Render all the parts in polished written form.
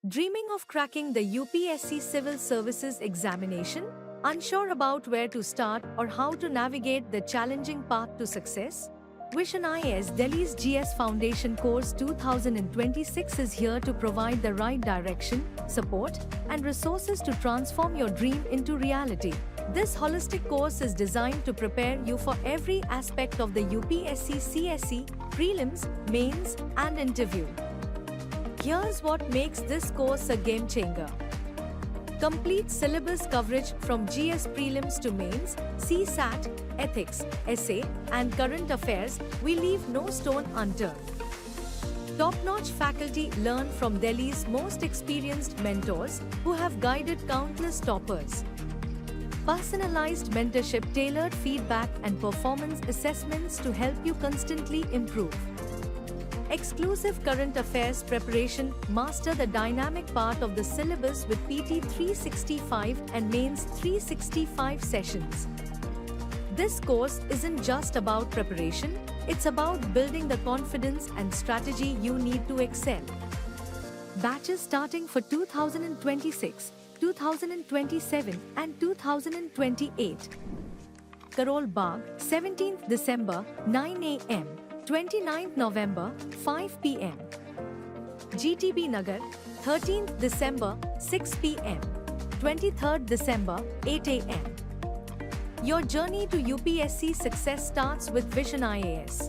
Dreaming of cracking the UPSC Civil Services examination? Unsure about where to start or how to navigate the challenging path to success? Vision IAS Delhi's GS Foundation Course 2026 is here to provide the right direction, support, and resources to transform your dream into reality. This holistic course is designed to prepare you for every aspect of the UPSC CSE, Prelims, Mains, and Interview. Here's what makes this course a game changer. Complete syllabus coverage from GS Prelims to Mains, CSAT, Ethics, Essay, and Current Affairs. We leave no stone unturned. Top-notch faculty learn from Delhi's most experienced mentors who have guided countless toppers. Personalized mentorship, tailored feedback, and performance assessments to help you constantly improve. Exclusive current affairs preparation. Master the dynamic part of the syllabus with PT 365 and Mains 365 sessions. This course isn't just about preparation, it's about building the confidence and strategy you need to excel. Batches starting for 2026, 2027 and 2028. Karol Bagh, 17th December, 9 a.m. 29th November, 5 p.m. GTB Nagar, 13th December, 6 p.m. 23rd December, 8 a.m. Your journey to UPSC success starts with Vision IAS.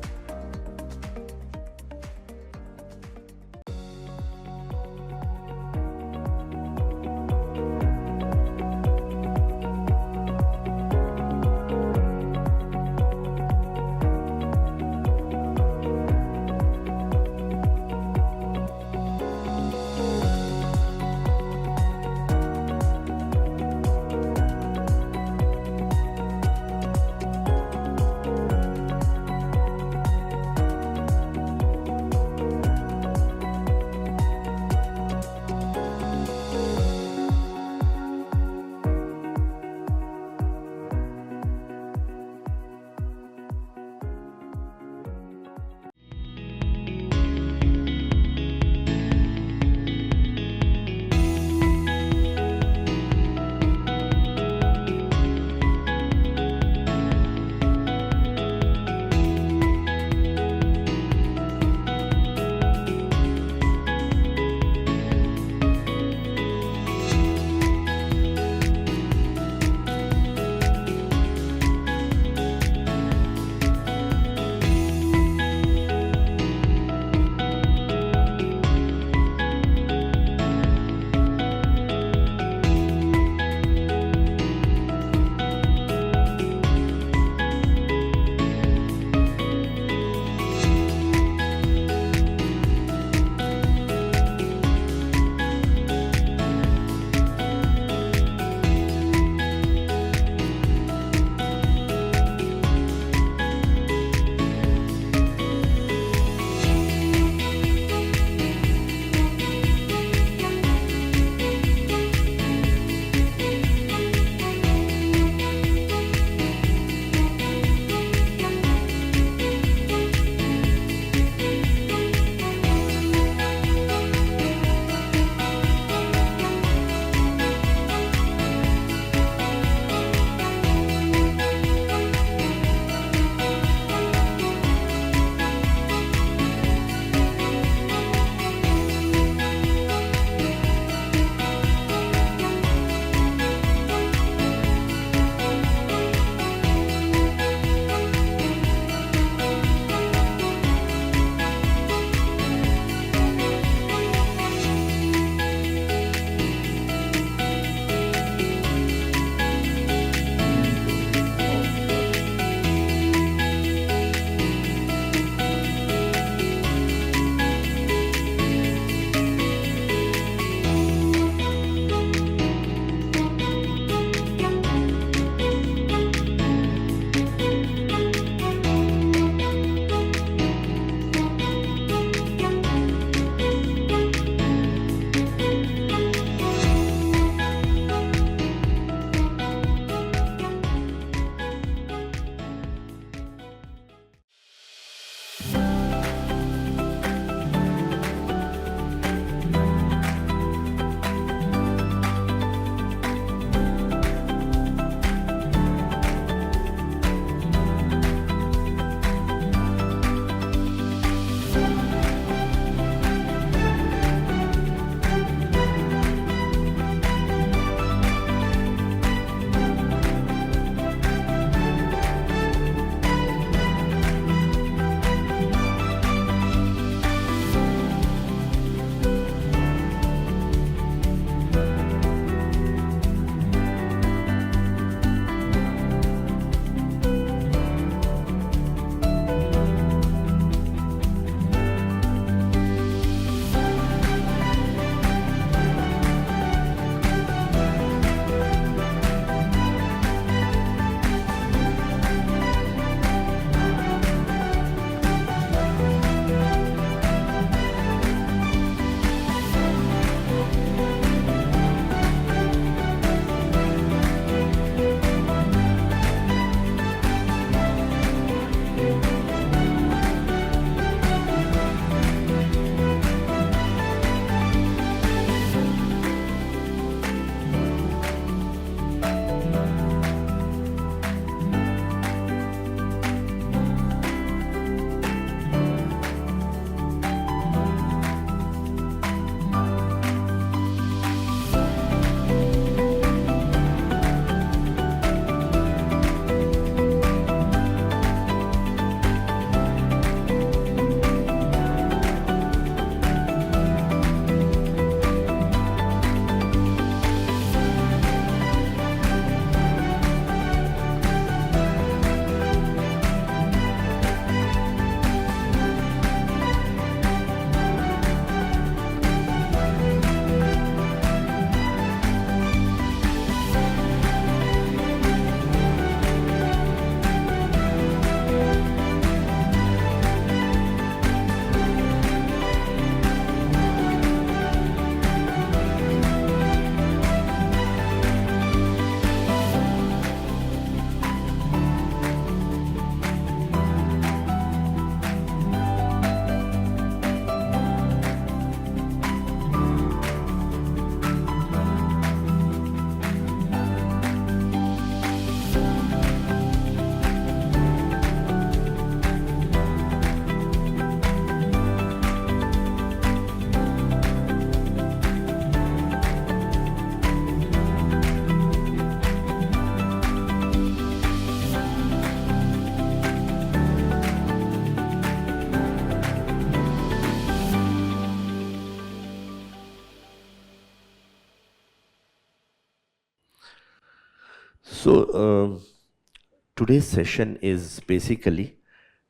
Today's session is basically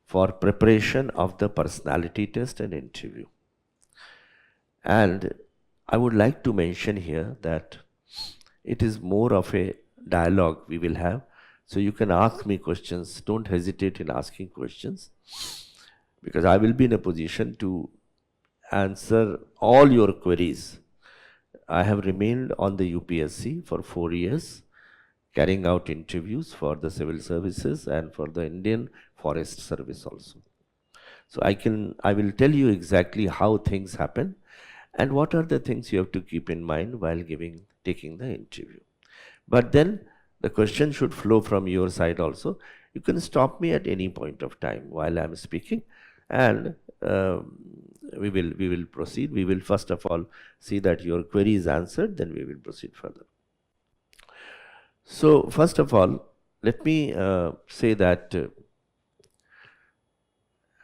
for preparation of the personality test and interview. And I would like to mention here that it is more of a dialogue we will have. So you can ask me questions. Don't hesitate in asking questions, because I will be in a position to answer all your queries. I have remained on the UPSC for 4 years, carrying out interviews for the civil services and for the Indian Forest Service also. So I will tell you exactly how things happen and what are the things you have to keep in mind while taking the interview. But then the question should flow from your side also. You can stop me at any point of time while I am speaking, and we will proceed. We will first of all see that your query is answered, then we will proceed further. So first of all, let me say that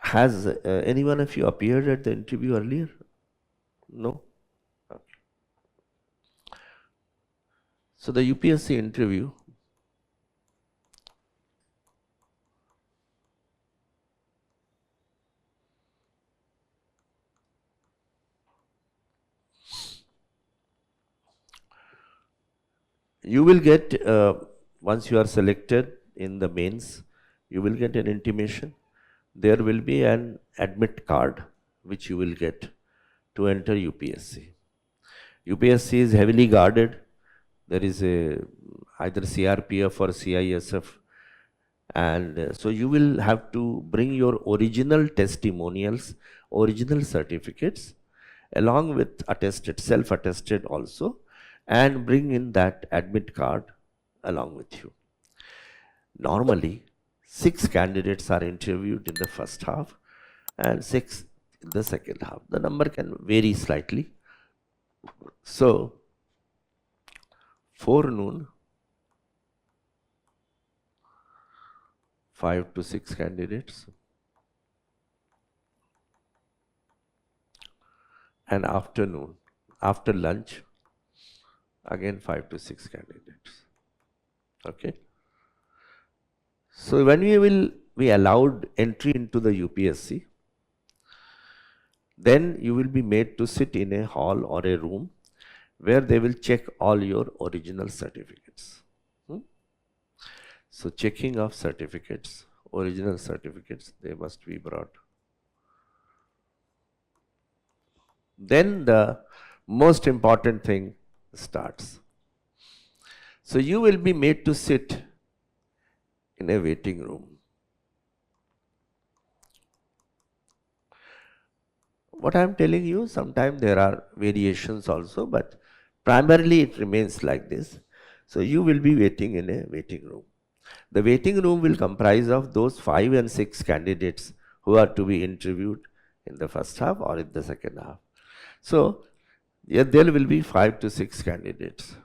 has any one of you appeared at the interview earlier? No? Okay. So the UPSC interview, you will get, once you are selected in the mains, you will get an intimation. There will be an admit card which you will get to enter UPSC. UPSC is heavily guarded. There is either CRPF or CISF, and so you will have to bring your original testimonials, original certificates, along with attested, self-attested also, and bring in that admit card along with you. Normally, 6 candidates are interviewed in the first half and 6 in the second half. The number can vary slightly. So, forenoon, 5 to 6 candidates, and afternoon, after lunch, again 5 to 6 candidates. Okay. So when we will be allowed entry into the UPSC, then you will be made to sit in a hall or a room where they will check all your original certificates. So checking of certificates, original certificates, they must be brought. Then the most important thing starts. So you will be made to sit in a waiting room. What I am telling you, sometimes there are variations also, but primarily it remains like this. So you will be waiting in a waiting room. The waiting room will comprise of those 5 and 6 candidates who are to be interviewed in the first half or in the second half. So yeah, there will be 5 to 6 candidates.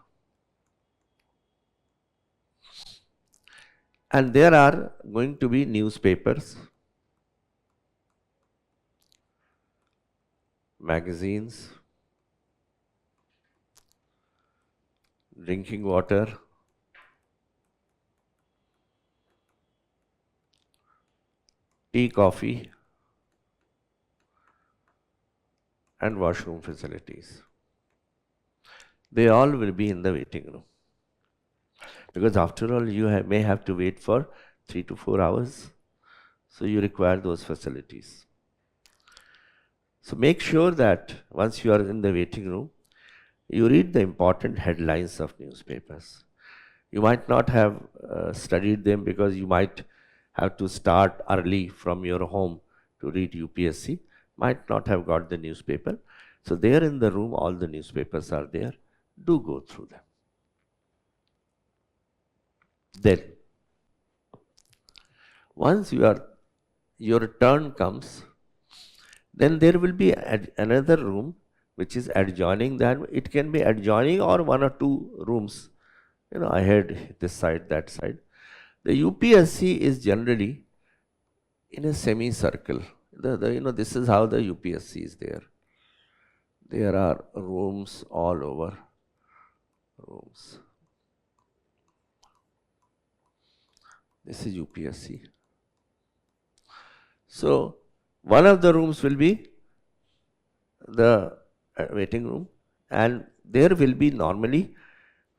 And there are going to be newspapers, magazines, drinking water, tea, coffee, and washroom facilities. They all will be in the waiting room. Because after all, you may have to wait for 3 to 4 hours. So you require those facilities. So make sure that once you are in the waiting room, you read the important headlines of newspapers. You might not have studied them because you might have to start early from your home to read UPSC, might not have got the newspaper. So there in the room, all the newspapers are there. Do go through them. Then, once your turn comes, then there will be another room which is adjoining that. It can be adjoining or 1 or 2 rooms, ahead, this side, that side. The UPSC is generally in a semicircle. This is how the UPSC is there. There are rooms all over. Rooms. This is UPSC. So one of the rooms will be the waiting room, and there will be normally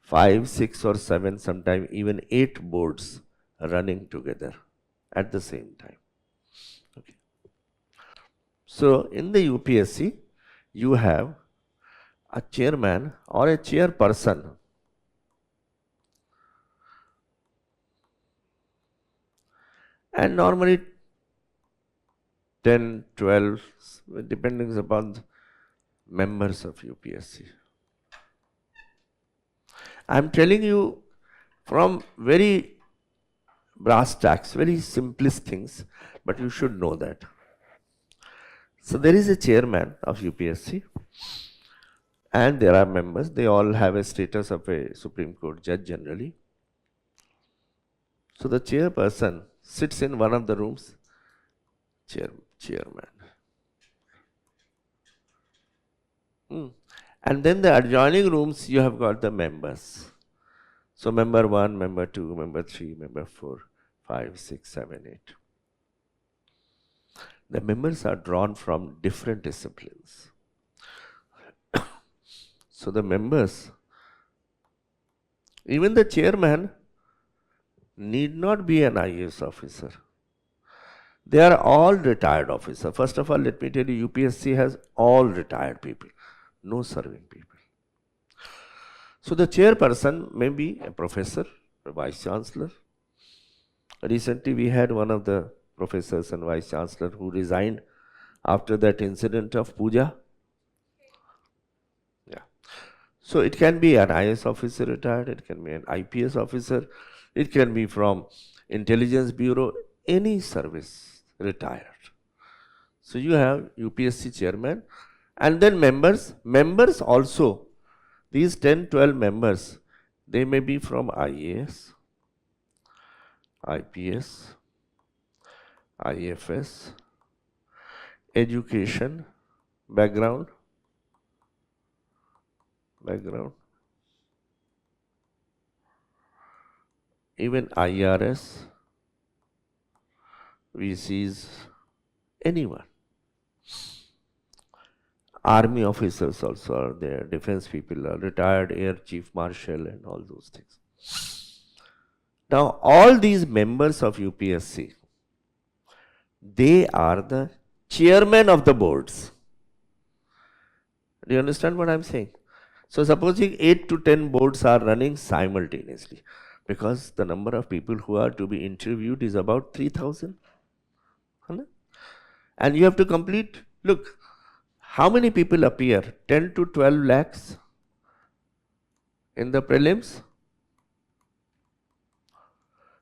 5, 6 or 7, sometimes even 8 boards running together at the same time. Okay. So in the UPSC, you have a chairman or a chairperson. And normally 10, 12, depending upon the members of UPSC. I am telling you from very brass tacks, very simplest things, but you should know that. So there is a chairman of UPSC and there are members. They all have a status of a Supreme Court judge generally. So the chairperson sits in one of the rooms, chairman. And then the adjoining rooms, you have got the members. So member 1, member 2, member 3, member 4, 5, 6, 7, 8. The members are drawn from different disciplines. So the members, even the chairman, need not be an IAS officer. They are all retired officers. First of all, let me tell you, UPSC has all retired people, no serving people. So the chairperson may be a professor, a vice chancellor. Recently we had one of the professors and vice chancellor who resigned after that incident of Puja. Yeah. So it can be an IAS officer retired, it can be an IPS officer, it can be from Intelligence Bureau, any service retired. So you have UPSC chairman and then members. Members also, these 10, 12 members, they may be from IAS, IPS, IFS, education, background, even IRS, VCs, anyone. Army officers also are there, defense people are retired, Air Chief Marshal and all those things. Now all these members of UPSC, they are the chairmen of the boards. Do you understand what I am saying? So supposing 8 to 10 boards are running simultaneously, because the number of people who are to be interviewed is about 3,000. And you have to complete, look, how many people appear? 10 to 12 lakhs in the prelims.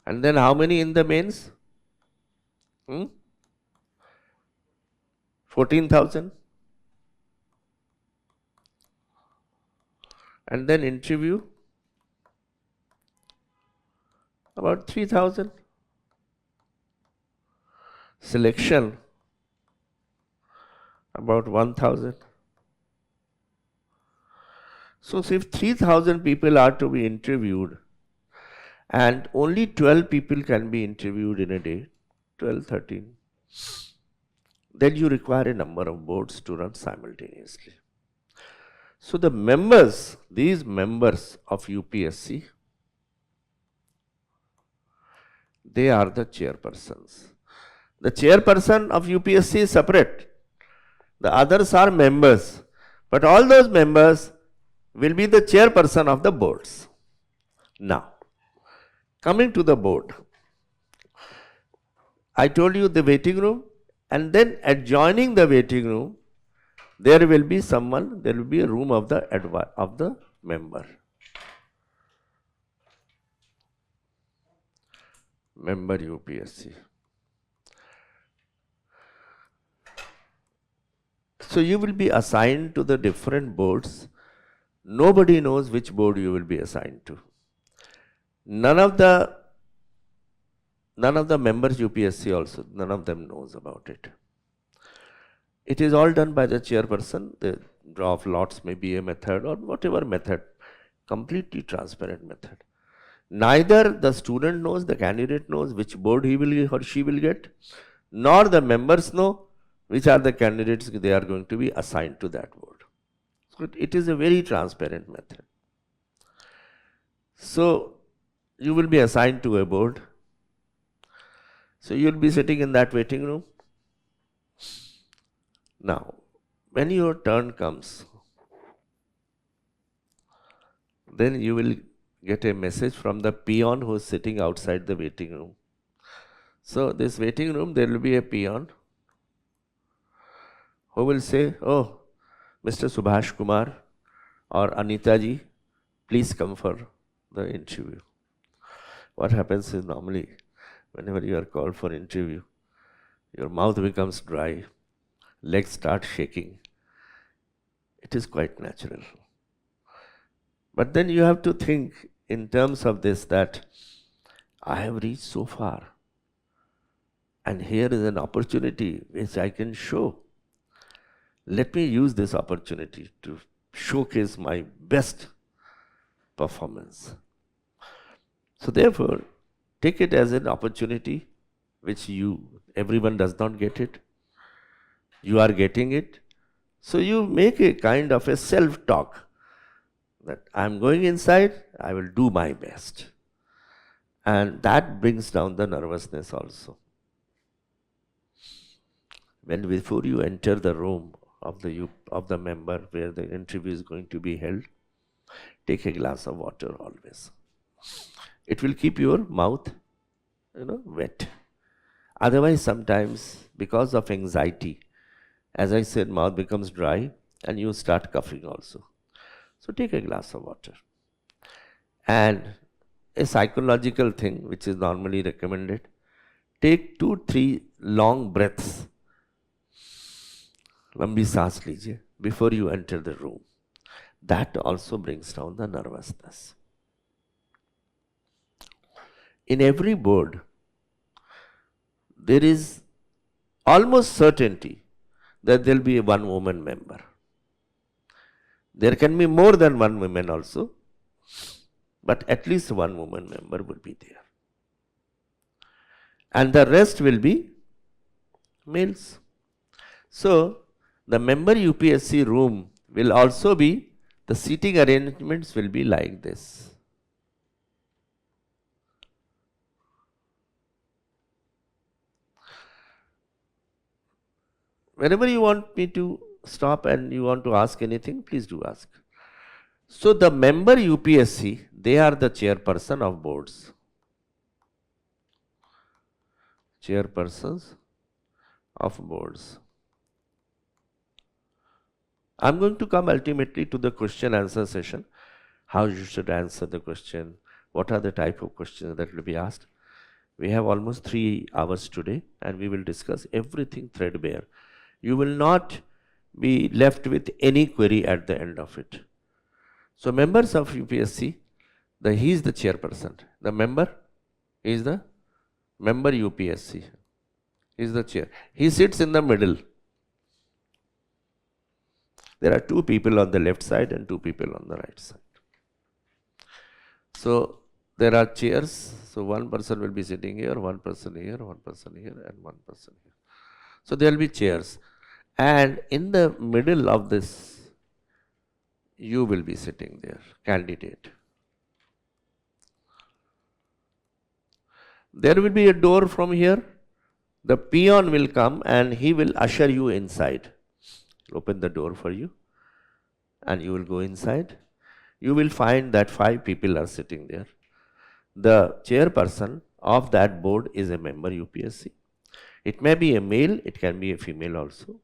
And then how many in the mains? 14,000. And then interview, about 3,000. Selection, about 1,000. So if 3,000 people are to be interviewed and only 12 people can be interviewed in a day, 12, 13, then you require a number of boards to run simultaneously. So the members, these members of UPSC, they are the chairpersons. The chairperson of UPSC is separate. The others are members. But all those members will be the chairperson of the boards. Now, coming to the board, I told you the waiting room, and then adjoining the waiting room, there will be someone, there will be a room of the member. Member UPSC. So you will be assigned to the different boards. Nobody knows which board you will be assigned to. None of the members UPSC also, none of them knows about it. It is all done by the chairperson. The draw of lots may be a method or whatever method, completely transparent method. Neither the student knows, the candidate knows which board he will or she will get, nor the members know which are the candidates they are going to be assigned to that board. So it is a very transparent method. So you will be assigned to a board. So you will be sitting in that waiting room. Now, when your turn comes, then you will get a message from the peon who is sitting outside the waiting room. So this waiting room, there will be a peon who will say, oh, Mr. Subhash Kumar or Anita ji, please come for the interview. What happens is normally, whenever you are called for interview, your mouth becomes dry, legs start shaking. It is quite natural. But then you have to think in terms of this, that I have reached so far, and here is an opportunity which I can show. Let me use this opportunity to showcase my best performance. So therefore, take it as an opportunity which everyone does not get it. You are getting it. So you make a kind of a self-talk that I am going inside, I will do my best. And that brings down the nervousness also. When before you enter the room of the member where the interview is going to be held, take a glass of water always. It will keep your mouth, wet. Otherwise, sometimes because of anxiety, as I said, mouth becomes dry and you start coughing also. So take a glass of water. And a psychological thing which is normally recommended, take 2-3 long breaths. Lambi saans lijiye before you enter the room. That also brings down the nervousness. In every board, there is almost certainty that there will be one woman member. There can be more than one woman also, but at least one woman member will be there. And the rest will be males. So, the member UPSC room will also be, the seating arrangements will be like this. Whenever you want me to stop and you want to ask anything, please do ask. So the member UPSC, they are the chairperson of boards. Chairpersons of boards. I'm going to come ultimately to the question answer session. How you should answer the question. What are the type of questions that will be asked. We have almost 3 hours today and we will discuss everything threadbare. You will not be left with any query at the end of it. So members of UPSC, he is the chairperson. The member is the member UPSC. He is the chair. He sits in the middle. There are 2 people on the left side and 2 people on the right side. So there are chairs. So one person will be sitting here, one person here, one person here, and one person here. So there will be chairs. And in the middle of this, you will be sitting there, candidate. There will be a door from here. The peon will come and he will usher you inside. Open the door for you and you will go inside. You will find that 5 people are sitting there. The chairperson of that board is a member UPSC. It may be a male, it can be a female also.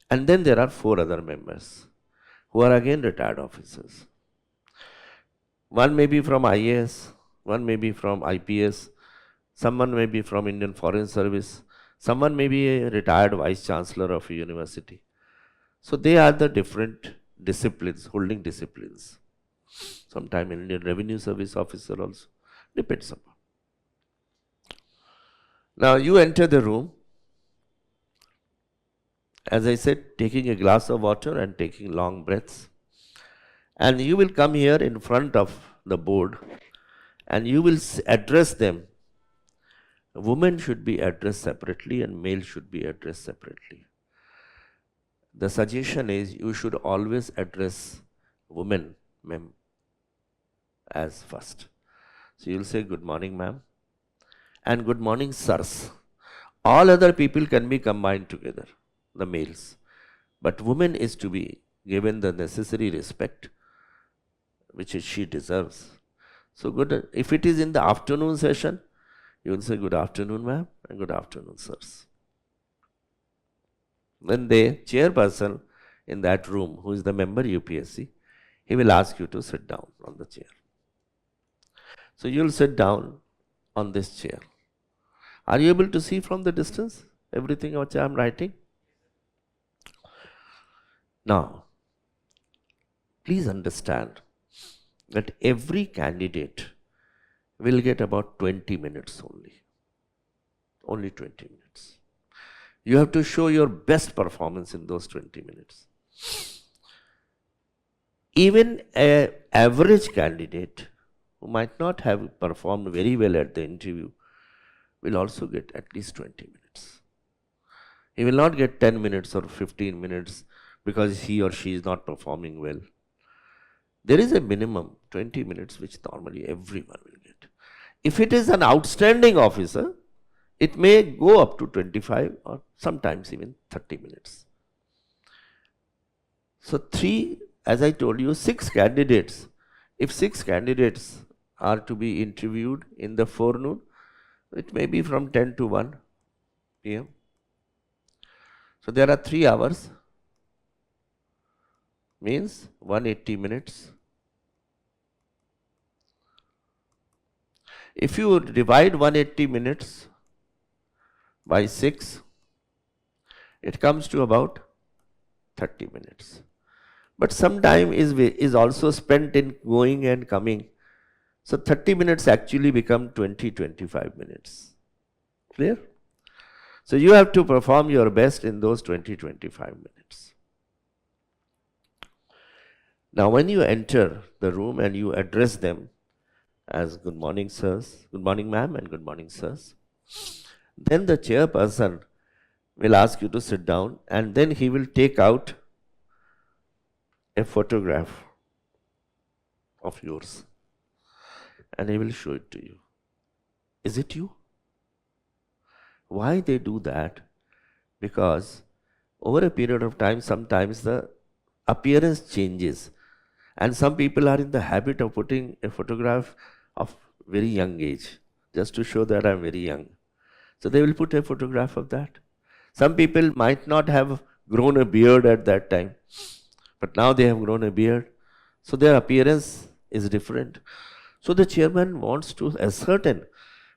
And then there are 4 other members who are again retired officers. One may be from IAS, one may be from IPS, someone may be from Indian Foreign Service, someone may be a retired vice chancellor of a university. So they are the different disciplines, holding disciplines. Sometime Indian Revenue Service officer also, depends upon. Now you enter the room, as I said, taking a glass of water and taking long breaths. And you will come here in front of the board and you will address them. Women should be addressed separately and male should be addressed separately. The suggestion is you should always address women, ma'am, as first. So you'll say, good morning, ma'am, and good morning, sirs. All other people can be combined together, the males. But woman is to be given the necessary respect which she deserves. So good. If it is in the afternoon session, you will say, good afternoon, ma'am, and good afternoon, sirs. Then the chairperson in that room, who is the member UPSC, he will ask you to sit down on the chair. So you will sit down on this chair. Are you able to see from the distance everything which I am writing? Now, please understand that every candidate will get about 20 minutes only. Only 20 minutes. You have to show your best performance in those 20 minutes. Even an average candidate who might not have performed very well at the interview will also get at least 20 minutes. He will not get 10 minutes or 15 minutes because he or she is not performing well. There is a minimum 20 minutes which normally everyone will get. If it is an outstanding officer, it may go up to 25 or sometimes even 30 minutes. So as I told you, 6 candidates. If 6 candidates are to be interviewed in the forenoon, it may be from 10 to 1 p.m. So there are 3 hours, means 180 minutes. If you divide 180 minutes by 6, it comes to about 30 minutes. But some time is also spent in going and coming. So 30 minutes actually become 20-25 minutes. Clear? So you have to perform your best in those 20-25 minutes. Now when you enter the room and you address them as good morning, sirs, good morning, ma'am, and good morning, sirs, then the chairperson will ask you to sit down, and then he will take out a photograph of yours and he will show it to you. Is it you? Why they do that? Because over a period of time, sometimes the appearance changes, and some people are in the habit of putting a photograph of very young age just to show that I'm very young. So they will put a photograph of that. Some people might not have grown a beard at that time, but now they have grown a beard, so their appearance is different. So the chairman wants to ascertain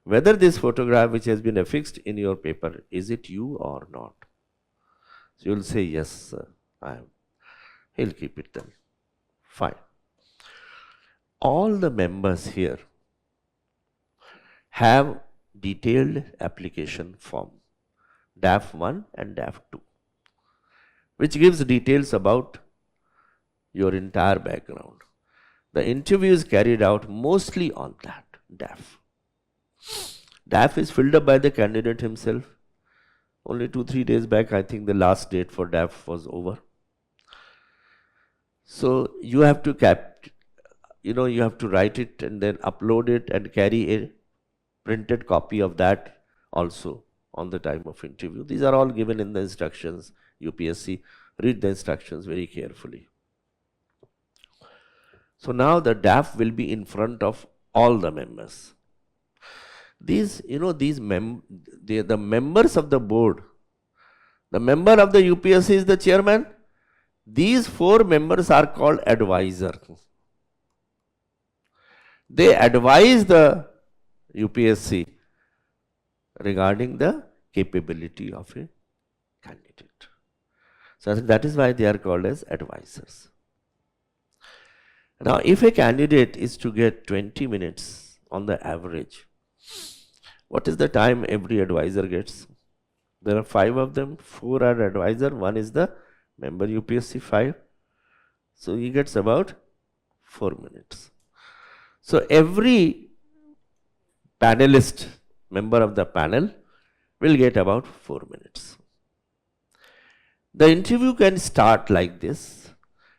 whether this photograph which has been affixed in your paper, is it you or not? So you will say, yes, sir, I am. He'll keep it then. Fine. All the members here have detailed application form, DAF 1 and DAF 2, which gives details about your entire background. The interview is carried out mostly on that DAF. DAF is filled up by the candidate himself. Only 2-3 days back, I think the last date for DAF was over. So you have to you have to write it and then upload it and carry a printed copy of that also on the time of interview. These are all given in the instructions. UPSC, read the instructions very carefully. So now the DAF will be in front of all the members. The members of the board, the member of the UPSC is the chairman. These 4 members are called advisor. They advise the UPSC regarding the capability of a candidate. So that is why they are called as advisors. Now, if a candidate is to get 20 minutes on the average, what is the time every advisor gets? There are 5 of them, 4 are advisor, 1 is the member UPSC 5. So he gets about 4 minutes. So every panelist, member of the panel, will get about 4 minutes. The interview can start like this.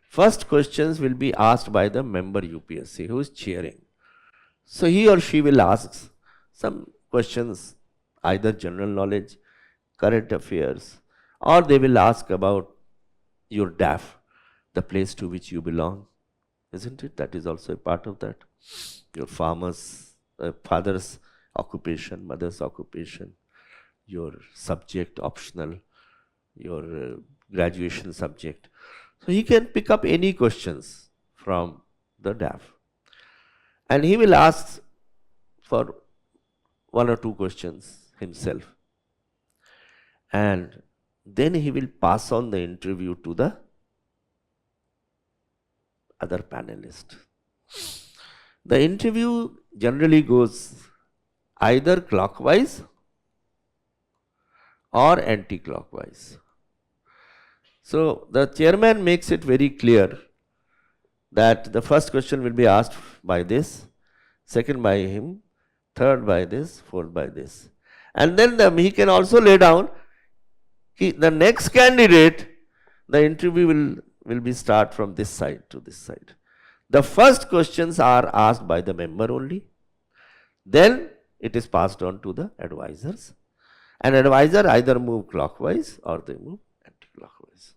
First questions will be asked by the member UPSC who is chairing. So he or she will ask some questions, either general knowledge, current affairs, or they will ask about your DAF, the place to which you belong, isn't it? That is also a part of that. Your father's occupation, mother's occupation, your subject optional, your graduation subject. So he can pick up any questions from the DAF. And he will ask for 1 or 2 questions himself. And then he will pass on the interview to the other panelist. The interview generally goes either clockwise or anti-clockwise. So the chairman makes it very clear that the first question will be asked by this, second by him, third by this, fourth by this. And then he can also lay down the next candidate, the interview will be start from this side to this side. The first questions are asked by the member only. Then it is passed on to the advisors. And advisor either move clockwise or they move anti-clockwise.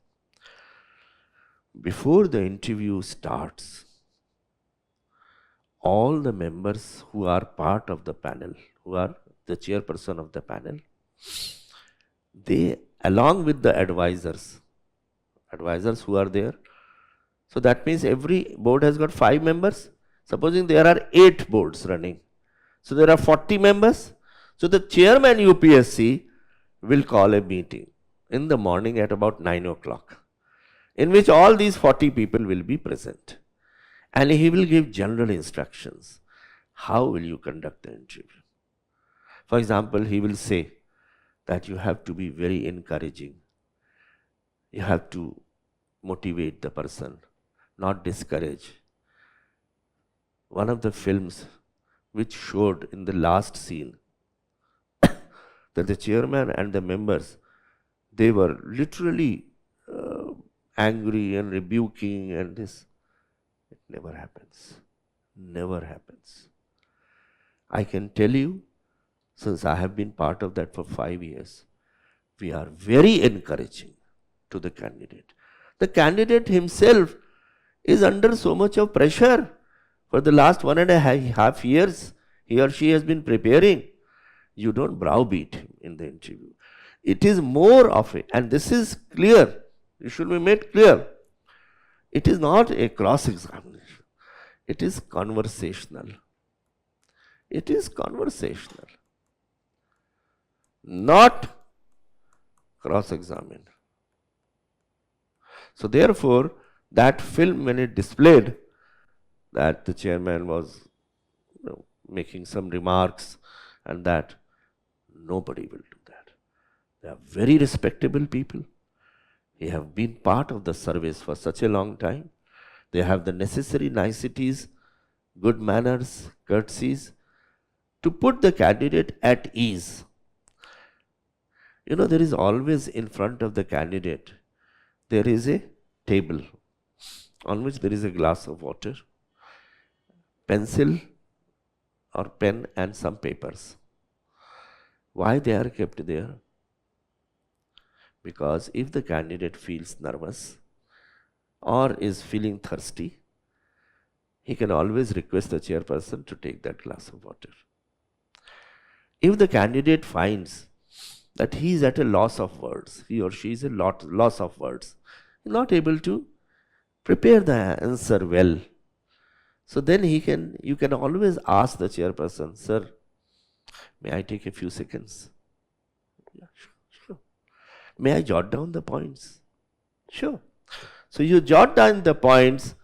Before the interview starts, all the members who are part of the panel, who are the chairperson of the panel, they, along with the advisors who are there, so that means every board has got 5 members. Supposing there are 8 boards running, so there are 40 members. So the chairman UPSC will call a meeting in the morning at about 9 o'clock, in which all these 40 people will be present. And he will give general instructions. How will you conduct the interview? For example, he will say that you have to be very encouraging. You have to motivate the person, not discourage. One of the films which showed in the last scene that the chairman and the members, they were literally angry and rebuking and this. It never happens. Never happens. I can tell you, since I have been part of that for 5 years, we are very encouraging to the candidate. The candidate himself is under so much of pressure. For the last 1.5 years, he or she has been preparing. You don't browbeat him in the interview. It is more of a, and this is clear, it should be made clear. It is not a cross-examination. It is conversational. It is conversational. Not cross-examined. So therefore, that film, when it displayed that the chairman was making some remarks and that, nobody will do that. They are very respectable people. They have been part of the service for such a long time. They have the necessary niceties, good manners, courtesies to put the candidate at ease. You know, there is always in front of the candidate, there is a table on which there is a glass of water, pencil or pen and some papers. Why they are kept there? Because if the candidate feels nervous or is feeling thirsty, he can always request the chairperson to take that glass of water. If the candidate finds that he is at a loss of words, he or she is a loss of words, not able to prepare the answer well, so then you can always ask the chairperson, sir, may I take a few seconds? Yeah, sure. May I jot down the points? Sure. So you jot down the points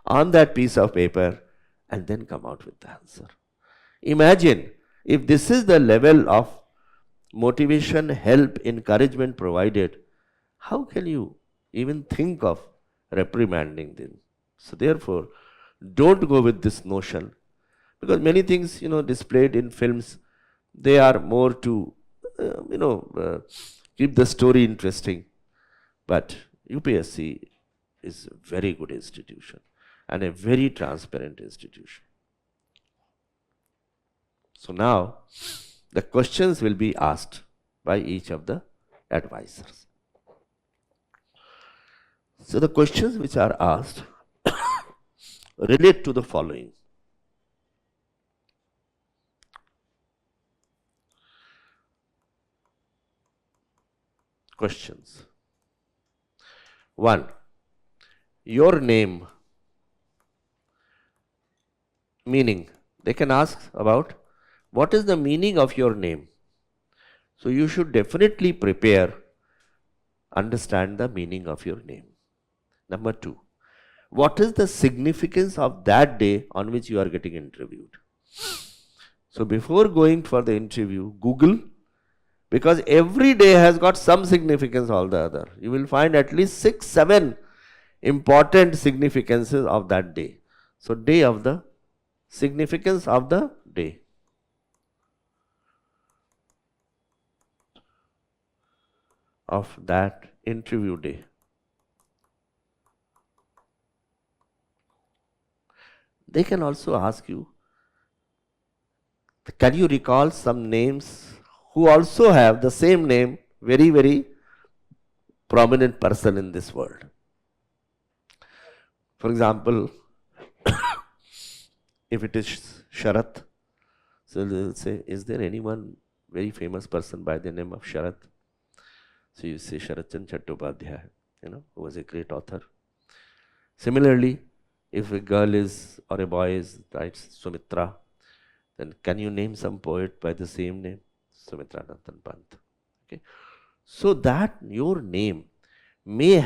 on that piece of paper and then come out with the answer. Imagine if this is the level of motivation, help, encouragement provided, how can you even think of reprimanding them? So therefore, don't go with this notion. Because many things, displayed in films, they are more to, keep the story interesting. But UPSC is a very good institution and a very transparent institution. So now, the questions will be asked by each of the advisors. So the questions which are asked relate to the following. Questions. 1. Your name. Meaning. They can ask about what is the meaning of your name. So you should definitely prepare, understand the meaning of your name. Number 2. What is the significance of that day on which you are getting interviewed? So before going for the interview, Google, because every day has got some significance or the other. You will find at least 6, 7 important significances of that day. So significance of the day. Of that interview day. They can also ask you, can you recall some names who also have the same name, very, very prominent person in this world? For example, if it is Sharat, so they will say, is there anyone very famous person by the name of Sharat? So you say Sharat Chandra Chattopadhyay, who was a great author. Similarly, if a girl is or a boy is, writes Sumitra, then can you name some poet by the same name? Sumitra Nandan Pant. Okay. So that your name may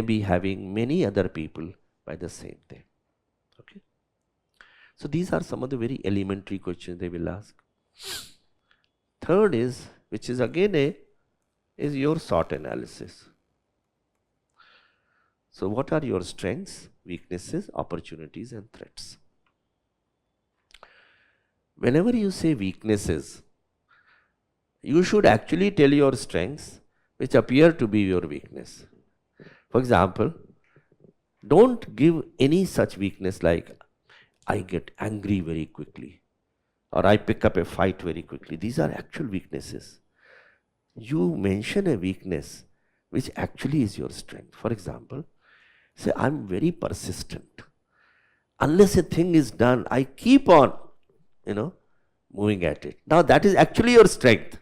be having many other people by the same name. Okay. So these are some of the very elementary questions they will ask. Third is, which is again is your SWOT analysis. So what are your strengths, weaknesses, opportunities and threats? Whenever you say weaknesses, you should actually tell your strengths which appear to be your weakness. For example, don't give any such weakness like I get angry very quickly or I pick up a fight very quickly. These are actual weaknesses. You mention a weakness which actually is your strength. For example, say I'm very persistent. Unless a thing is done, I keep on, moving at it. Now that is actually your strength,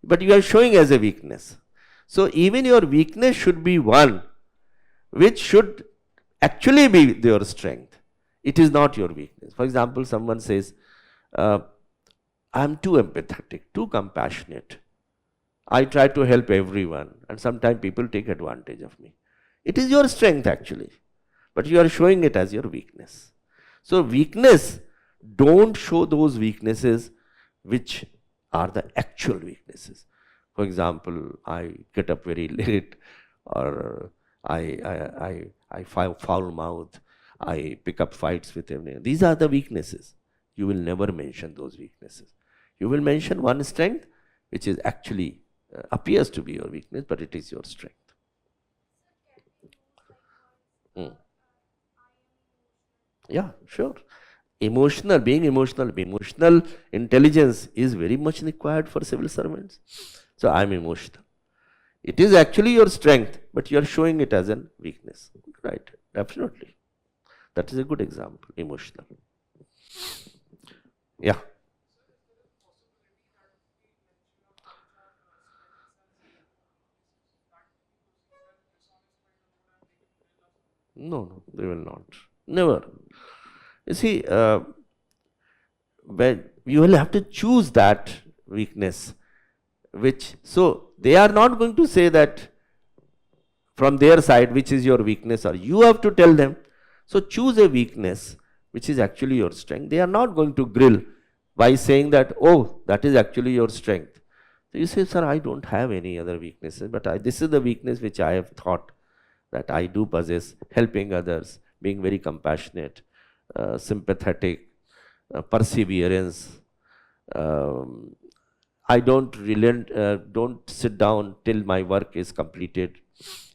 but you are showing as a weakness. So even your weakness should be one which should actually be your strength. It is not your weakness. For example, someone says, I'm too empathetic, too compassionate. I try to help everyone and sometimes people take advantage of me. It is your strength actually, but you are showing it as your weakness. So weakness, don't show those weaknesses which are the actual weaknesses. For example, I get up very late, or I foul mouth, I pick up fights with everyone. These are the weaknesses. You will never mention those weaknesses. You will mention one strength which is actually appears to be your weakness, but it is your strength. Yeah, sure. Being emotional intelligence is very much required for civil servants. So I am emotional. It is actually your strength, but you are showing it as a weakness. Right, absolutely. That is a good example, emotional. Yeah. No, they will not. Never. You see, when you will have to choose that weakness, so they are not going to say that from their side which is your weakness, or you have to tell them. So choose a weakness which is actually your strength. They are not going to grill by saying that, oh, that is actually your strength. So you say, sir, I don't have any other weaknesses, but this is the weakness which I have thought that I do possess, helping others, being very compassionate, sympathetic, perseverance. I don't relent, don't sit down till my work is completed,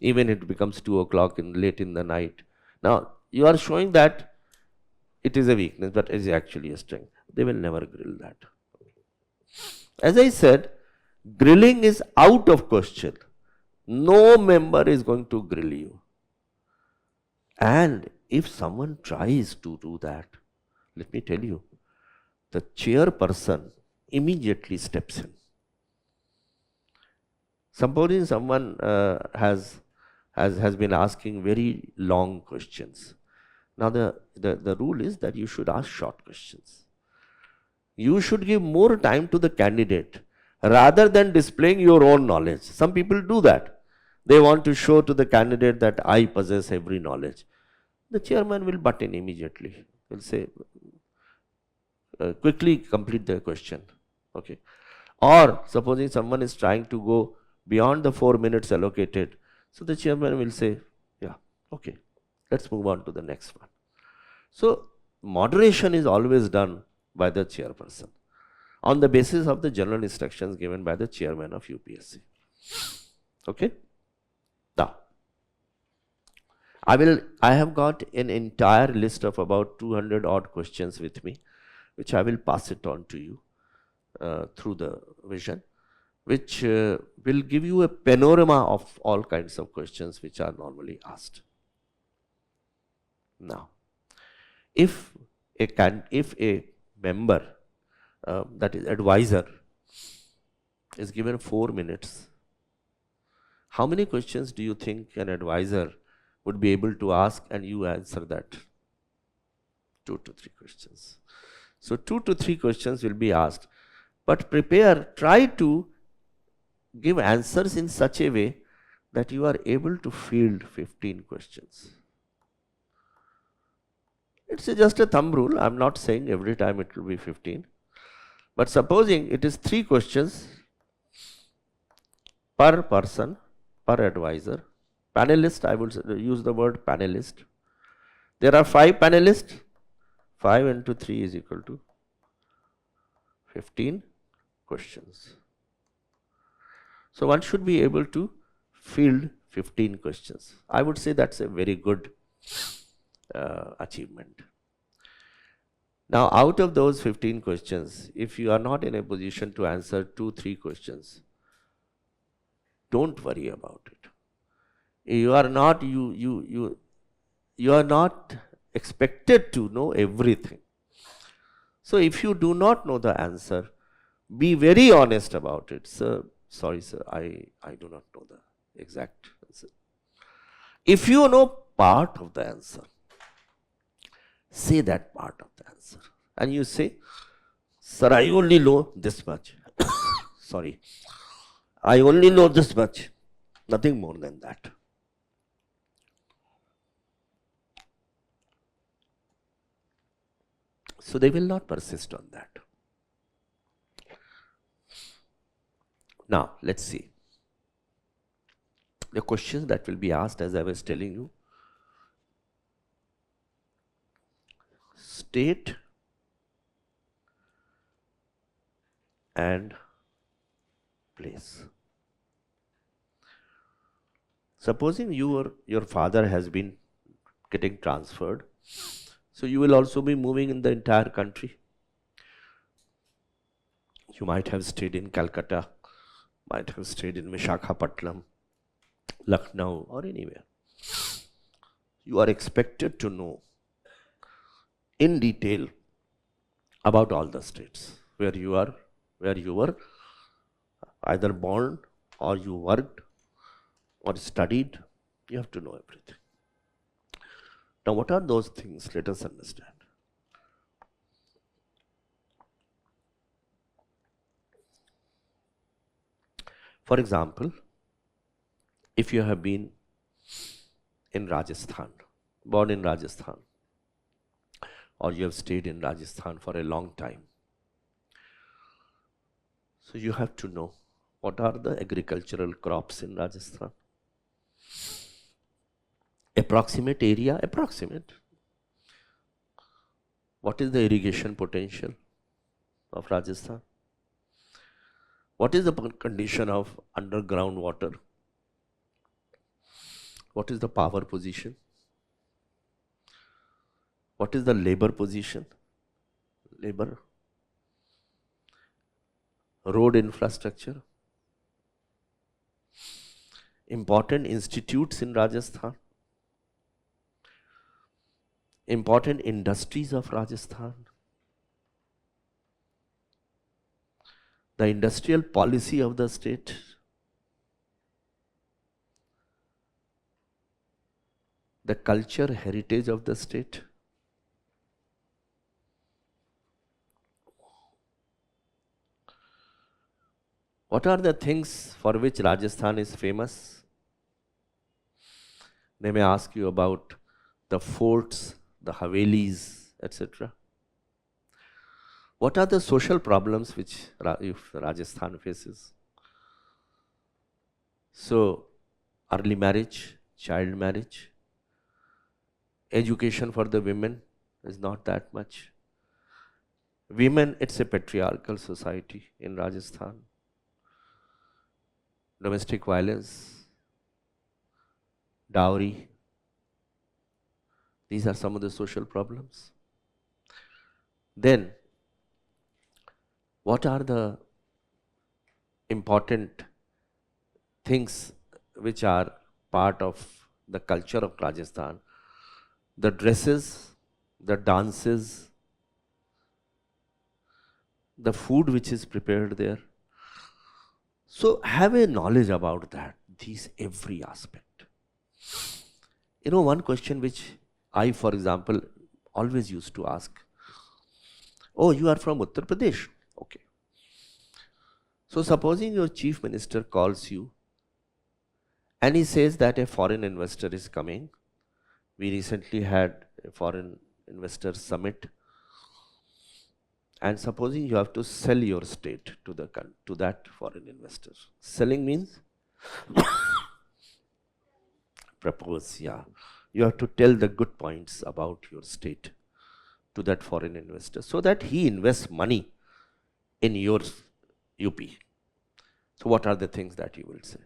even it becomes 2 o'clock late in the night. Now, you are showing that it is a weakness, but it is actually a strength. They will never grill that. As I said, grilling is out of question. No member is going to grill you. And if someone tries to do that, let me tell you, the chairperson immediately steps in. Supposing someone has been asking very long questions. Now the rule is that you should ask short questions. You should give more time to the candidate rather than displaying your own knowledge. Some people do that. They want to show to the candidate that I possess every knowledge. The chairman will butt in immediately. Will say, quickly complete the question. Okay. Or supposing someone is trying to go beyond the 4 minutes allocated, so the chairman will say, yeah, okay, let's move on to the next one. So moderation is always done by the chairperson on the basis of the general instructions given by the chairman of UPSC. Okay. Now, I have got an entire list of about 200 odd questions with me, which I will pass it on to you through the vision, which will give you a panorama of all kinds of questions which are normally asked. Now, if a member, that is advisor, is given 4 minutes, how many questions do you think an advisor would be able to ask and you answer that? 2 to 3 questions. So 2 to 3 questions will be asked, but try to give answers in such a way that you are able to field 15 questions. It's just a thumb rule. I'm not saying every time it will be 15. But supposing it is 3 questions per person, per advisor. Panelist, I would use the word panelist. There are 5 panelists. 5 into 3 is equal to 15 questions. So one should be able to field 15 questions. I would say that's a very good achievement. Now, out of those 15 questions, if you are not in a position to answer 2-3 questions, don't worry about it. You are not expected to know everything. So if you do not know the answer, be very honest about it. Sir, sorry sir, I do not know the exact answer. If you know part of the answer, say that part of the answer. And you say, sir, I only know this much. Sorry. I only know this much. Nothing more than that. So they will not persist on that. Now, let's see. The questions that will be asked, as I was telling you, state and place. Supposing your father has been getting transferred, so you will also be moving in the entire country. You might have stayed in Calcutta, might have stayed in Visakhapatnam, Lucknow, or anywhere. You are expected to know in detail about all the states where you were either born or you worked or studied. You have to know everything. Now, what are those things? Let us understand. For example, if you have been in Rajasthan, born in Rajasthan, or you have stayed in Rajasthan for a long time, so you have to know what are the agricultural crops in Rajasthan. Approximate area, approximate. What is the irrigation potential of Rajasthan? What is the condition of underground water? What is the power position? What is the labor position? Labor. Road infrastructure. Important institutes in Rajasthan. Important industries of Rajasthan. The industrial policy of the state. The culture heritage of the state. What are the things for which Rajasthan is famous? They may ask you about the forts, the Havelis, etc. What are the social problems which Rajasthan faces? So, early marriage, child marriage, education for the women is not that much. Women, it's a patriarchal society in Rajasthan. Domestic violence, dowry, these are some of the social problems. Then, what are the important things which are part of the culture of Rajasthan? The dresses, the dances, the food which is prepared there. So have a knowledge about that, these every aspect. You know, one question which I, for example, always used to ask, oh, you are from Uttar Pradesh? Okay. So supposing your chief minister calls you and he says that a foreign investor is coming. We recently had a foreign investor summit. And supposing you have to sell your state to that foreign investor. Selling means propose, yeah. You have to tell the good points about your state to that foreign investor so that he invests money in your UP. So what are the things that you will say?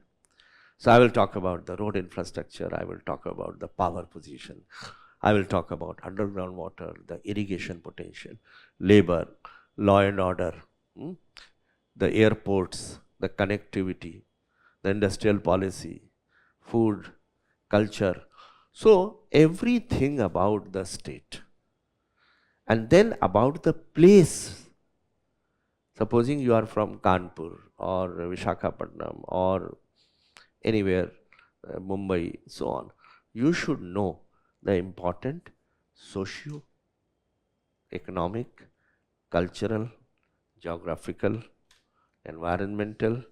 So I will talk about the road infrastructure, I will talk about the power position, I will talk about underground water, the irrigation potential, labor, law and order, the airports, the connectivity, the industrial policy, food, culture. So everything about the state. And then about the place. Supposing you are from Kanpur or Visakhapatnam or anywhere, Mumbai, so on. You should know the important socio-economic, cultural, geographical, environmental,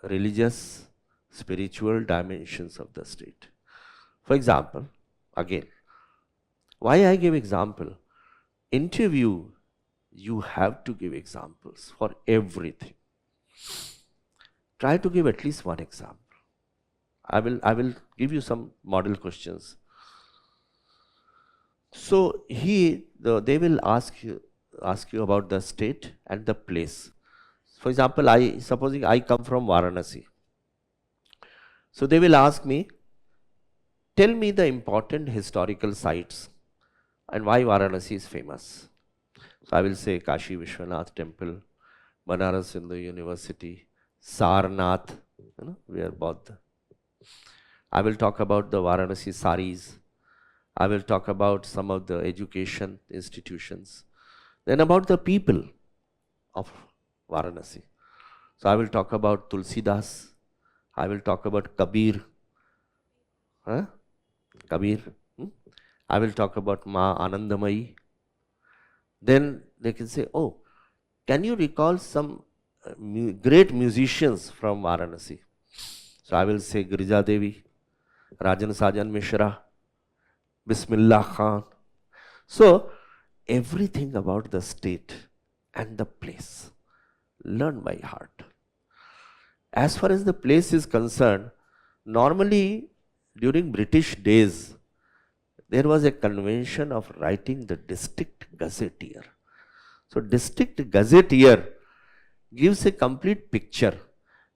religious, spiritual dimensions of the state. For example, again, why I give example? Interview, you have to give examples for everything. Try to give at least one example. I will give you some model questions. So they will ask you about the state and the place. For example, supposing I come from Varanasi. So they will ask me, tell me the important historical sites and why Varanasi is famous. So I will say Kashi Vishwanath Temple, Banaras Hindu University, Sarnath, where Buddha. I will talk about the Varanasi saris. I will talk about some of the education institutions. Then about the people of Varanasi. So I will talk about Tulsidas. I will talk about Kabir. Kabir. I will talk about Ma Anandamayi. Then they can say, oh, can you recall some great musicians from Varanasi? So I will say Girija Devi, Rajan Sajan Mishra, Bismillah Khan. So everything about the state and the place, learn by heart. As far as the place is concerned, normally during British days, there was a convention of writing the district gazetteer. So district gazetteer gives a complete picture.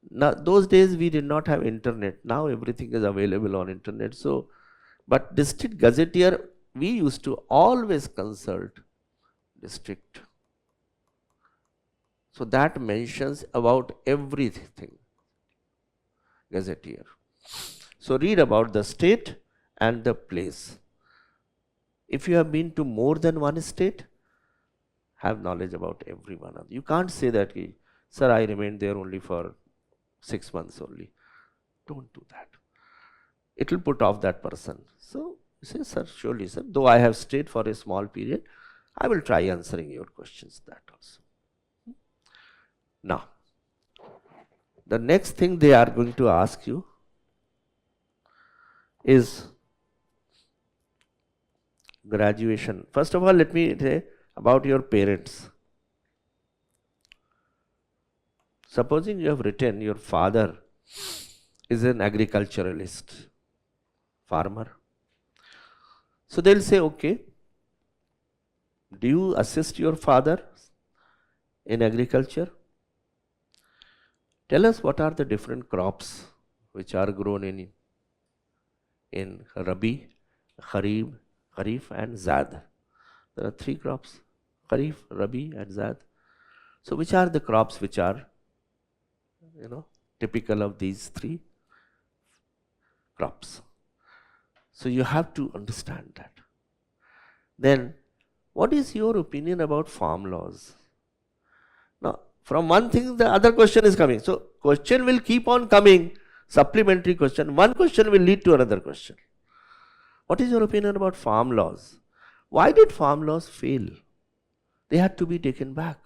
Now those days we did not have internet. Now everything is available on internet. So, but district gazetteer, we used to always consult district. So that mentions about everything, gazetteer. So read about the state and the place. If you have been to more than one state, have knowledge about every one of them. You can't say that, sir, I remained there only for 6 months only. Don't do that. It will put off that person. So you say, sir, surely, sir, though I have stayed for a small period, I will try answering your questions, that also. Now, the next thing they are going to ask you is graduation. First of all, let me say about your parents. Supposing you have written your father is an agriculturalist, farmer. So they'll say, okay, do you assist your father in agriculture? Tell us what are the different crops which are grown in Rabi, Kharif and Zad. There are 3 crops, Kharif, Rabi and Zad. So which are the crops which are, typical of these 3 crops? So you have to understand that. Then, what is your opinion about farm laws? Now, from one thing, the other question is coming. So, question will keep on coming, supplementary question. One question will lead to another question. What is your opinion about farm laws? Why did farm laws fail? They had to be taken back.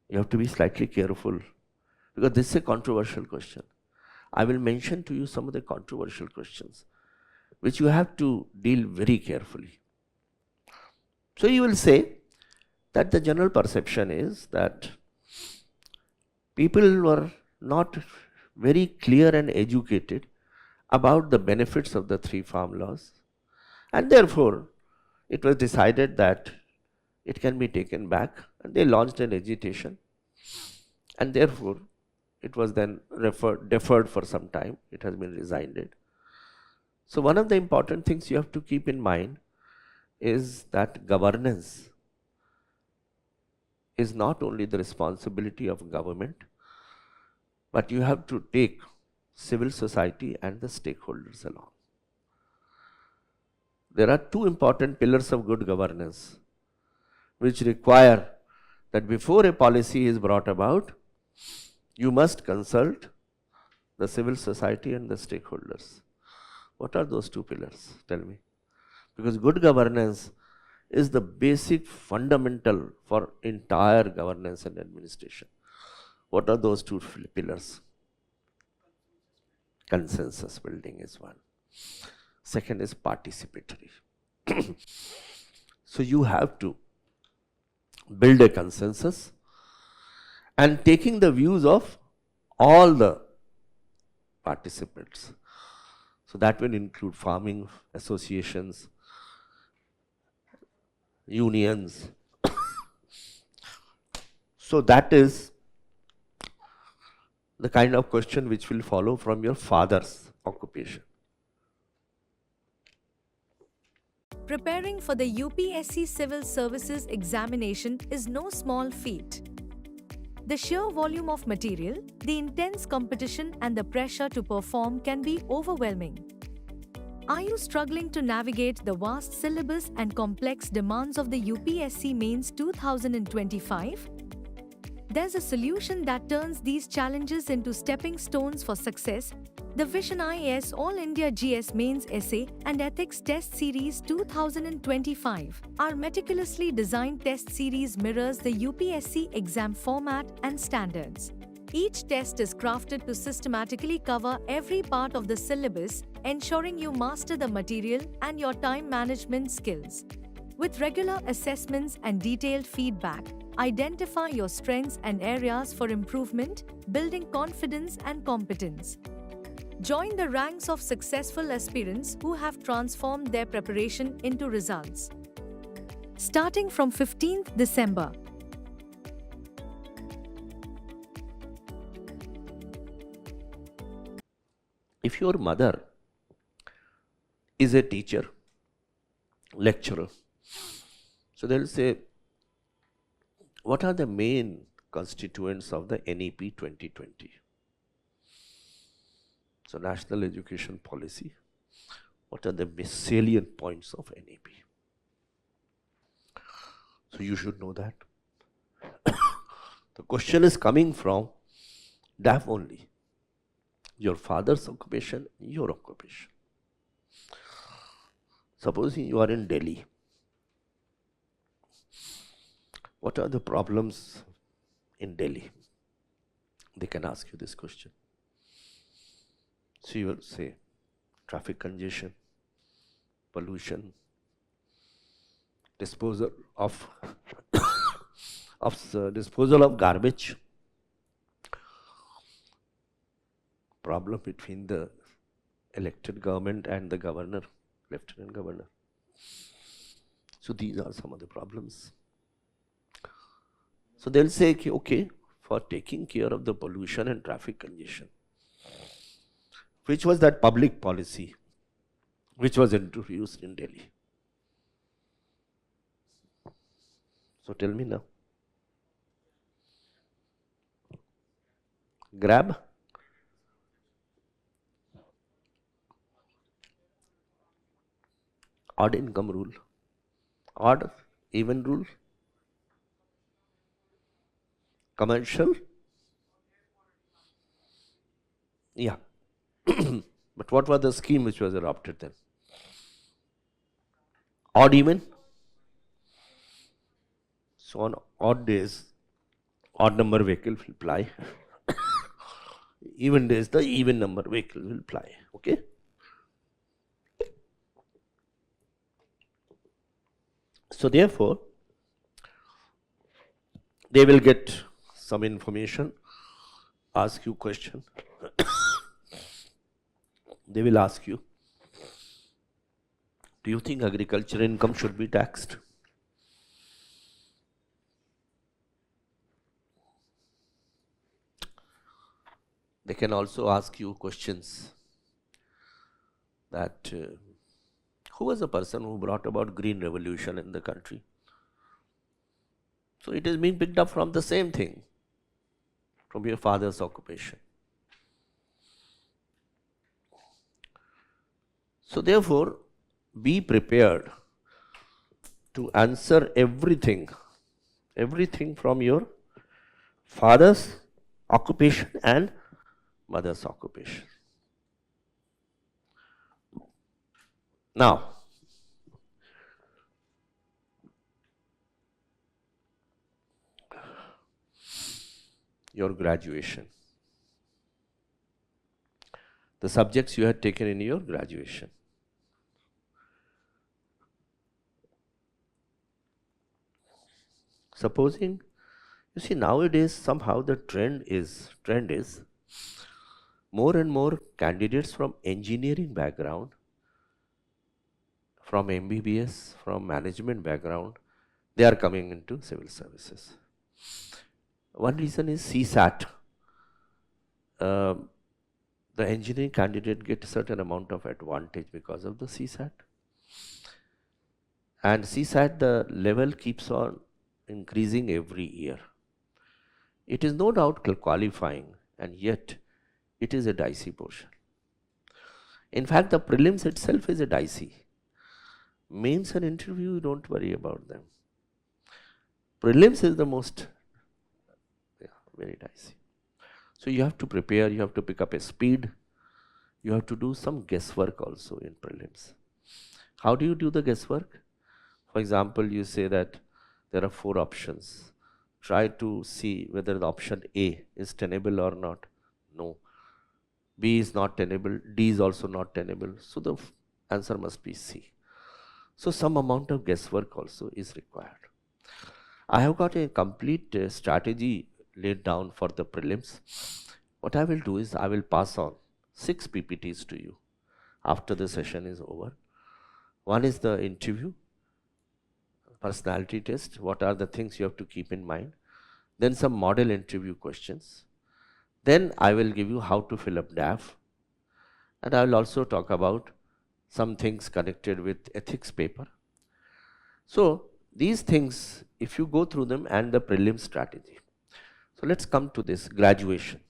You have to be slightly careful because this is a controversial question. I will mention to you some of the controversial questions which you have to deal very carefully. So you will say that the general perception is that people were not very clear and educated about the benefits of the 3 farm laws, and therefore it was decided that it can be taken back, and they launched an agitation, and therefore it was then deferred for some time. It has been resigned. So one of the important things you have to keep in mind is that governance is not only the responsibility of government, but you have to take civil society and the stakeholders along. There are 2 important pillars of good governance which require that before a policy is brought about, you must consult the civil society and the stakeholders. What are those 2 pillars? Tell me. Because good governance is the basic fundamental for entire governance and administration. What are those 2 pillars? Consensus building is one. Second is participatory. So you have to build a consensus and taking the views of all the participants. So that will include farming associations, unions. So that is the kind of question which will follow from your father's occupation. Preparing for the UPSC Civil Services examination is no small feat. The sheer volume of material, the intense competition and the pressure to perform can be overwhelming. Are you struggling to navigate the vast syllabus and complex demands of the UPSC Mains 2025? There's a solution that turns these challenges into stepping stones for success. The Vision IAS All India GS Mains Essay and Ethics Test Series 2025. Our meticulously designed test series mirrors the UPSC exam format and standards. Each test is crafted to systematically cover every part of the syllabus, ensuring you master the material and your time management skills. With regular assessments and detailed feedback, identify your strengths and areas for improvement, building confidence and competence. Join the ranks of successful aspirants who have transformed their preparation into results. Starting from 15th December. If your mother is a teacher, lecturer, so they'll say, what are the main constituents of the NEP 2020? So National Education Policy, what are the salient points of NEP? So you should know that. The question is coming from DAF only. Your father's occupation, your occupation. Supposing you are in Delhi, what are the problems in Delhi? They can ask you this question. So you will say traffic congestion, pollution, disposal of disposal of garbage, problem between the elected government and the governor, lieutenant governor. So these are some of the problems. So they'll say, okay, for taking care of the pollution and traffic congestion, which was that public policy which was introduced in Delhi? So tell me now. Grab? Odd income rule? Odd even rule? Commercial? Yeah. But what was the scheme which was adopted then? Odd even? So on odd days, odd number vehicle will ply. Even days, the even number vehicle will ply. Okay? So therefore, they will get some information, ask you question. They will ask you, do you think agriculture income should be taxed? They can also ask you questions that who was the person who brought about green revolution in the country? So it is being picked up from the same thing, from your father's occupation. So therefore, be prepared to answer everything from your father's occupation and mother's occupation. Now, your graduation. The subjects you had taken in your graduation. Supposing, you see, nowadays somehow the trend is more and more candidates from engineering background, from MBBS, from management background, they are coming into civil services. One reason is CSAT. The engineering candidate gets a certain amount of advantage because of the CSAT. And CSAT, the level keeps on increasing every year. It is no doubt qualifying, and yet it is a dicey portion. In fact, the prelims itself is a dicey. Mains and interview, don't worry about them. Prelims is the most very dicey. So you have to prepare, you have to pick up a speed, you have to do some guesswork also in prelims. How do you do the guesswork? For example, you say that there are 4 options. Try to see whether the option A is tenable or not. No. B is not tenable, D is also not tenable. So the answer must be C. So some amount of guesswork also is required. I have got a complete strategy laid down for the prelims. What I will do is I will pass on 6 PPTs to you after the session is over. One is the interview, personality test, what are the things you have to keep in mind. Then some model interview questions. Then I will give you how to fill up DAF. And I will also talk about some things connected with ethics paper. So these things, if you go through them, and the prelim strategy. So let's come to this graduation.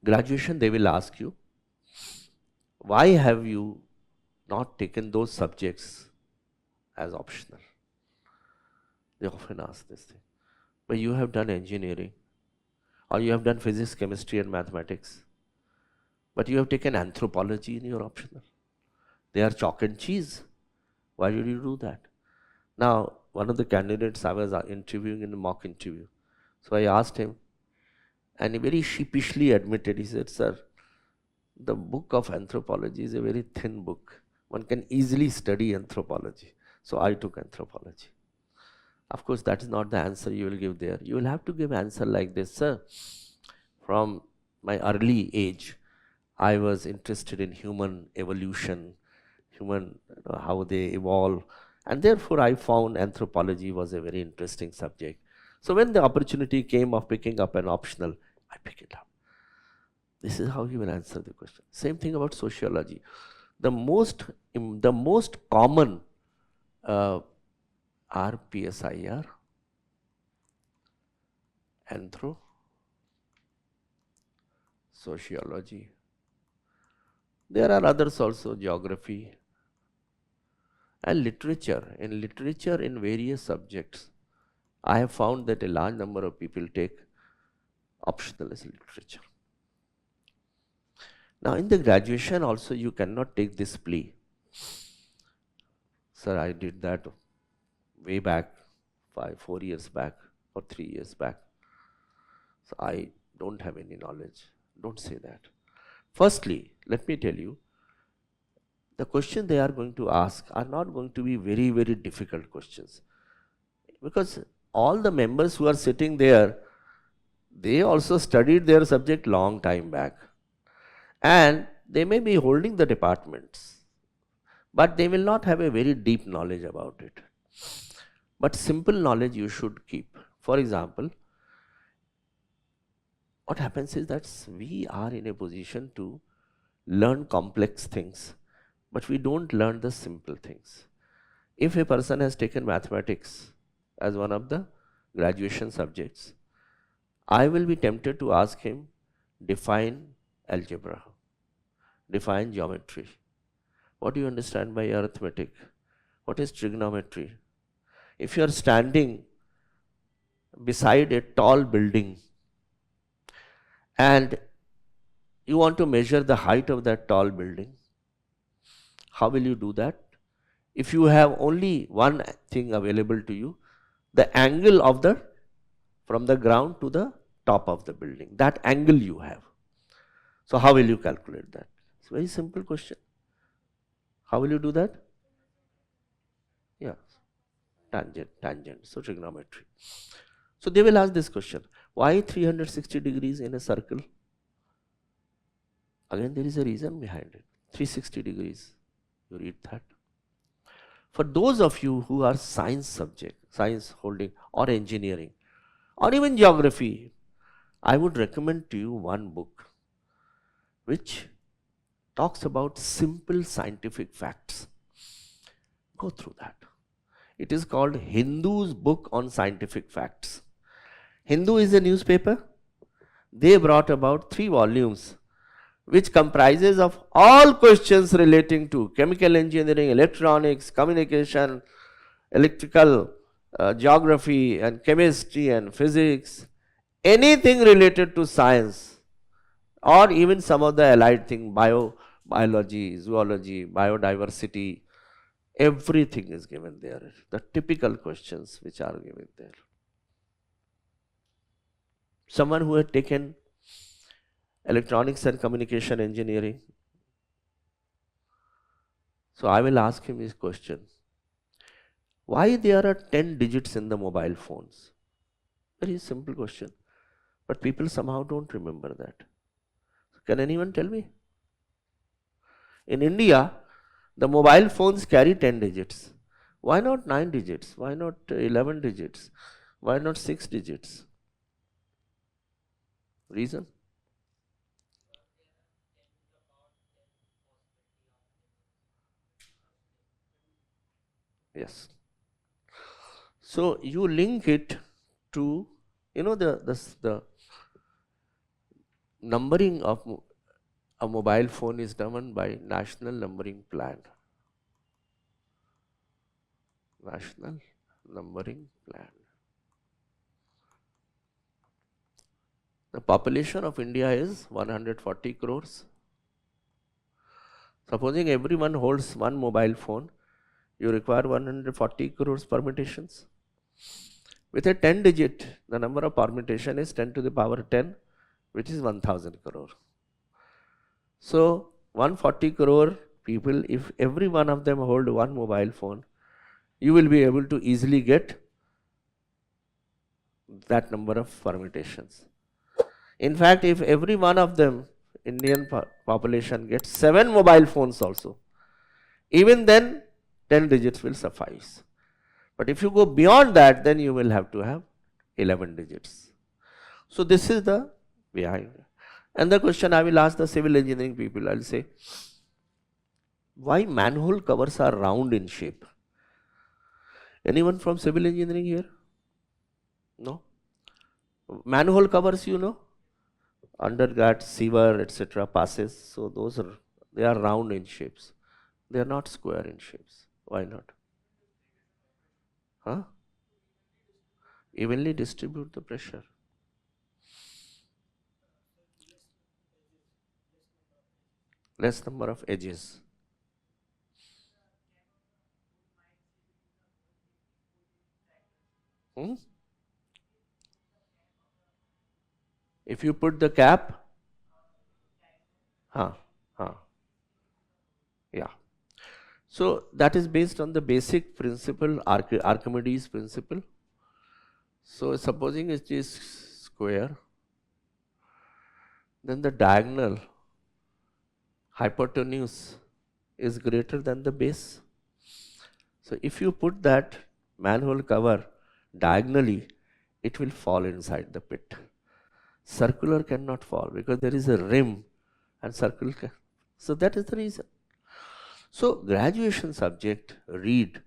Graduation, they will ask you, why have you not taken those subjects as optional? They often ask this thing. But you have done engineering, or you have done physics, chemistry and mathematics, but you have taken anthropology in your optional. They are chalk and cheese. Why did you do that? Now, one of the candidates I was interviewing in a mock interview. So I asked him, and he very sheepishly admitted, he said, sir, the book of anthropology is a very thin book. One can easily study anthropology. So I took anthropology. Of course, that is not the answer you will give there. You will have to give answer like this, sir. From my early age, I was interested in human evolution, how they evolve, and therefore I found anthropology was a very interesting subject. So when the opportunity came of picking up an optional, I pick it up. This is how you will answer the question. Same thing about sociology. The most common RPSIR, anthro, sociology. There are others also, geography and literature. In literature, in various subjects, I have found that a large number of people take optional as literature. Now in the graduation also, you cannot take this plea. Sir, I did that way back, 4 years back or 3 years back. So I don't have any knowledge. Don't say that. Firstly, let me tell you, the question they are going to ask are not going to be very, very difficult questions. Because all the members who are sitting there, they also studied their subject long time back. And they may be holding the departments, but they will not have a very deep knowledge about it. But simple knowledge you should keep. For example, what happens is that we are in a position to learn complex things, but we don't learn the simple things. If a person has taken mathematics as one of the graduation subjects, I will be tempted to ask him, define algebra, define geometry. What do you understand by arithmetic? What is trigonometry? If you are standing beside a tall building and you want to measure the height of that tall building, how will you do that? If you have only one thing available to you, the angle of from the ground to the top of the building, that angle you have. So how will you calculate that? It's a very simple question. How will you do that? Yeah, tangent, so trigonometry. So they will ask this question, why 360 degrees in a circle? Again, there is a reason behind it. 360 degrees, you read that. For those of you who are science holding, or engineering, or even geography, I would recommend to you one book which talks about simple scientific facts. Go through that. It is called Hindu's Book on Scientific Facts. Hindu is a newspaper. They brought about 3 volumes which comprises of all questions relating to chemical engineering, electronics, communication, electrical, geography and chemistry and physics, anything related to science, or even some of the allied things, biology, zoology, biodiversity, everything is given there. The typical questions which are given there. Someone who had taken electronics and communication engineering, so I will ask him this question, why there are 10 digits in the mobile phones? Very simple question. But people somehow don't remember that. Can anyone tell me? In India, the mobile phones carry 10 digits. Why not 9 digits? Why not 11 digits? Why not 6 digits? Reason? Yes. So you link it to, the numbering of a mobile phone is done by National Numbering Plan. National Numbering Plan. The population of India is 140 crores. Supposing everyone holds one mobile phone, you require 140 crores permutations. With a 10 digit, the number of permutation is 10 to the power 10, which is 1000 crore. So 140 crore people, if every one of them hold one mobile phone, you will be able to easily get that number of permutations. In fact, if every one of them, Indian population, gets 7 mobile phones also, even then 10 digits will suffice. But if you go beyond that, then you will have to have 11 digits. So this is the behind. And the question I will ask the civil engineering people, I will say, why manhole covers are round in shape? Anyone from civil engineering here? No? Manhole covers, undergut, sewer, etc. passes. So they are round in shapes. They are not square in shapes. Why not? Huh? Evenly distribute the pressure. Less number of edges. If you put the cap, yeah. So that is based on the basic principle, Archimedes principle. So supposing it is square, then the diagonal hypotenuse is greater than the base. So if you put that manhole cover diagonally, it will fall inside the pit. Circular cannot fall because there is a rim and circle can. So that is the reason. So graduation subject, read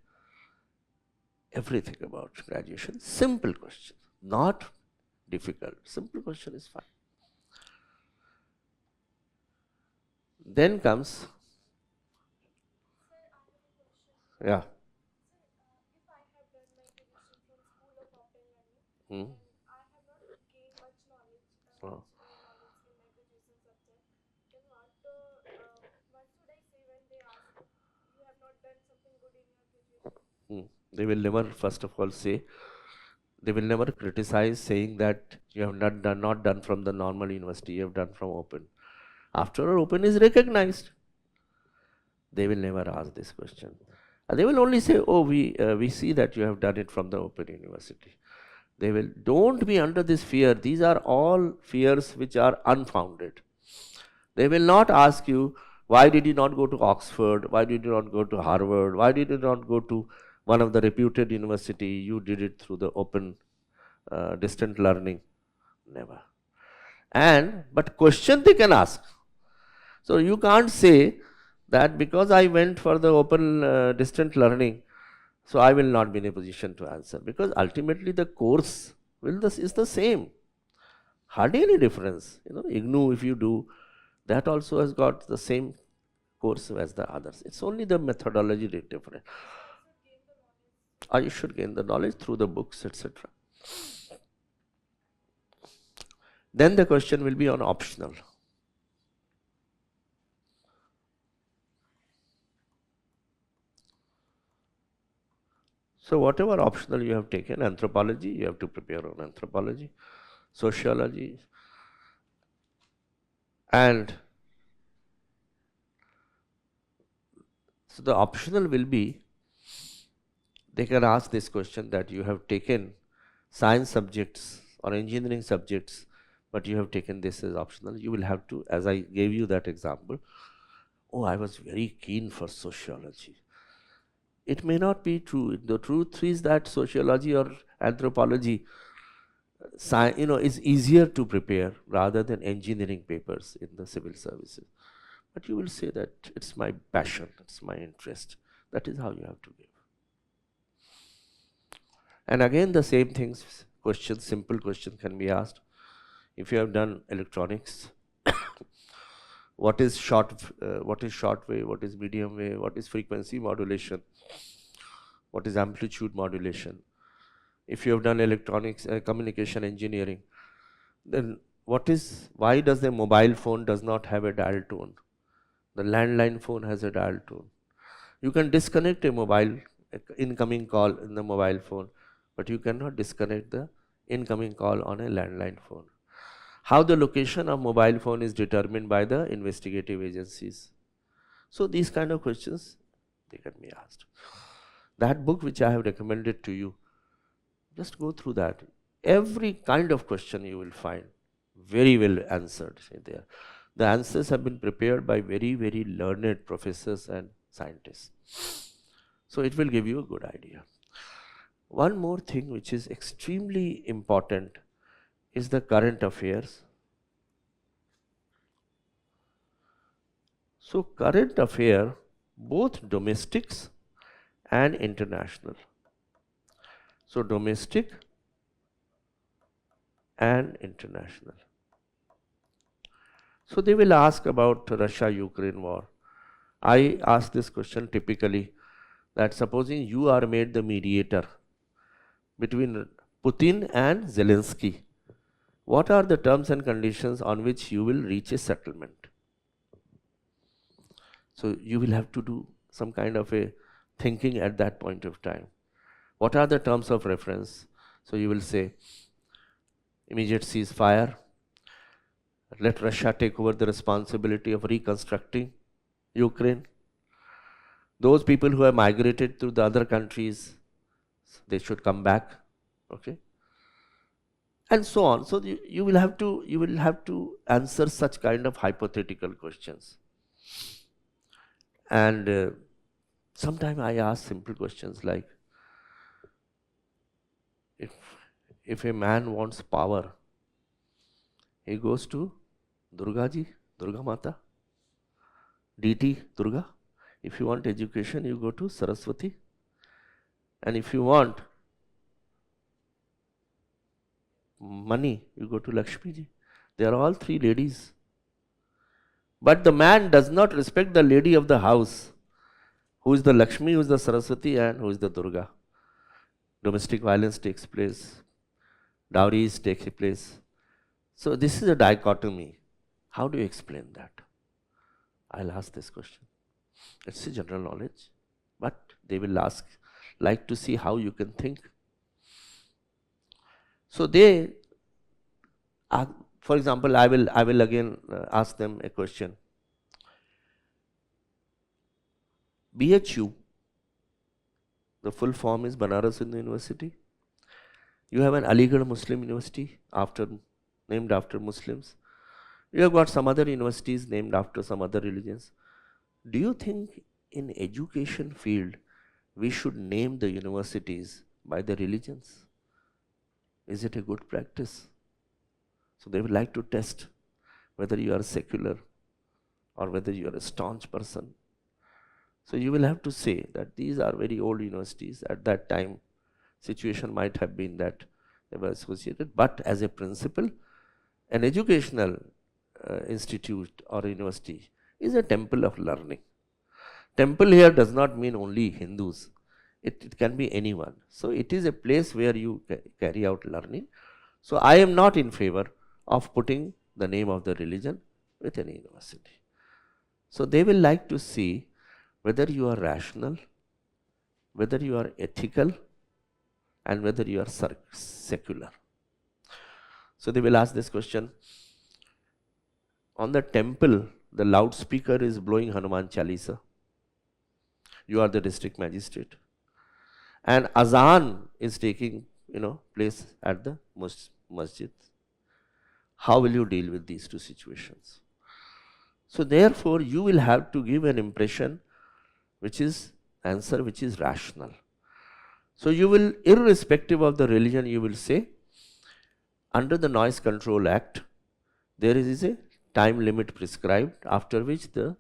everything about graduation. Simple question, not difficult. Simple question is fine. Then comes, yeah. They will never, first of all, say, they will never criticize saying that you have not done from the normal university, you have done from open. After all, open is recognized. They will never ask this question. They will only say, oh, we see that you have done it from the open university. They will, don't be under this fear. These are all fears which are unfounded. They will not ask you, why did you not go to Oxford? Why did you not go to Harvard? Why did you not go to one of the reputed university? You did it through the open distant learning. Never. But question they can ask. So you can't say that because I went for the open distant learning, so I will not be in a position to answer, because ultimately the course is the same. Hardly any difference. IGNOU, if you do, that also has got the same course as the others. It's only the methodology different. Or you should gain the knowledge through the books, etc. Then the question will be on optional. So whatever optional you have taken, anthropology, you have to prepare on anthropology, sociology, and so the optional will be, they can ask this question that you have taken science subjects or engineering subjects but you have taken this as optional. You will have to, as I gave you that example, oh, I was very keen for sociology. It may not be true. The truth is that sociology or anthropology, is easier to prepare rather than engineering papers in the civil services. But you will say that it's my passion, it's my interest. That is how you have to give. And again, the same things, questions, simple question can be asked. If you have done electronics, what is short wave, what is medium wave, what is frequency modulation, what is amplitude modulation. If you have done electronics, communication engineering, then why does the mobile phone does not have a dial tone? The landline phone has a dial tone. You can disconnect a mobile incoming call in the mobile phone, but you cannot disconnect the incoming call on a landline phone. How the location of mobile phone is determined by the investigative agencies. So these kind of questions, they can be asked. That book which I have recommended to you, just go through that. Every kind of question you will find very well answered there. The answers have been prepared by very, very learned professors and scientists. So it will give you a good idea. One more thing which is extremely important is the current affairs. So current affair, both domestics and international. So domestic and international. So they will ask about Russia-Ukraine war. I ask this question typically, that supposing you are made the mediator between Putin and Zelensky, what are the terms and conditions on which you will reach a settlement? So you will have to do some kind of a thinking at that point of time. What are the terms of reference? So you will say, immediate ceasefire, let Russia take over the responsibility of reconstructing Ukraine. Those people who have migrated to the other countries, they should come back, okay? And so on. So you will have to answer such kind of hypothetical questions. And sometimes I ask simple questions like, if a man wants power, he goes to Durga Ji, Durga Mata, DT Durga. If you want education, you go to Saraswati. And if you want money, you go to Lakshmi Ji. They are all three ladies. But the man does not respect the lady of the house, who is the Lakshmi, who is the Saraswati, and who is the Durga. Domestic violence takes place, dowries take place. So this is a dichotomy. How do you explain that? I'll ask this question. It's a general knowledge, but they will like to see how you can think. So they, for example, I will again ask them a question. BHU, the full form is Banaras Hindu University. You have an Aligarh Muslim University named after Muslims. You have got some other universities named after some other religions. Do you think in education field we should name the universities by the religions? Is it a good practice? So they would like to test whether you are secular or whether you are a staunch person. So you will have to say that these are very old universities. At that time, situation might have been that they were associated, but as a principle, an educational institute or university is a temple of learning. Temple here does not mean only Hindus. It can be anyone. So it is a place where you carry out learning. So I am not in favor of putting the name of the religion with any university. So they will like to see whether you are rational, whether you are ethical, and whether you are secular. So they will ask this question. On the temple, the loudspeaker is blowing Hanuman Chalisa. You are the district magistrate. And azan is taking place at the masjid. How will you deal with these two situations? So therefore, you will have to give an impression which is answer which is rational. So you will, irrespective of the religion, you will say, under the Noise Control Act, there is a time limit prescribed after which the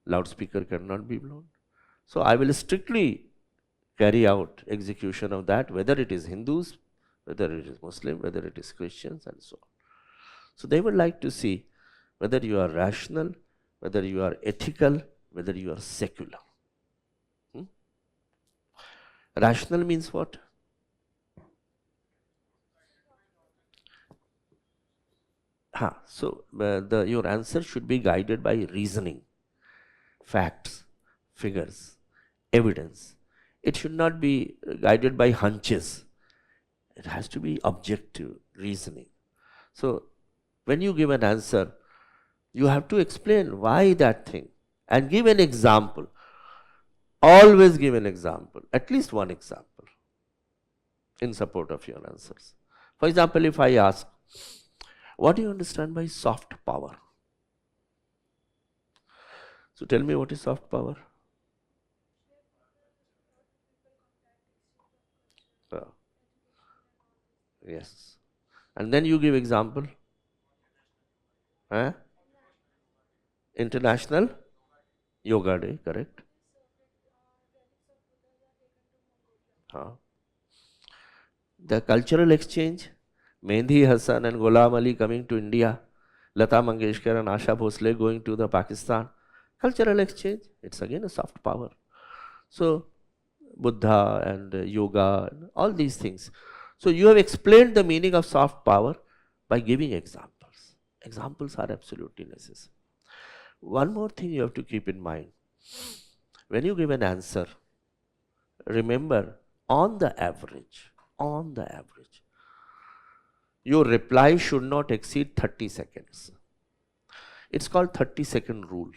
loudspeaker cannot be blown. So I will strictly carry out execution of that, whether it is Hindus, whether it is Muslim, whether it is Christians, and so on. So they would like to see whether you are rational, whether you are ethical, whether you are secular. Rational means what? So your answer should be guided by reasoning, facts, figures, evidence. It should not be guided by hunches. It has to be objective reasoning. So when you give an answer, you have to explain why that thing and give an example. Always give an example, at least one example in support of your answers. For example, if I ask, what do you understand by soft power? So tell me, what is soft power? Yes. And then you give example. International Yoga Day, correct? The cultural exchange, Mehndi Hassan and Ghulam Ali coming to India, Lata Mangeshkar and Asha Bhosle going to the Pakistan. Cultural exchange, it's again a soft power. So Buddha and yoga, and all these things. So you have explained the meaning of soft power by giving examples. Examples are absolutely necessary. One more thing you have to keep in mind. When you give an answer, remember, on the average, your reply should not exceed 30 seconds. It's called 30-second rule.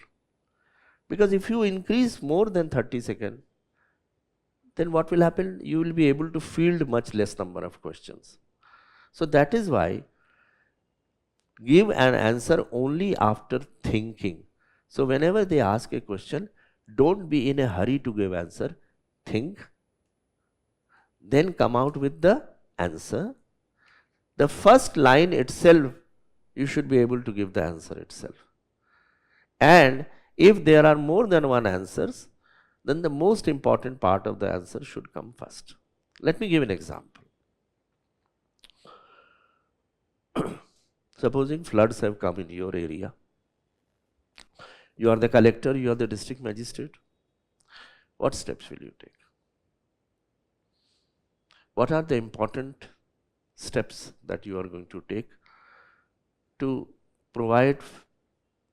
Because if you increase more than 30 seconds, then what will happen? You will be able to field much less number of questions. So that is why give an answer only after thinking. So whenever they ask a question, don't be in a hurry to give answer. Think, then come out with the answer. The first line itself, you should be able to give the answer itself. And if there are more than one answers, then the most important part of the answer should come first. Let me give an example. Supposing floods have come in your area. You are the collector, you are the district magistrate. What steps will you take? What are the important steps that you are going to take to provide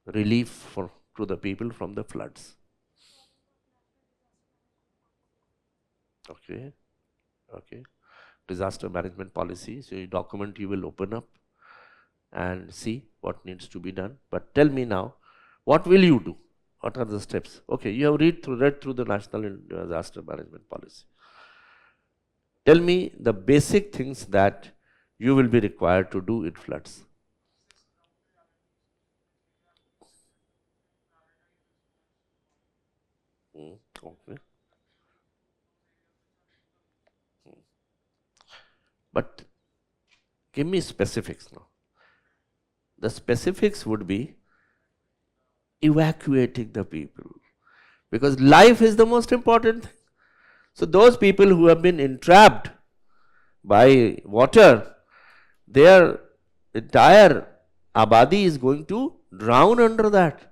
relief to the people from the floods? Okay. Disaster management policy. So a document you will open up and see what needs to be done. But tell me now, what will you do? What are the steps? Okay, you have read through the National Disaster Management Policy. Tell me the basic things that you will be required to do in floods. Okay. But give me specifics now. The specifics would be evacuating the people, because life is the most important thing. So those people who have been entrapped by water, their entire abadi is going to drown under that.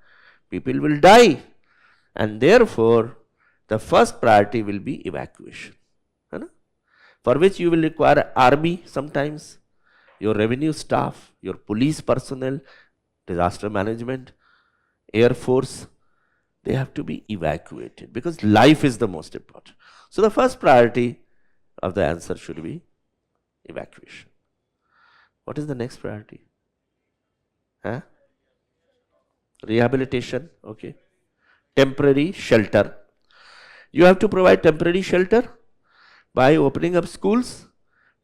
People will die, and therefore the first priority will be evacuation. For which you will require army sometimes, your revenue staff, your police personnel, disaster management, air force. They have to be evacuated because life is the most important. So the first priority of the answer should be evacuation. What is the next priority? Rehabilitation. Okay. Temporary shelter. You have to provide temporary shelter by opening up schools,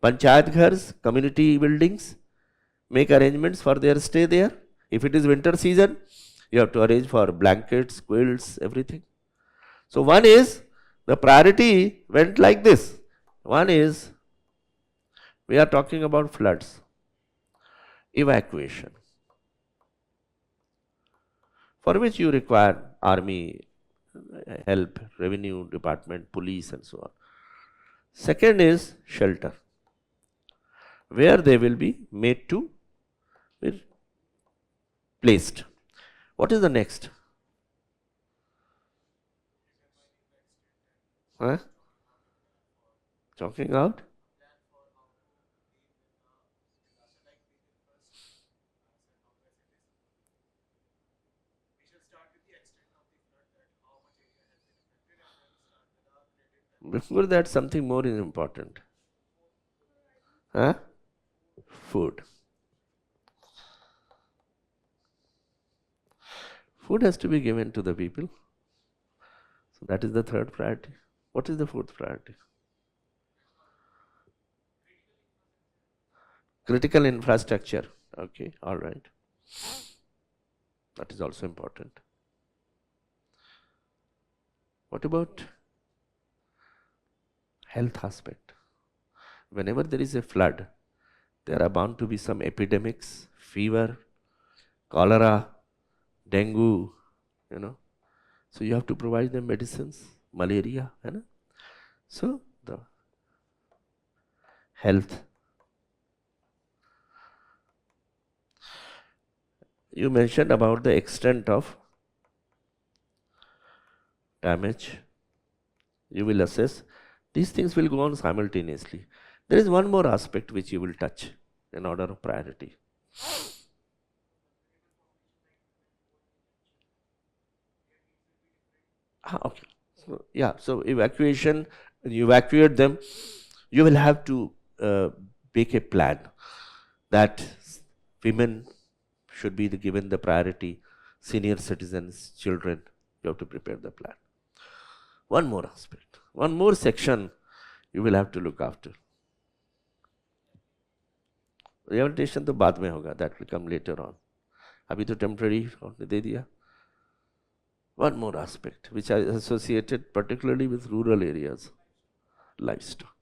panchayat ghars, community buildings, make arrangements for their stay there. If it is winter season, you have to arrange for blankets, quilts, everything. So one is, the priority went like this. One is, we are talking about floods, evacuation, for which you require army help, revenue department, police and so on. Second is shelter, where they will be made to be placed. What is the next? Huh? Talking out? Before that, something more is important. Huh? Food. Food has to be given to the people. So that is the third priority. What is the fourth priority? Critical infrastructure. Okay, all right. That is also important. What about health aspect? Whenever there is a flood, there are bound to be some epidemics, fever, cholera, dengue, So you have to provide them medicines, malaria, So the health. You mentioned about the extent of damage. You will assess. These things will go on simultaneously. There is one more aspect which you will touch in order of priority. Okay. So, yeah. So evacuation, when you evacuate them, you will have to make a plan that women should be given the priority, senior citizens, children. You have to prepare the plan. One more aspect, one more section you will have to look after. Rehabilitation तो बाद में होगा, that will come later on. अभी तो temporary दे दिया. One more aspect which is associated particularly with rural areas, livestock.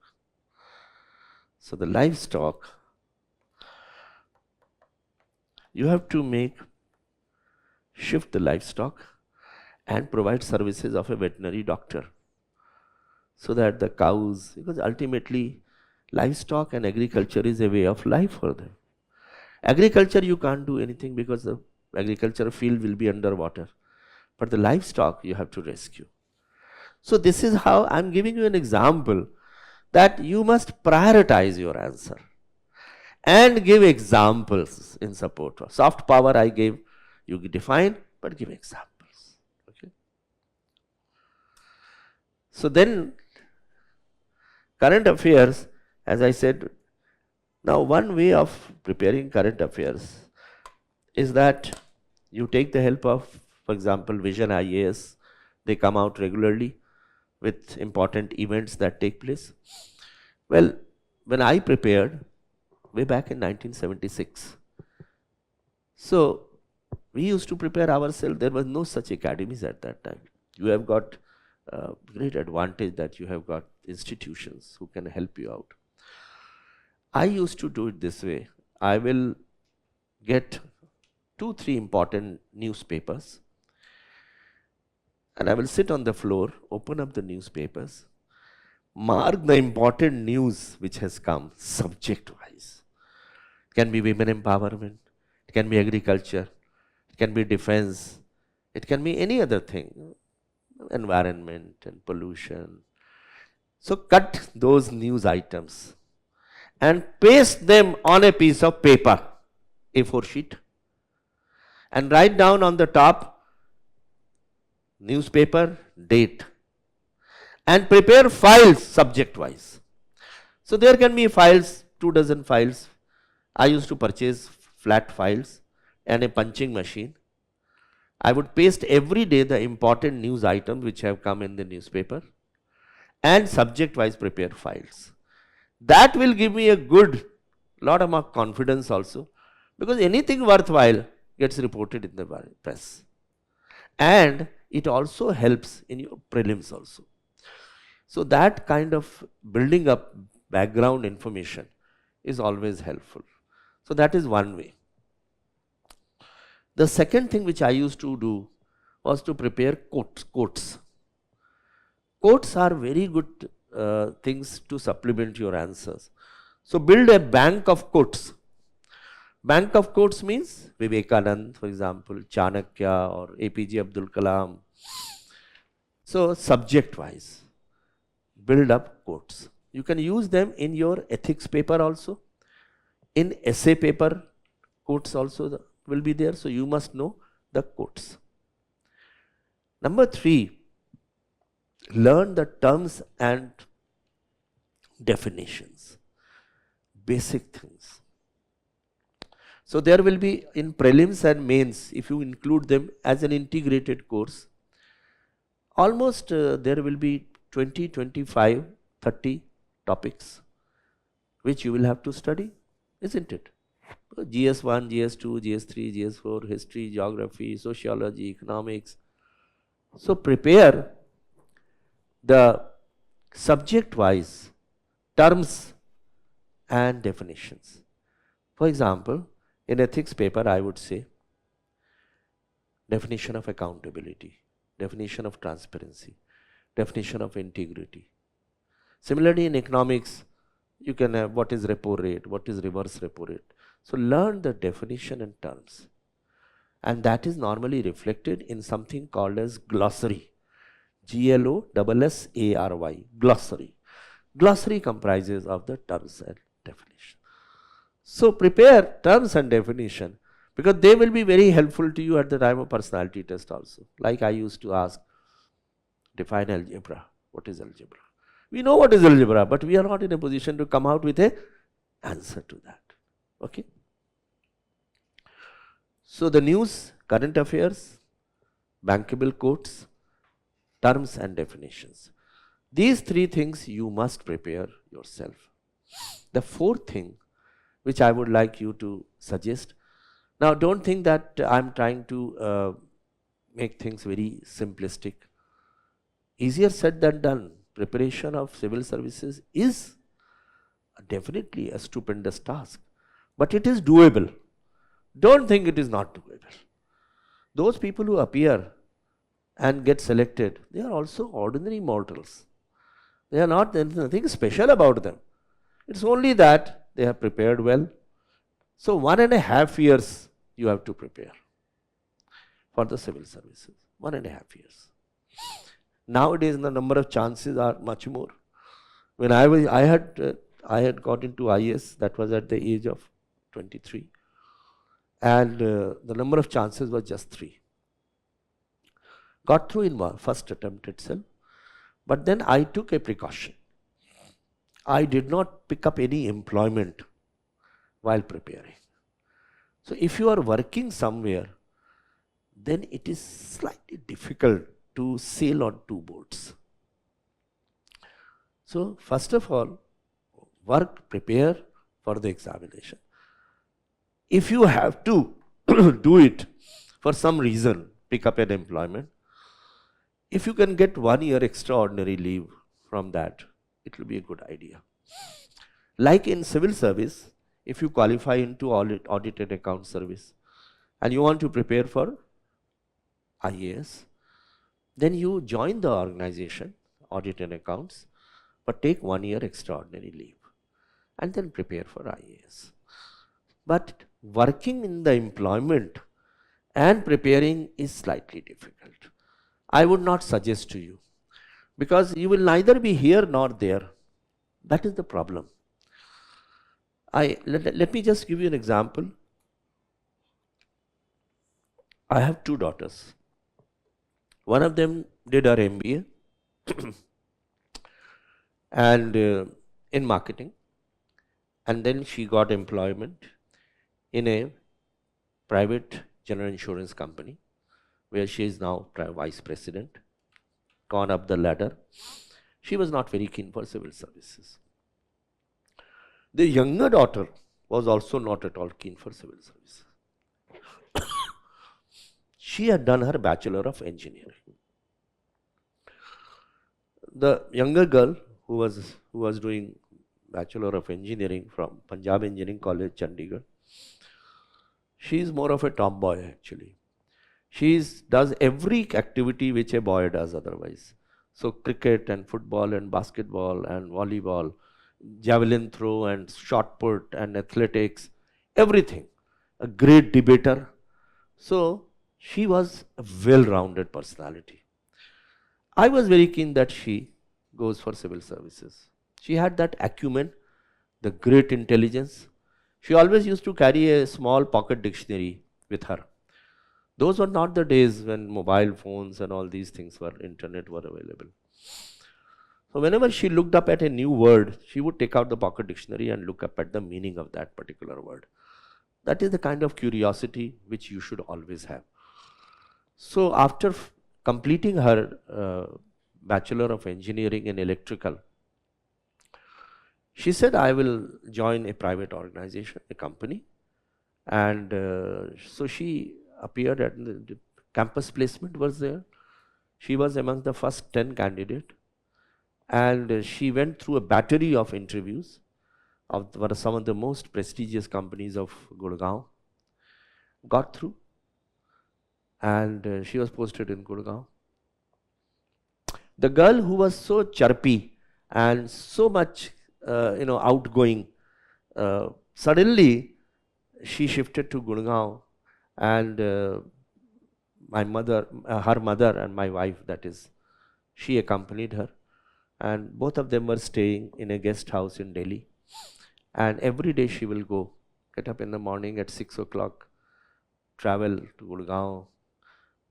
So the livestock, you have to shift the livestock and provide services of a veterinary doctor, so that the cows, because ultimately livestock and agriculture is a way of life for them. Agriculture you can't do anything because the agriculture field will be underwater, but the livestock you have to rescue. So this is how I'm giving you an example that you must prioritize your answer and give examples in support. Soft power I gave, you define, but give examples. Okay. So then current affairs, as I said, now one way of preparing current affairs is that you take the help of, for example, Vision IAS. They come out regularly with important events that take place. Well, when I prepared way back in 1976, so we used to prepare ourselves. There was no such academies at that time. You have got great advantage that you have got institutions who can help you out. I used to do it this way. I will get 2-3 important newspapers, and I will sit on the floor, open up the newspapers, mark the important news which has come subject-wise. It can be women empowerment, it can be agriculture, it can be defense, it can be any other thing, environment and pollution. So cut those news items and paste them on a piece of paper, A4 sheet, and write down on the top newspaper, date, and prepare files subject wise. So there can be files, 2 dozen files. I used to purchase flat files and a punching machine. I would paste every day the important news items which have come in the newspaper and subject wise prepare files. That will give me a good lot of confidence also Because anything worthwhile gets reported in the press. And it also helps in your prelims also. So that kind of building up background information is always helpful. So that is one way. The second thing which I used to do was to prepare quotes. Quotes are very good things to supplement your answers. So build a bank of quotes. Bank of quotes means Vivekanand, for example, Chanakya or APJ Abdul Kalam. So subject wise, build up quotes. You can use them in your ethics paper also. In essay paper, quotes also will be there. So you must know the quotes. Number 3, learn the terms and definitions. Basic things. So there will be in prelims and mains, if you include them as an integrated course, almost there will be 20, 25, 30 topics which you will have to study, isn't it? GS1, GS2, GS3, GS4, history, geography, sociology, economics. So prepare the subject-wise terms and definitions. For example, in ethics paper, I would say definition of accountability, definition of transparency, definition of integrity. Similarly, in economics, you can have what is repo rate, what is reverse repo rate. So learn the definition and terms. And that is normally reflected in something called as glossary. GLOSSARY, glossary. Glossary comprises of the terms and definition. So prepare terms and definition because they will be very helpful to you at the time of personality test also. Like I used to ask, define algebra. What is algebra? We know what is algebra, but we are not in a position to come out with an answer to that. Okay. So the news, current affairs, bankable quotes, terms and definitions. These 3 things you must prepare yourself. The 4th thing which I would like you to suggest. Now don't think that I'm trying to make things very simplistic. Easier said than done. Preparation of civil services is definitely a stupendous task, but it is doable. Don't think it is not doable. Those people who appear and get selected, they are also ordinary mortals. They are not, there is nothing special about them. It's only that they have prepared well. So 1.5 years you have to prepare for the civil services. 1.5 years. Nowadays the number of chances are much more. When I had got into IAS, that was at the age of 23, and the number of chances was just 3. Got through in my first attempt itself, but then I took a precaution. I did not pick up any employment while preparing. So if you are working somewhere, then it is slightly difficult to sail on 2 boats. So first of all, prepare for the examination. If you have to do it for some reason, pick up an employment, if you can get 1 year extraordinary leave from that, it will be a good idea. Like in civil service, if you qualify into audit and account service and you want to prepare for IAS, then you join the organization, audit and accounts, but take 1 year extraordinary leave and then prepare for IAS. But working in the employment and preparing is slightly difficult. I would not suggest to you because you will neither be here nor there. That is the problem. Let me just give you an example. I have 2 daughters. One of them did her MBA and in marketing, and then she got employment in a private general insurance company where she is now vice president, gone up the ladder. She was not very keen for civil services. The younger daughter was also not at all keen for civil service. She had done her Bachelor of Engineering. The younger girl who was doing Bachelor of Engineering from Punjab Engineering College, Chandigarh, she is more of a tomboy actually. She does every activity which a boy does otherwise. So cricket and football and basketball and volleyball, javelin throw and shot put and athletics, everything. A great debater. So she was a well-rounded personality. I was very keen that she goes for civil services. She had that acumen, the great intelligence. She always used to carry a small pocket dictionary with her. Those were not the days when mobile phones and all these things internet were available. So whenever she looked up at a new word, she would take out the pocket dictionary and look up at the meaning of that particular word. That is the kind of curiosity which you should always have. So after completing her Bachelor of Engineering in Electrical, she said, I will join a private organization, a company. And so she appeared at the campus placement was there. She was among the first 10 candidates. And she went through a battery of interviews of some of the most prestigious companies of Gurgaon. Got through. And she was posted in Gurgaon. The girl who was so chirpy and so much outgoing, suddenly she shifted to Gurgaon, and her mother and my wife, that is, she accompanied her, and both of them were staying in a guest house in Delhi. And every day she will go, get up in the morning at 6 o'clock, travel to Gurgaon,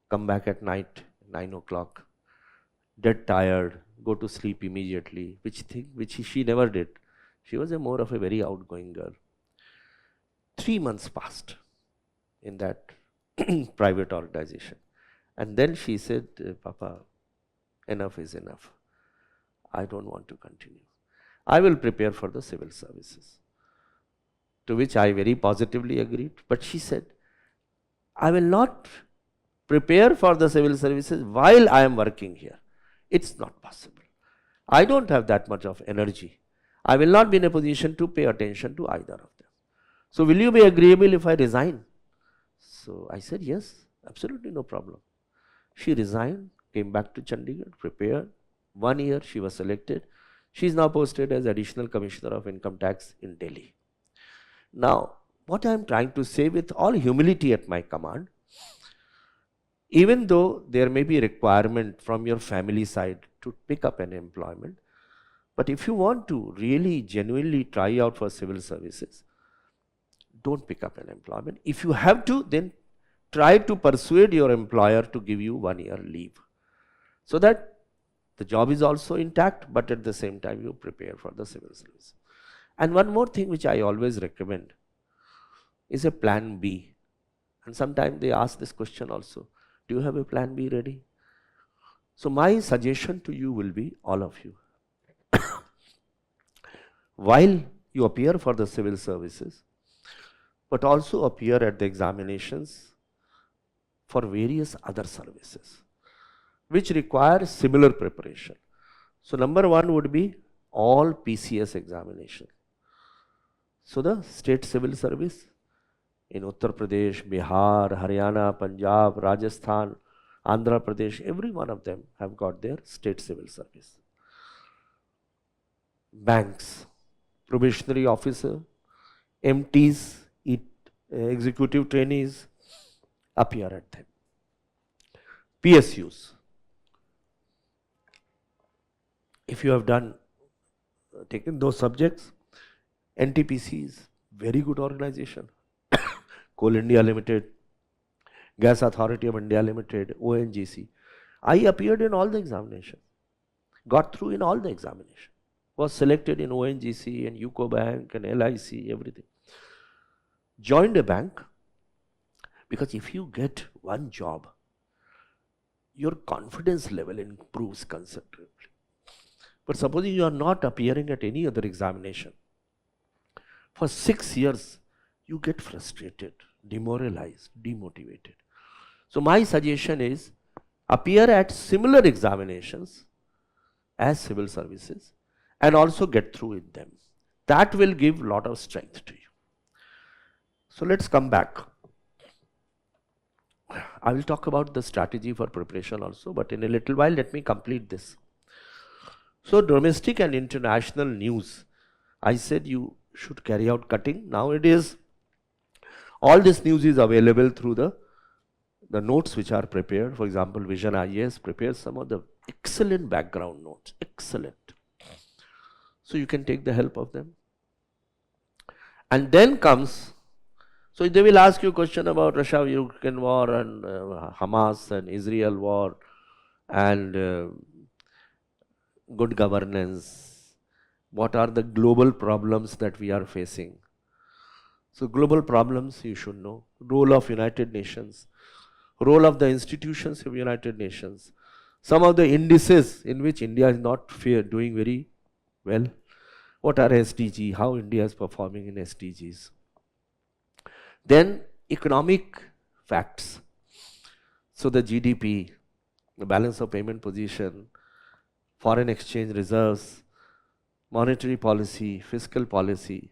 come back at night, 9 o'clock, dead tired, go to sleep immediately, which she never did. She was more of a very outgoing girl. 3 months passed in that private organization. And then she said, Papa, enough is enough. I don't want to continue. I will prepare for the civil services. To which I very positively agreed. But she said, I will not prepare for the civil services while I am working here. It's not possible. I don't have that much of energy. I will not be in a position to pay attention to either of them. So will you be agreeable if I resign? So I said, yes, absolutely no problem. She resigned, came back to Chandigarh, prepared. 1 year she was selected. She is now posted as Additional Commissioner of Income Tax in Delhi. Now, what I am trying to say with all humility at my command, even though there may be a requirement from your family side to pick up an employment, but if you want to really genuinely try out for civil services, don't pick up an employment. If you have to, then try to persuade your employer to give you 1 year leave, so that the job is also intact, but at the same time you prepare for the civil service. And one more thing which I always recommend is a plan B. And sometimes they ask this question also, do you have a plan B ready? So my suggestion to you will be, all of you, while you appear for the civil services, but also appear at the examinations for various other services, which require similar preparation. So number one would be all PCS examination. So the state civil service in Uttar Pradesh, Bihar, Haryana, Punjab, Rajasthan, Andhra Pradesh, every one of them have got their state civil service. Banks, probationary officer, MTs, executive trainees, appear at them. PSUs. If you have taken those subjects, NTPCs, very good organization. Coal India Limited, Gas Authority of India Limited, ONGC. I appeared in all the examinations, got through in all the examinations, was selected in ONGC and UCO Bank and LIC, everything. Joined a bank, because if you get one job, your confidence level improves considerably. But supposing you are not appearing at any other examination, For 6 years, you get frustrated, demoralized, demotivated. So my suggestion is appear at similar examinations as civil services and also get through in them. That will give a lot of strength to you. So let's come back. I will talk about the strategy for preparation also, but in a little while let me complete this. So domestic and international news, I said you should carry out cutting. Nowadays, all this news is available through the notes which are prepared. For example, Vision IAS prepares some of the excellent background notes, excellent. So you can take the help of them. And then comes, so they will ask you a question about Russia-Ukraine war and Hamas and Israel war and good governance. What are the global problems that we are facing? So global problems you should know. Role of United Nations, role of the institutions of United Nations, some of the indices in which India is not doing very well. What are SDG? How India is performing in SDGs? Then economic facts. So the GDP, the balance of payment position, foreign exchange reserves, monetary policy, fiscal policy.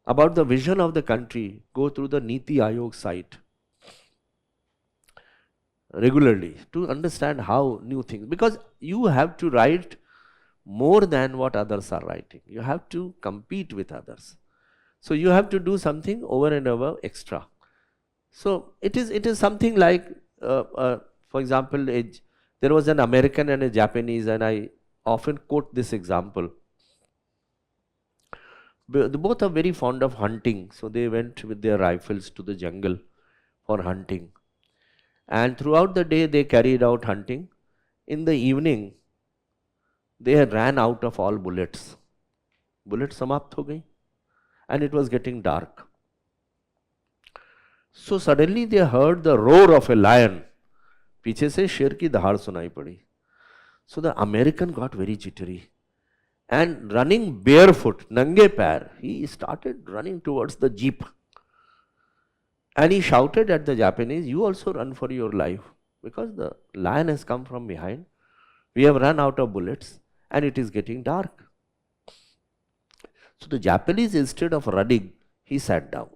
About the vision of the country, go through the Niti Aayog site regularly to understand how new things, because you have to write more than what others are writing. You have to compete with others. So you have to do something over and above extra. So it is something like, for example, there was an American and a Japanese, and I often quote this example. Both are very fond of hunting, so they went with their rifles to the jungle for hunting. And throughout the day they carried out hunting. In the evening, they ran out of all bullets. Bullets समाप्त हो गई, and it was getting dark. So suddenly they heard the roar of a lion. पीछे से शेर की दहाड़ सुनाई पड़ी. So the American got very jittery. And running barefoot, nange pair, he started running towards the jeep. And he shouted at the Japanese, you also run for your life, because the lion has come from behind. We have run out of bullets and it is getting dark. So the Japanese, instead of running, he sat down.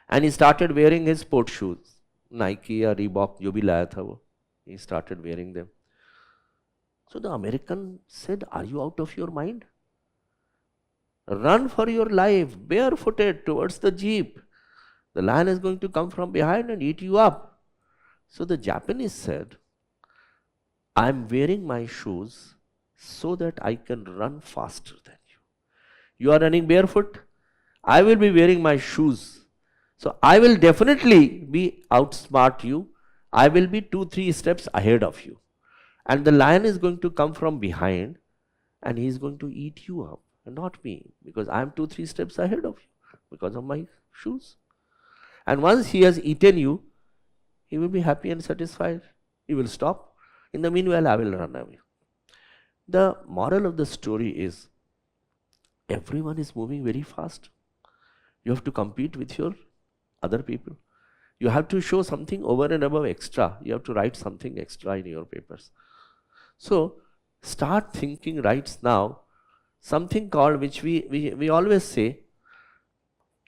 And he started wearing his sports shoes, Nike or Reebok, jo bhi laya tha wo. He started wearing them. So the American said, are you out of your mind? Run for your life, barefooted towards the jeep. The lion is going to come from behind and eat you up. So the Japanese said, I am wearing my shoes so that I can run faster than you. You are running barefoot, I will be wearing my shoes. So I will definitely be outsmart you. I will be 2-3 steps ahead of you. And the lion is going to come from behind and he is going to eat you up, and not me, because I am 2-3 steps ahead of you because of my shoes. And once he has eaten you, he will be happy and satisfied. He will stop. In the meanwhile, I will run away. The moral of the story is, everyone is moving very fast. You have to compete with your other people. You have to show something over and above extra. You have to write something extra in your papers. So start thinking right now, something called, which we always say,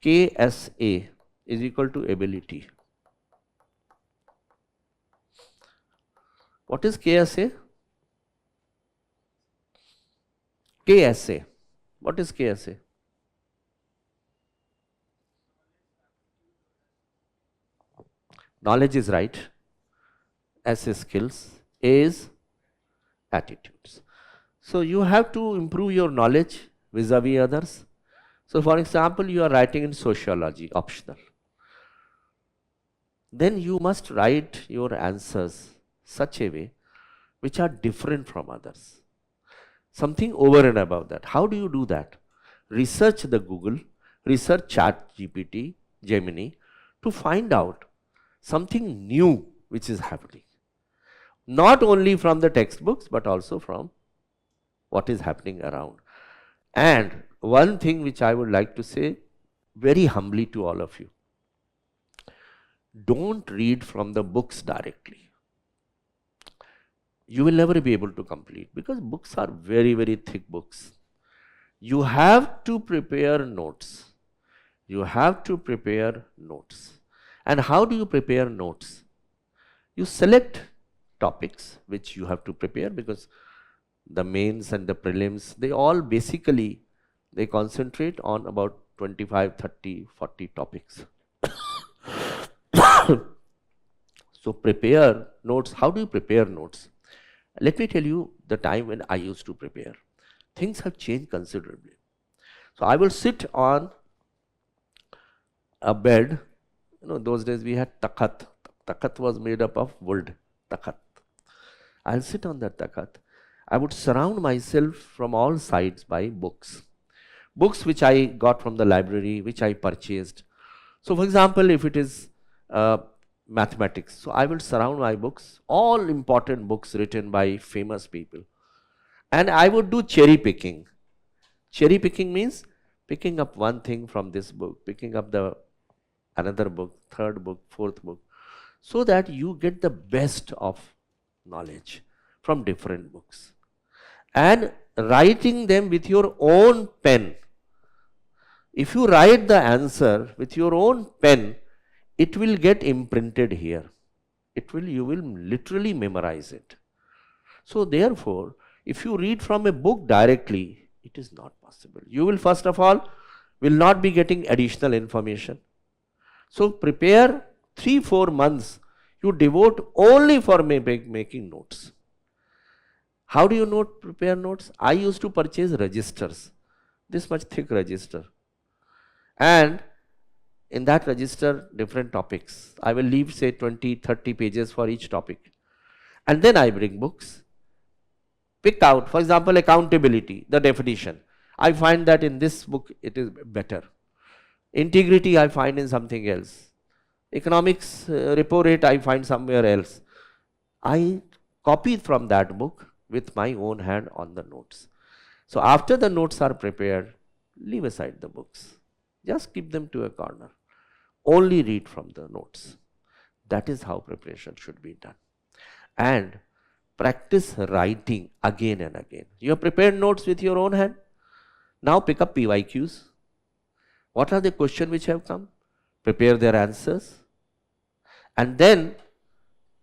KSA is equal to ability. What is KSA? KSA. What is KSA? Knowledge is right. S is skills. A is attitudes. So you have to improve your knowledge vis-a-vis others. So for example, you are writing in sociology, optional. Then you must write your answers such a way which are different from others. Something over and above that. How do you do that? Research the Google, research Chat GPT, Gemini, to find out something new which is happening. Not only from the textbooks, but also from what is happening around. And one thing which I would like to say very humbly to all of you, don't read from the books directly. You will never be able to complete because books are very, very thick books. You have to prepare notes. You have to prepare notes. And how do you prepare notes? You select topics which you have to prepare, because the mains and the prelims, they all basically, they concentrate on about 25, 30, 40 topics. So prepare notes. How do you prepare notes? Let me tell you the time when I used to prepare. Things have changed considerably. So I will sit on a bed. Those days we had takhat. Takhat was made up of wood. Takhat. I'll sit on that takhat. I would surround myself from all sides by books. Books which I got from the library, which I purchased. So for example, if it is mathematics, so I will surround my books, all important books written by famous people. And I would do cherry picking. Cherry picking means picking up one thing from this book, picking up another book, third book, fourth book, so that you get the best of knowledge from different books. And writing them with your own pen. If you write the answer with your own pen, it will get imprinted here. You will literally memorize it. So therefore, if you read from a book directly, it is not possible. You will first of all will not be getting additional information. So prepare 3-4 months. You devote only for making notes. How do you prepare notes? I used to purchase registers, this much thick register. And in that register, different topics. I will leave say 20, 30 pages for each topic. And then I bring books. Pick out, for example, accountability, the definition. I find that in this book it is better. Integrity I find in something else. Economics repo rate I find somewhere else. I copied from that book with my own hand on the notes. So after the notes are prepared, leave aside the books. Just keep them to a corner. Only read from the notes. That is how preparation should be done. And practice writing again and again. You have prepared notes with your own hand. Now pick up PYQs. What are the questions which have come? Prepare their answers. And then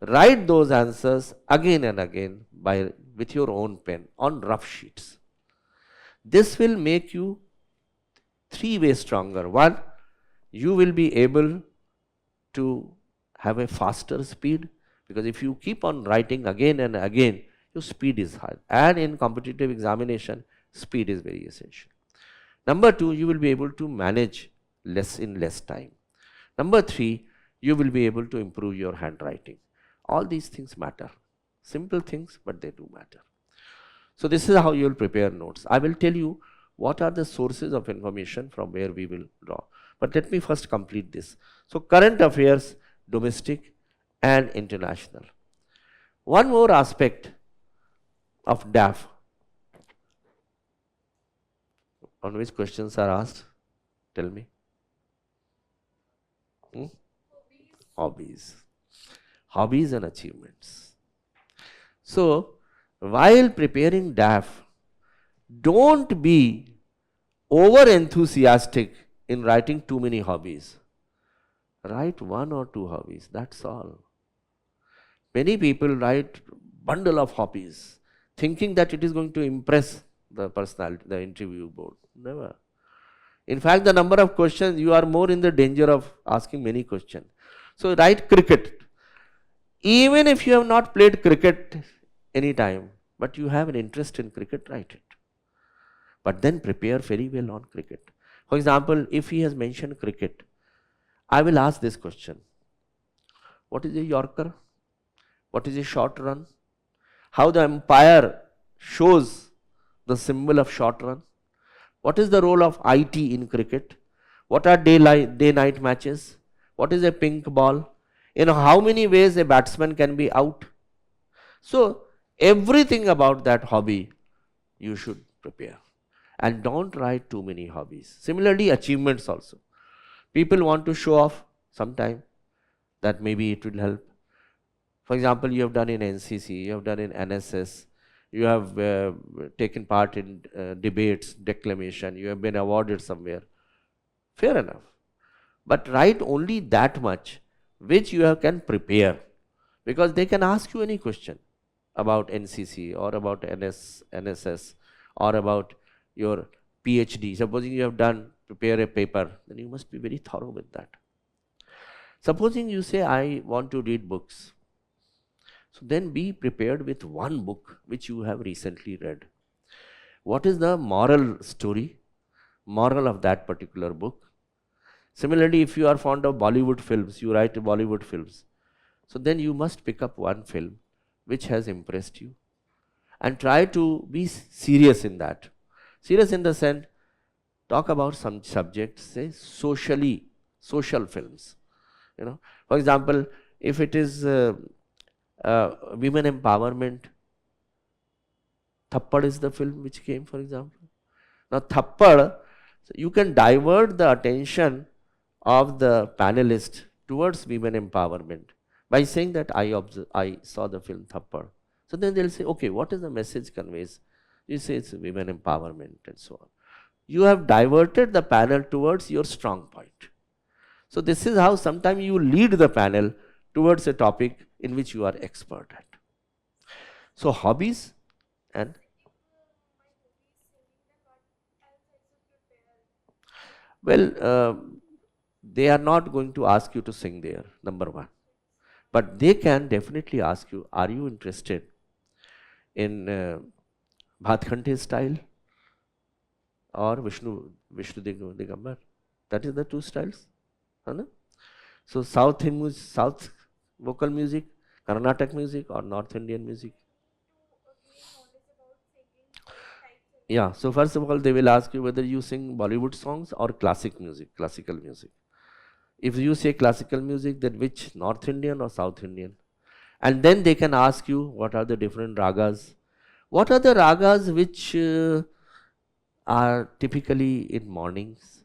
write those answers again and again with your own pen on rough sheets. This will make you 3 ways stronger. One, you will be able to have a faster speed, because if you keep on writing again and again, your speed is high. And in competitive examination, speed is very essential. Number 2, you will be able to manage in less time. Number 3, you will be able to improve your handwriting. All these things matter. Simple things, but they do matter. So this is how you will prepare notes. I will tell you what are the sources of information from where we will draw. But let me first complete this. So current affairs, domestic and international. One more aspect of DAF on which questions are asked. Tell me. Hobbies. Hobbies and achievements. So while preparing DAF, don't be over enthusiastic in writing too many hobbies. Write 1 or 2 hobbies, that's all. Many people write bundle of hobbies, thinking that it is going to impress the personality, the interview board. Never. In fact, the number of questions, you are more in the danger of asking many questions. So write cricket. Even if you have not played cricket any time, but you have an interest in cricket, write it. But then prepare very well on cricket. For example, if he has mentioned cricket, I will ask this question. What is a Yorker? What is a short run? How the umpire shows the symbol of short run? What is the role of IT in cricket? What are day-night matches? What is a pink ball? In how many ways a batsman can be out? So everything about that hobby you should prepare. and don't write too many hobbies. Similarly, achievements also. People want to show off sometime, that maybe it will help. For example, you have done in NCC, you have done in NSS, you have taken part in debates, declamation, you have been awarded somewhere. Fair enough. But write only that much which you can prepare, because they can ask you any question about NCC or about NSS or about your PhD. Supposing you have prepare a paper, then you must be very thorough with that. Supposing you say, I want to read books. So then be prepared with one book which you have recently read. What is the moral story, moral of that particular book? Similarly, if you are fond of Bollywood films, you write Bollywood films. So then you must pick up one film which has impressed you and try to be serious in that. Serious in the sense, talk about some subjects, say social films. For example, if it is women empowerment, Thappad is the film which came, for example. Now Thappad, you can divert the attention of the panelist towards women empowerment by saying that I saw the film Thappad. So then they'll say, okay, what is the message conveys? You say it's women empowerment and so on. You have diverted the panel towards your strong point. So this is how sometimes you lead the panel towards a topic in which you are expert at. So hobbies and they are not going to ask you to sing there, number one. But they can definitely ask you, are you interested in Bhatkhante style or Vishnu Digambar? That is the two styles. So South vocal music, Carnatic music or North Indian music. Yeah, so first of all, they will ask you whether you sing Bollywood songs or classical music. If you say classical music, then which, North Indian or South Indian? And then they can ask you what are the different ragas. What are the ragas which are typically in mornings,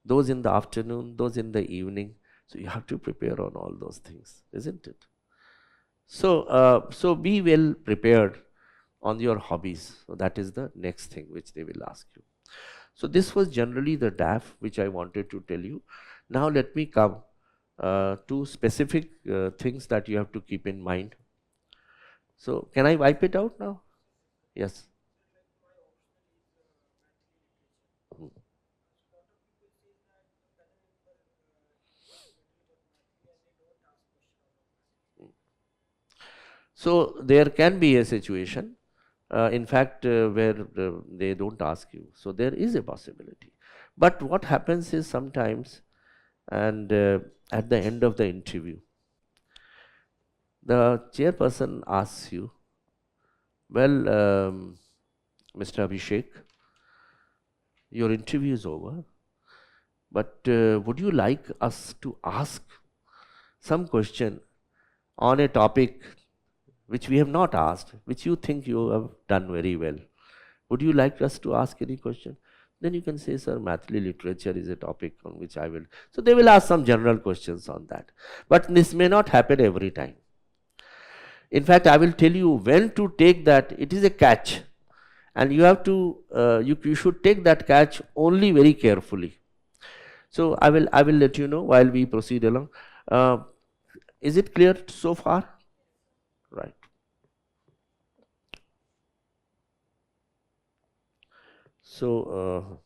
those in the afternoon, those in the evening. So you have to prepare on all those things, isn't it? So be well prepared on your hobbies. So that is the next thing which they will ask you. So this was generally the DAF which I wanted to tell you. Now let me come to specific things that you have to keep in mind. So can I wipe it out now? Yes. So there can be a situation, in fact, where they don't ask you. So there is a possibility. But what happens is sometimes, and at the end of the interview, the chairperson asks you, well, Mr. Abhishek, your interview is over, but would you like us to ask some question on a topic which we have not asked, which you think you have done very well? Would you like us to ask any question? Then you can say, sir, Mathili literature is a topic on which I will. So they will ask some general questions on that. But this may not happen every time. In fact, I will tell you when to take that. It is a catch. And you have to, you should take that catch only very carefully. So I will let you know while we proceed along. Is it clear so far? Right. So,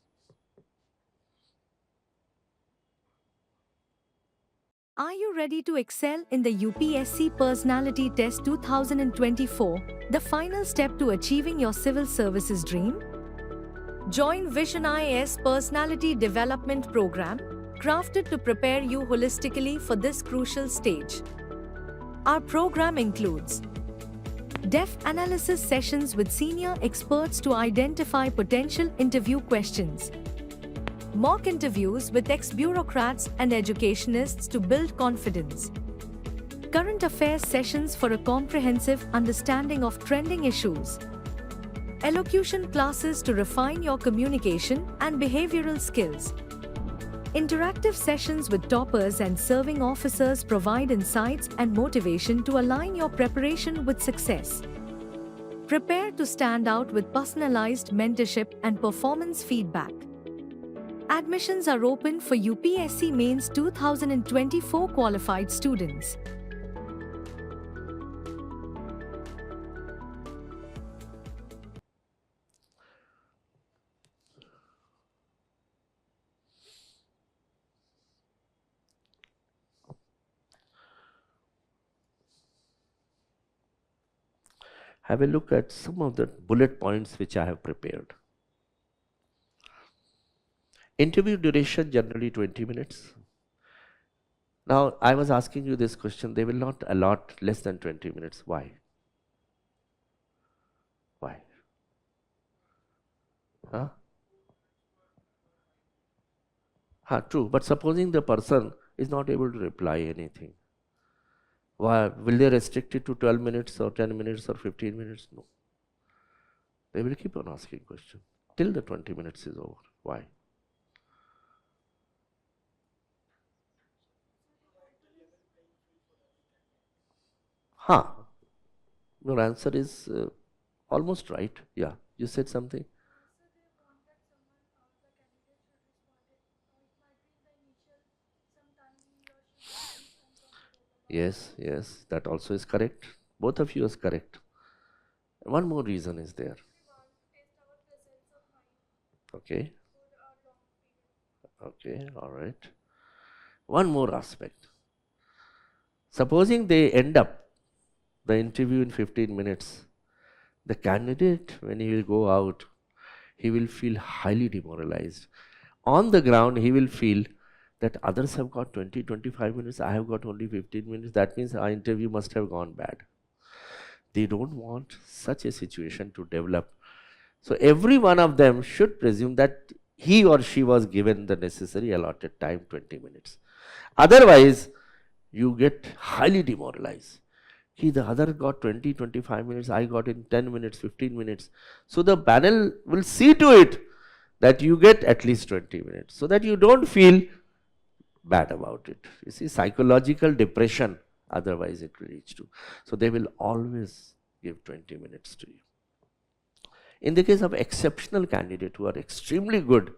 are you ready to excel in the UPSC Personality Test 2024, the final step to achieving your civil services dream? Join Vision IAS Personality Development Program, crafted to prepare you holistically for this crucial stage. Our program includes depth analysis sessions with senior experts to identify potential interview questions, mock interviews with ex-bureaucrats and educationists to build confidence, current affairs sessions for a comprehensive understanding of trending issues, elocution classes to refine your communication and behavioral skills. Interactive sessions with toppers and serving officers provide insights and motivation to align your preparation with success. Prepare to stand out with personalized mentorship and performance feedback. Admissions are open for UPSC Mains 2024 qualified students. Have a look at some of the bullet points which I have prepared. Interview duration generally 20 minutes. Now, I was asking you this question, they will not allot less than 20 minutes. Why? Why? Huh? True, but supposing the person is not able to reply anything. Why? Will they restrict it to 12 minutes or 10 minutes or 15 minutes? No. They will keep on asking questions till the 20 minutes is over. Why? Your answer is almost right. Yeah, you said something. Yes, that also is correct. Both of you is correct. One more reason is there. Okay. Okay, all right. One more aspect. Supposing they end up the interview in 15 minutes, the candidate, when he will go out, he will feel highly demoralized. On the ground, he will feel that others have got 20-25 minutes, I have got only 15 minutes. That means our interview must have gone bad. They don't want such a situation to develop. So every one of them should presume that he or she was given the necessary allotted time, 20 minutes. Otherwise, you get highly demoralized. The other got 20-25 minutes, I got in 10 minutes, 15 minutes. So the panel will see to it that you get at least 20 minutes so that you don't feel bad about it. You see, psychological depression, otherwise it will reach to. So they will always give 20 minutes to you. In the case of exceptional candidate who are extremely good,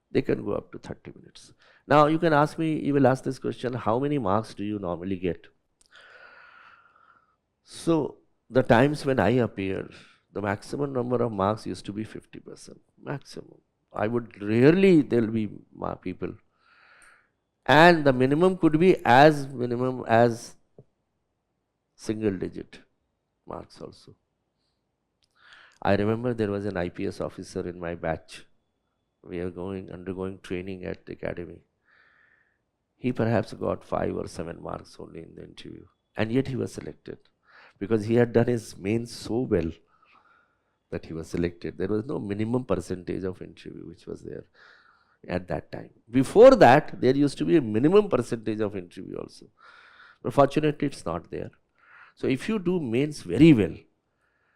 they can go up to 30 minutes. Now you can ask me, you will ask this question, how many marks do you normally get? So the times when I appeared, the maximum number of marks used to be 50%. Maximum. I would rarely, there will be people. And the minimum could be as minimum as single digit marks also. I remember there was an IPS officer in my batch. We are undergoing training at the academy. He perhaps got 5 or 7 marks only in the interview. And yet he was selected. Because he had done his mains so well that he was selected. There was no minimum percentage of interview which was there at that time. Before that, there used to be a minimum percentage of interview also. But fortunately, it's not there. So if you do mains very well,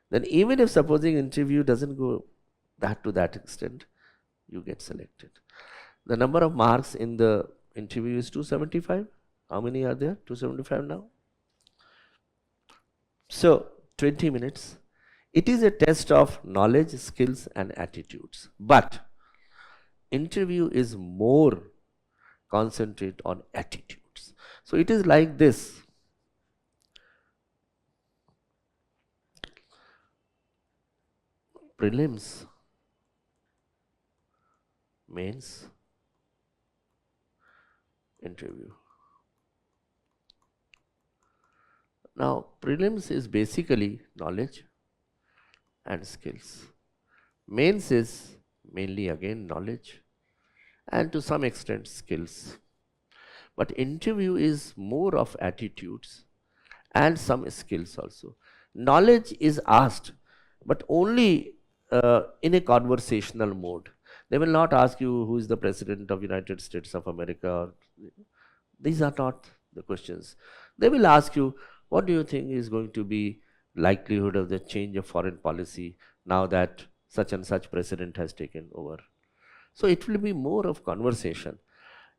then even if supposing interview doesn't go to that extent, you get selected. The number of marks in the interview is 275. How many are there? 275 now? So 20 minutes. It is a test of knowledge, skills and attitudes. But interview is more concentrate on attitudes. So it is like this. Prelims, mains, interview. Now, prelims is basically knowledge and skills. Mains is mainly again knowledge and to some extent skills. But interview is more of attitudes and some skills also. Knowledge is asked, but only in a conversational mode. They will not ask you who is the President of United States of America. These are not the questions. They will ask you, what do you think is going to be likelihood of the change of foreign policy now that such and such president has taken over. So it will be more of conversation,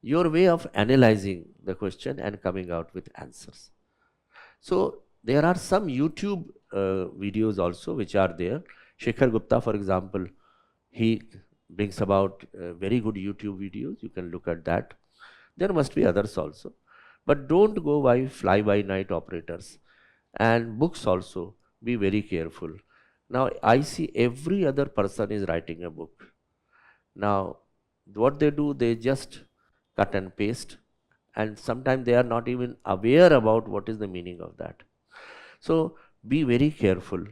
your way of analyzing the question and coming out with answers. So there are some YouTube videos also which are there. Shekhar Gupta, for example, he brings about very good YouTube videos. You can look at that. There must be others also. But don't go by fly-by-night operators. And books also, be very careful. Now, I see every other person is writing a book. Now, what they do, they just cut and paste. And sometimes they are not even aware about what is the meaning of that. So, be very careful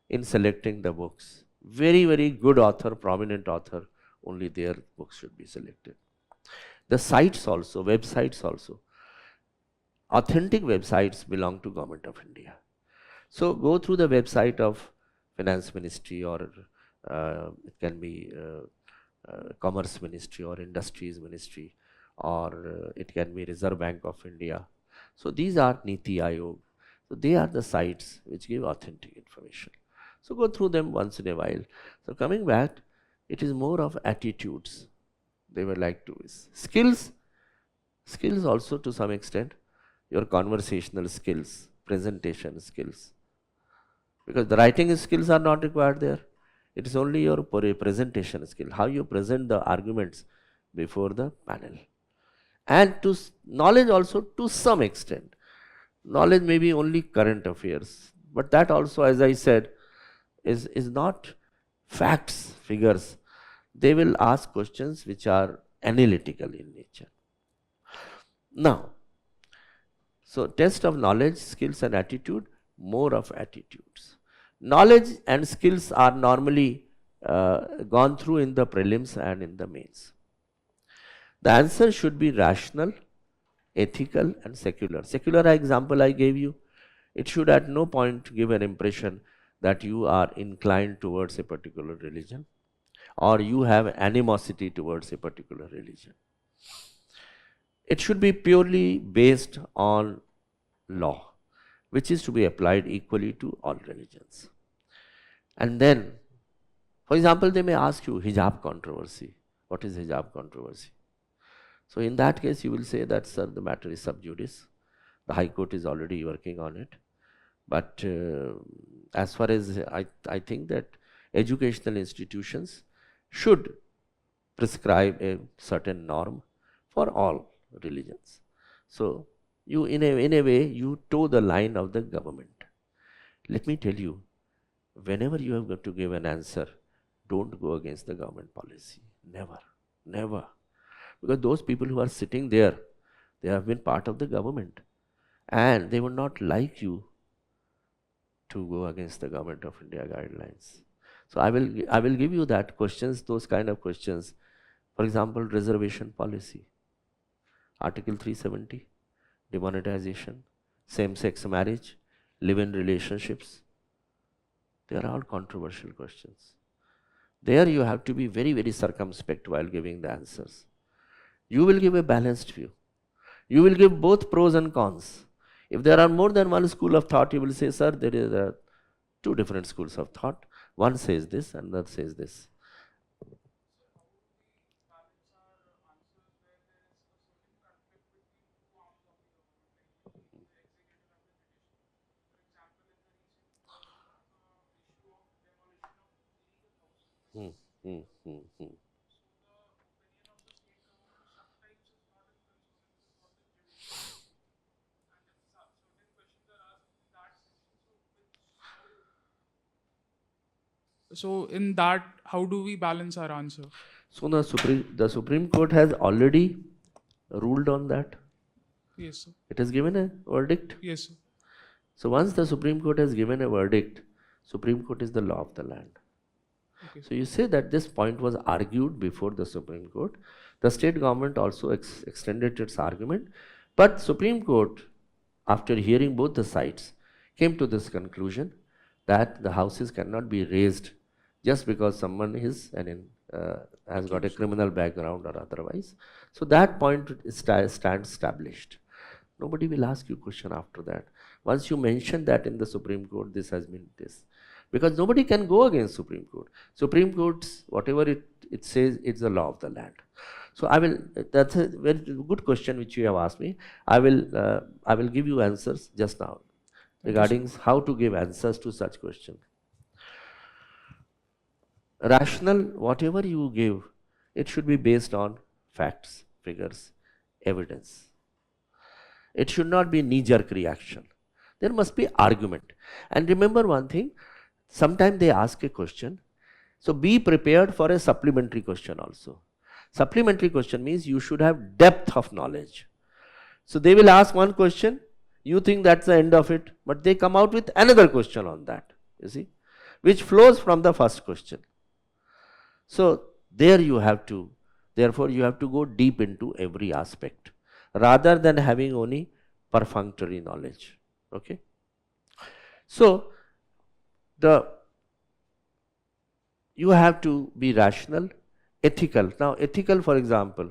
in selecting the books. Very, very good author, prominent author, only their books should be selected. The sites also, websites also. Authentic websites belong to Government of India. So go through the website of Finance Ministry, or it can be Commerce Ministry or Industries Ministry, or it can be Reserve Bank of India. So these are Niti Aayog. So they are the sites which give authentic information. So go through them once in a while. So coming back, it is more of attitudes. They were like to skills also to some extent, your conversational skills, presentation skills. Because the writing skills are not required there. It is only your presentation skill, how you present the arguments before the panel. And to knowledge also to some extent. Knowledge may be only current affairs, but that also, as I said, is not facts, figures. They will ask questions which are analytical in nature. Now, so test of knowledge, skills and attitude, more of attitudes. Knowledge and skills are normally gone through in the prelims and in the mains. The answer should be rational, ethical and secular. Secular example I gave you, it should at no point give an impression that you are inclined towards a particular religion or you have animosity towards a particular religion. It should be purely based on law, which is to be applied equally to all religions. And then, for example, they may ask you hijab controversy. What is hijab controversy? So in that case, you will say that, sir, the matter is sub judice. The High Court is already working on it. But as far as I think that educational institutions should prescribe a certain norm for all religions. So you, in a way, you toe the line of the government. Let me tell you, whenever you have got to give an answer, don't go against the government policy. Never, never. Because those people who are sitting there, they have been part of the government and they would not like you to go against the Government of India guidelines. So I will give you that questions, those kind of questions. For example, reservation policy, Article 370, demonetization, same-sex marriage, live-in relationships. They are all controversial questions. There you have to be very, very circumspect while giving the answers. You will give a balanced view. You will give both pros and cons. If there are more than one school of thought, you will say, sir, there is two different schools of thought. One says this, and another says this. Hmm, hmm, hmm, hmm. So in that, how do we balance our answer? So the Supreme Court has already ruled on that. Yes, sir. It has given a verdict. Yes, sir. So once the Supreme Court has given a verdict, Supreme Court is the law of the land. Okay. So you say that this point was argued before the Supreme Court. The state government also extended its argument. But Supreme Court, after hearing both the sides, came to this conclusion that the houses cannot be raised just because someone is has got a criminal background or otherwise. So that point stands established. Nobody will ask you question after that. Once you mention that in the Supreme Court, this has been this. because nobody can go against Supreme Court. Supreme Court's whatever it says, it's the law of the land. So I will, that's a very good question which you have asked me. I will give you answers just now regarding how to give answers to such questions. Rational, whatever you give, it should be based on facts, figures, evidence. It should not be knee-jerk reaction. There must be argument. And remember one thing, sometimes they ask a question, so be prepared for a supplementary question also. Supplementary question means you should have depth of knowledge. So they will ask one question, you think that's the end of it, but they come out with another question on that, you see, which flows from the first question. So there you have to, therefore you have to go deep into every aspect rather than having only perfunctory knowledge. Okay. So you have to be rational, ethical. Now ethical, for example,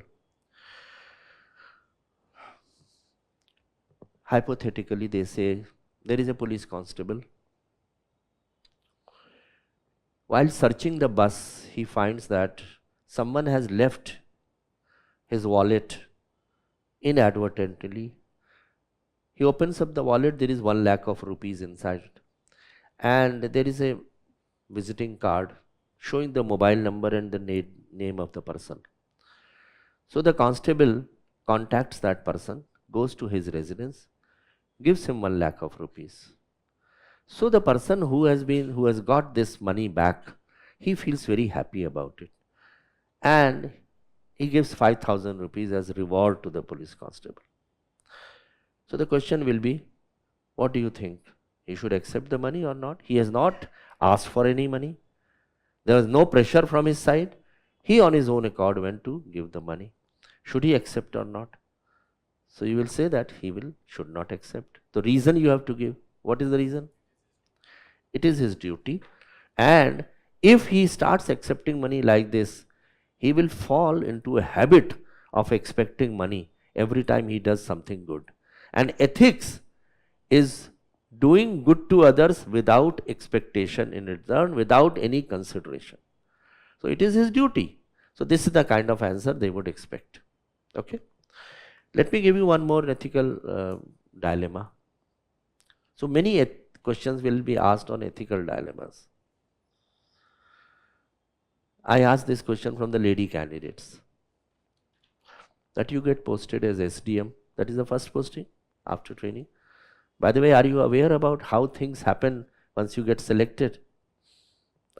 hypothetically they say there is a police constable. While searching the bus, he finds that someone has left his wallet inadvertently. He opens up the wallet, there is 1 lakh of rupees inside, and there is a visiting card showing the mobile number and the name of the person. So the constable contacts that person, goes to his residence, gives him 1 lakh of rupees. So the person who has got this money back, he feels very happy about it, and he gives 5,000 rupees as reward to the police constable. So the question will be, what do you think? He should accept the money or not? He has not asked for any money. There was no pressure from his side. He on his own accord went to give the money. Should he accept or not? So you will say that he should not accept. The reason you have to give. What is the reason? It is his duty, and if he starts accepting money like this, he will fall into a habit of expecting money every time he does something good. And ethics is doing good to others without expectation in return, without any consideration. So it is his duty. So this is the kind of answer they would expect. Okay. Let me give you one more ethical dilemma. So many questions will be asked on ethical dilemmas. I asked this question from the lady candidates. That you get posted as SDM, that is the first posting after training. By the way, are you aware about how things happen once you get selected?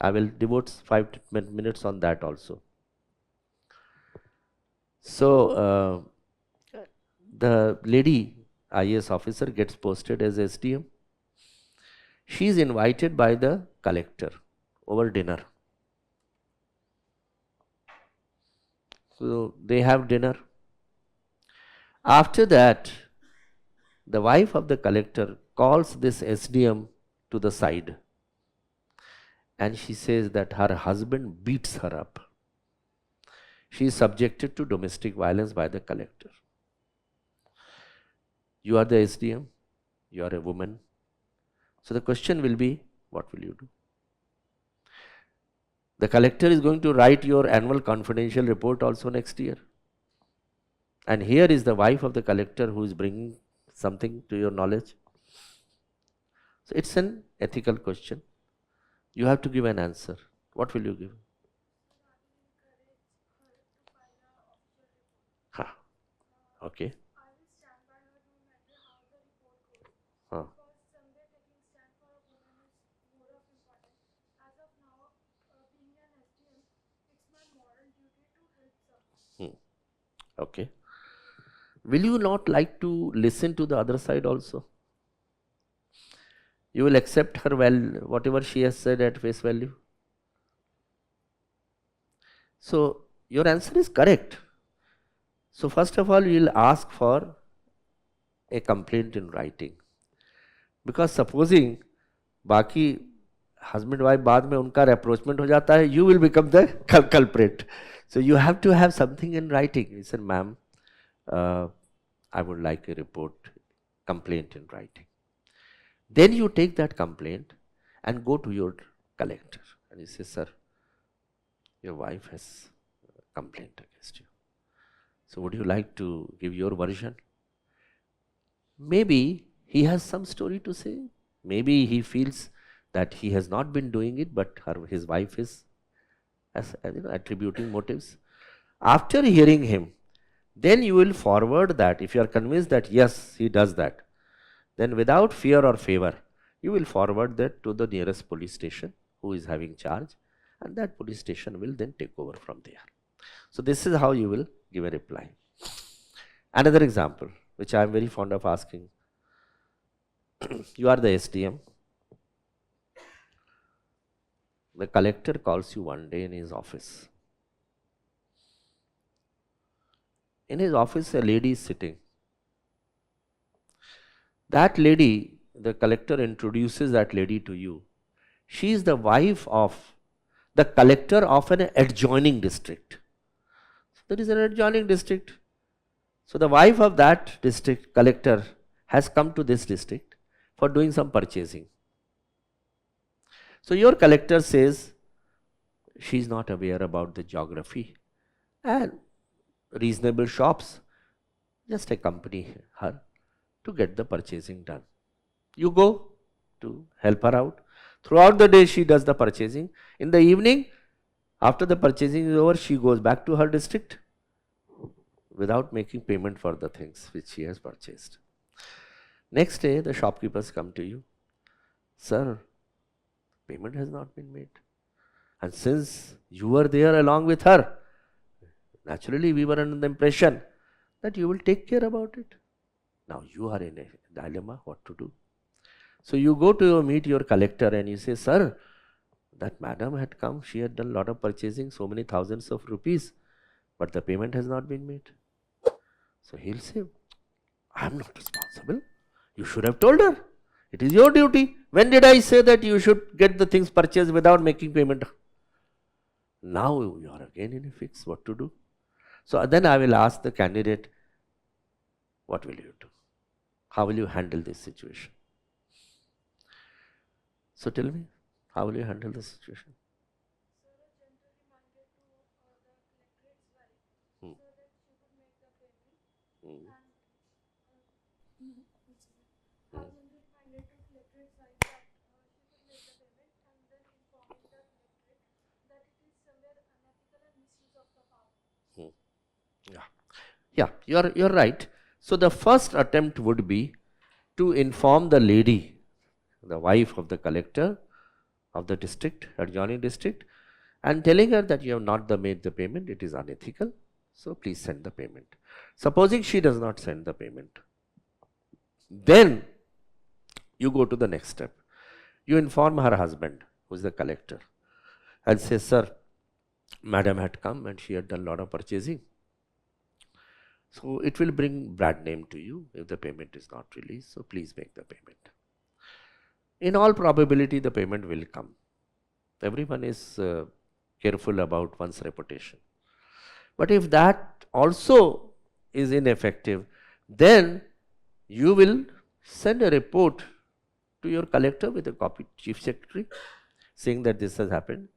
I will devote 5 to 10 minutes on that also. So the lady IAS officer gets posted as SDM. She is invited by the collector over dinner. So they have dinner. After that, the wife of the collector calls this SDM to the side, and she says that her husband beats her up. She is subjected to domestic violence by the collector. You are the SDM, you are a woman. So the question will be, what will you do? The collector is going to write your annual confidential report also next year. And here is the wife of the collector who is bringing something to your knowledge. So it's an ethical question. You have to give an answer. What will you give? Okay. Okay. Will you not like to listen to the other side also? You will accept her whatever she has said at face value? So your answer is correct. So first of all, you will ask for a complaint in writing. Because supposing बाकी husband wife बाद में उनका rapprochement हो जाता है, you will become the culprit. So you have to have something in writing. You said, ma'am, I would like a complaint in writing. Then you take that complaint and go to your collector and you say, sir, your wife has a complaint against you. So would you like to give your version? Maybe he has some story to say. Maybe he feels that he has not been doing it, but his wife is attributing motives. After hearing him, then you will forward that. If you are convinced that yes, he does that, then without fear or favor, you will forward that to the nearest police station who is having charge, and that police station will then take over from there. So this is how you will give a reply. Another example, which I am very fond of asking. You are the SDM. The collector calls you one day in his office. In his office, a lady is sitting. That lady, the collector introduces that lady to you. She is the wife of the collector of an adjoining district. So there is an adjoining district. So the wife of that district collector has come to this district for doing some purchasing. So your collector says she is not aware about the geography and reasonable shops. Just accompany her to get the purchasing done. You go to help her out. Throughout the day she does the purchasing. In the evening, after the purchasing is over, she goes back to her district without making payment for the things which she has purchased. Next day, the shopkeepers come to you. Sir, payment has not been made. And since you were there along with her, naturally we were under the impression that you will take care about it. Now you are in a dilemma what to do. So you go to meet your collector and you say, sir, that madam had come, she had done a lot of purchasing, so many thousands of rupees, but the payment has not been made. So he'll say, I am not responsible. You should have told her. It is your duty. When did I say that you should get the things purchased without making payment? Now you are again in a fix, what to do? So then I will ask the candidate, what will you do? How will you handle this situation? So tell me, how will you handle the situation? Hmm. Hmm. Yeah, you're right. So the first attempt would be to inform the lady, the wife of the collector of the district, adjoining district, and telling her that you have not made the payment, it is unethical, so please send the payment. Supposing she does not send the payment, then you go to the next step. You inform her husband, who is the collector, and say, sir, madam had come and she had done a lot of purchasing. So it will bring bad name to you if the payment is not released, so please make the payment. In all probability, the payment will come. Everyone is careful about one's reputation. But if that also is ineffective, then you will send a report to your collector with a copy to chief secretary saying that this has happened.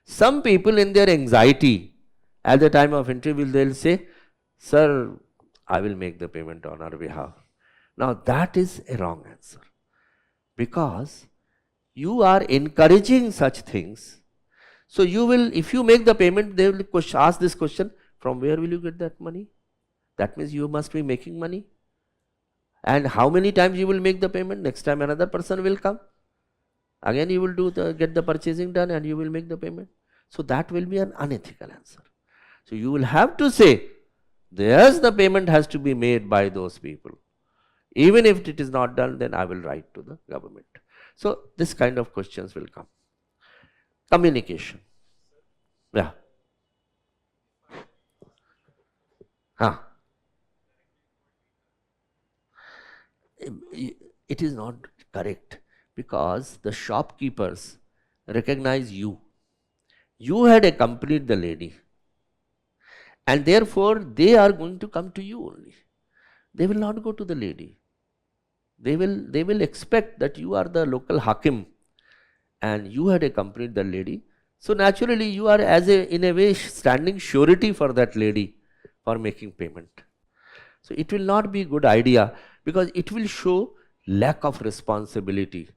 Some people in their anxiety at the time of interview, they'll say, sir, I will make the payment on our behalf. Now that is a wrong answer, because you are encouraging such things. So you will, if you make the payment, they will ask this question, from where will you get that money? That means you must be making money. And how many times you will make the payment? Next time another person will come. Again you will get the purchasing done and you will make the payment. So that will be an unethical answer. So you will have to say, yes, the payment has to be made by those people. Even if it is not done, then I will write to the government. So this kind of questions will come. Communication. Yeah. It is not correct, because the shopkeepers recognize you. You had accompanied the lady, and therefore they are going to come to you only. They will not go to the lady. They will expect that you are the local hakim and you had accompanied the lady. So naturally you are in a way standing surety for that lady for making payment. So it will not be a good idea, because it will show lack of responsibility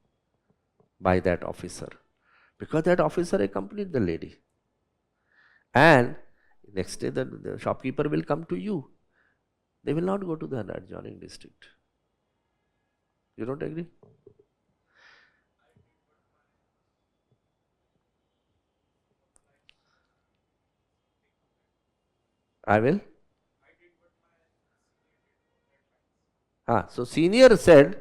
by that officer, because that officer accompanied the lady. And next day the shopkeeper will come to you. They will not go to the adjoining district. You don't agree? I will. So senior said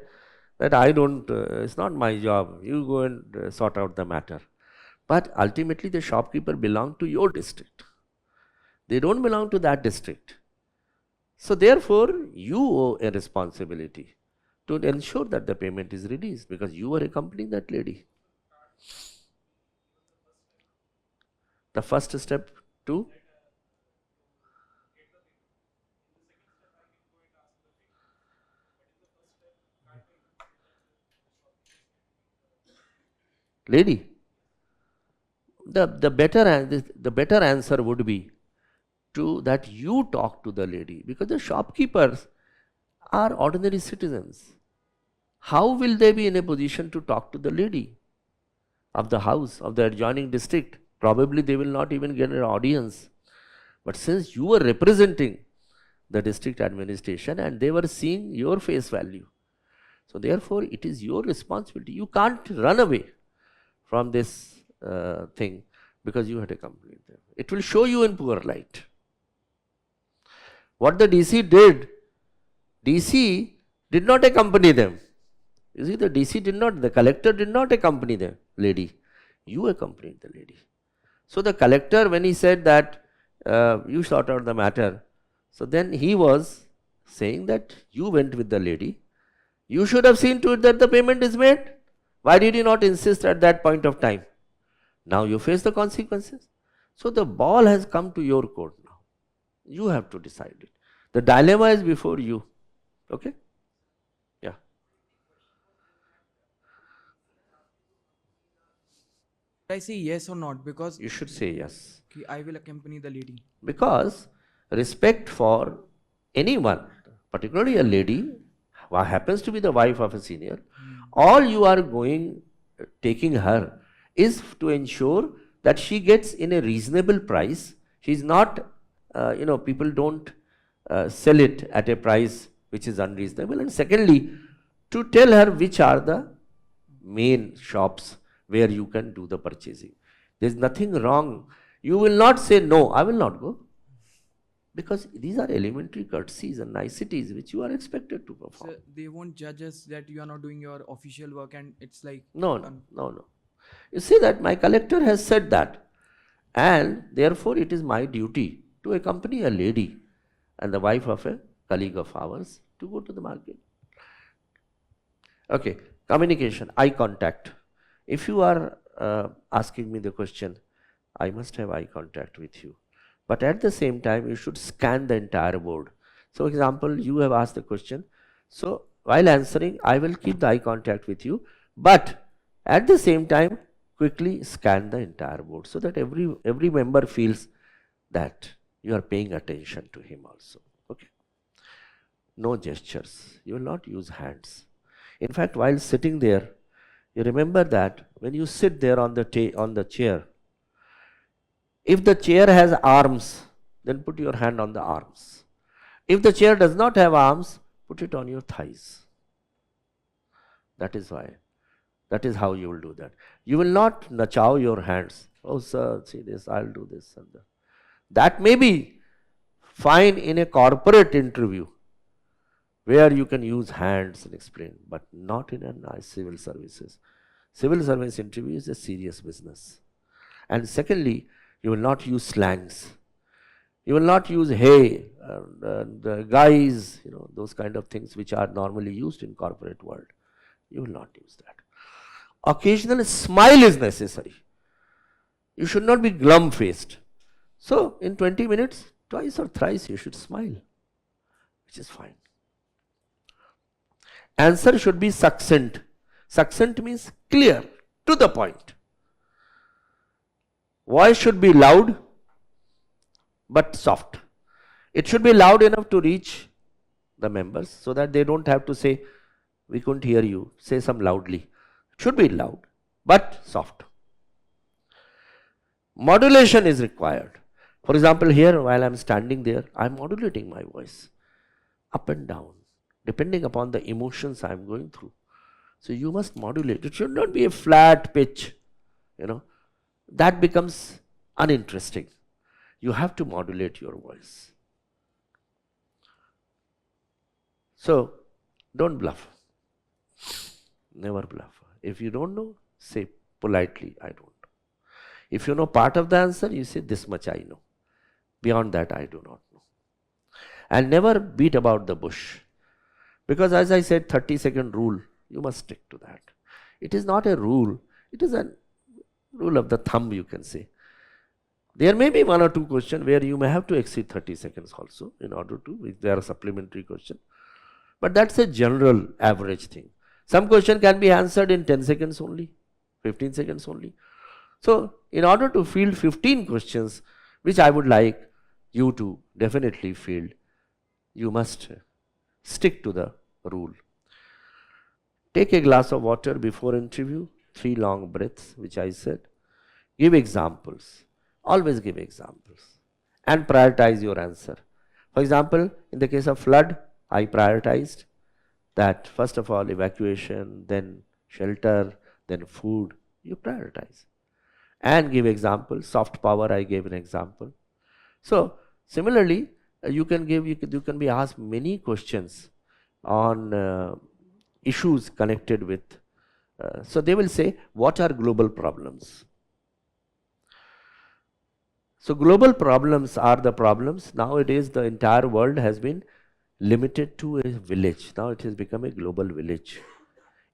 that I don't, it's not my job. You go and sort out the matter. But ultimately the shopkeeper belong to your district. They don't belong to that district. So therefore you owe a responsibility to ensure that the payment is released, because you are accompanying that lady. The first step to lady. The better answer would be to that you talk to the lady, because the shopkeepers are ordinary citizens. How will they be in a position to talk to the lady of the house, of the adjoining district? Probably they will not even get an audience. But since you were representing the district administration and they were seeing your face value, so therefore it is your responsibility. You can't run away from this thing because you had accompanied them. It will show you in poor light. What the DC did not accompany them. You see, the collector did not accompany the lady. You accompanied the lady. So the collector, when he said that you sort out the matter, so then he was saying that you went with the lady. You should have seen to it that the payment is made. Why did you not insist at that point of time? Now you face the consequences. So the ball has come to your court now. You have to decide it. The dilemma is before you. Okay? Yeah. I say yes or not? Because You should say yes. I will accompany the lady. Because respect for anyone, particularly a lady who happens to be the wife of a senior, all you are taking her is to ensure that she gets in a reasonable price. She's not, people don't sell it at a price which is unreasonable. And secondly, to tell her which are the main shops where you can do the purchasing. There's nothing wrong. You will not say, no, I will not go. Because these are elementary courtesies and niceties which you are expected to perform. So they won't judge us that you are not doing your official work and it's like... No. You see that my collector has said that, and therefore it is my duty to accompany a lady and the wife of a colleague of ours to go to the market. Okay, communication, eye contact. If you are asking me the question, I must have eye contact with you. But at the same time, you should scan the entire board. So, example, you have asked the question. So, while answering, I will keep the eye contact with you. But at the same time, quickly scan the entire board so that every member feels that you are paying attention to him also. Okay. No gestures. You will not use hands. In fact, while sitting there, you remember that when you sit there on the chair, if the chair has arms, then put your hand on the arms. If the chair does not have arms, put it on your thighs. That is why. That is how you will do that. You will not nachow your hands. Oh sir, see this, I'll do this and that. That may be fine in a corporate interview where you can use hands and explain, but not in a civil services. Civil service interview is a serious business. And secondly, you will not use slangs. You will not use hey, guys, those kind of things which are normally used in corporate world. You will not use that. Occasional smile is necessary. You should not be glum-faced. So, in 20 minutes, twice or thrice you should smile, which is fine. Answer should be succinct. Succinct means clear. To the point. Voice should be loud but soft. It should be loud enough to reach the members so that they don't have to say, we couldn't hear you, say some loudly. It should be loud but soft. Modulation is required. For example, here while I am standing there, I am modulating my voice up and down depending upon the emotions I am going through. So you must modulate. It should not be a flat pitch, that becomes uninteresting. You have to modulate your voice. So don't bluff. Never bluff. If you don't know, say politely, I don't know. If you know part of the answer, you say this much I know. Beyond that, I do not know. And never beat about the bush. Because as I said, 30-second rule, you must stick to that. It is not a rule. It is a rule of the thumb, you can say. There may be one or two questions where you may have to exceed 30 seconds also in order to, if there are supplementary questions. But that's a general average thing. Some question can be answered in 10 seconds only, 15 seconds only. So in order to field 15 questions, which I would like you to definitely field, you must stick to the rule. Take a glass of water before interview, 3 long breaths, which I said. Give examples. Always give examples. And prioritize your answer. For example, in the case of flood, I prioritized that first of all evacuation, then shelter, then food. You prioritize. And give examples. Soft power, I gave an example. So similarly, you can be asked many questions on issues connected with. So they will say, what are global problems? So global problems are the problems. Nowadays, the entire world has been limited to a village. Now it has become a global village.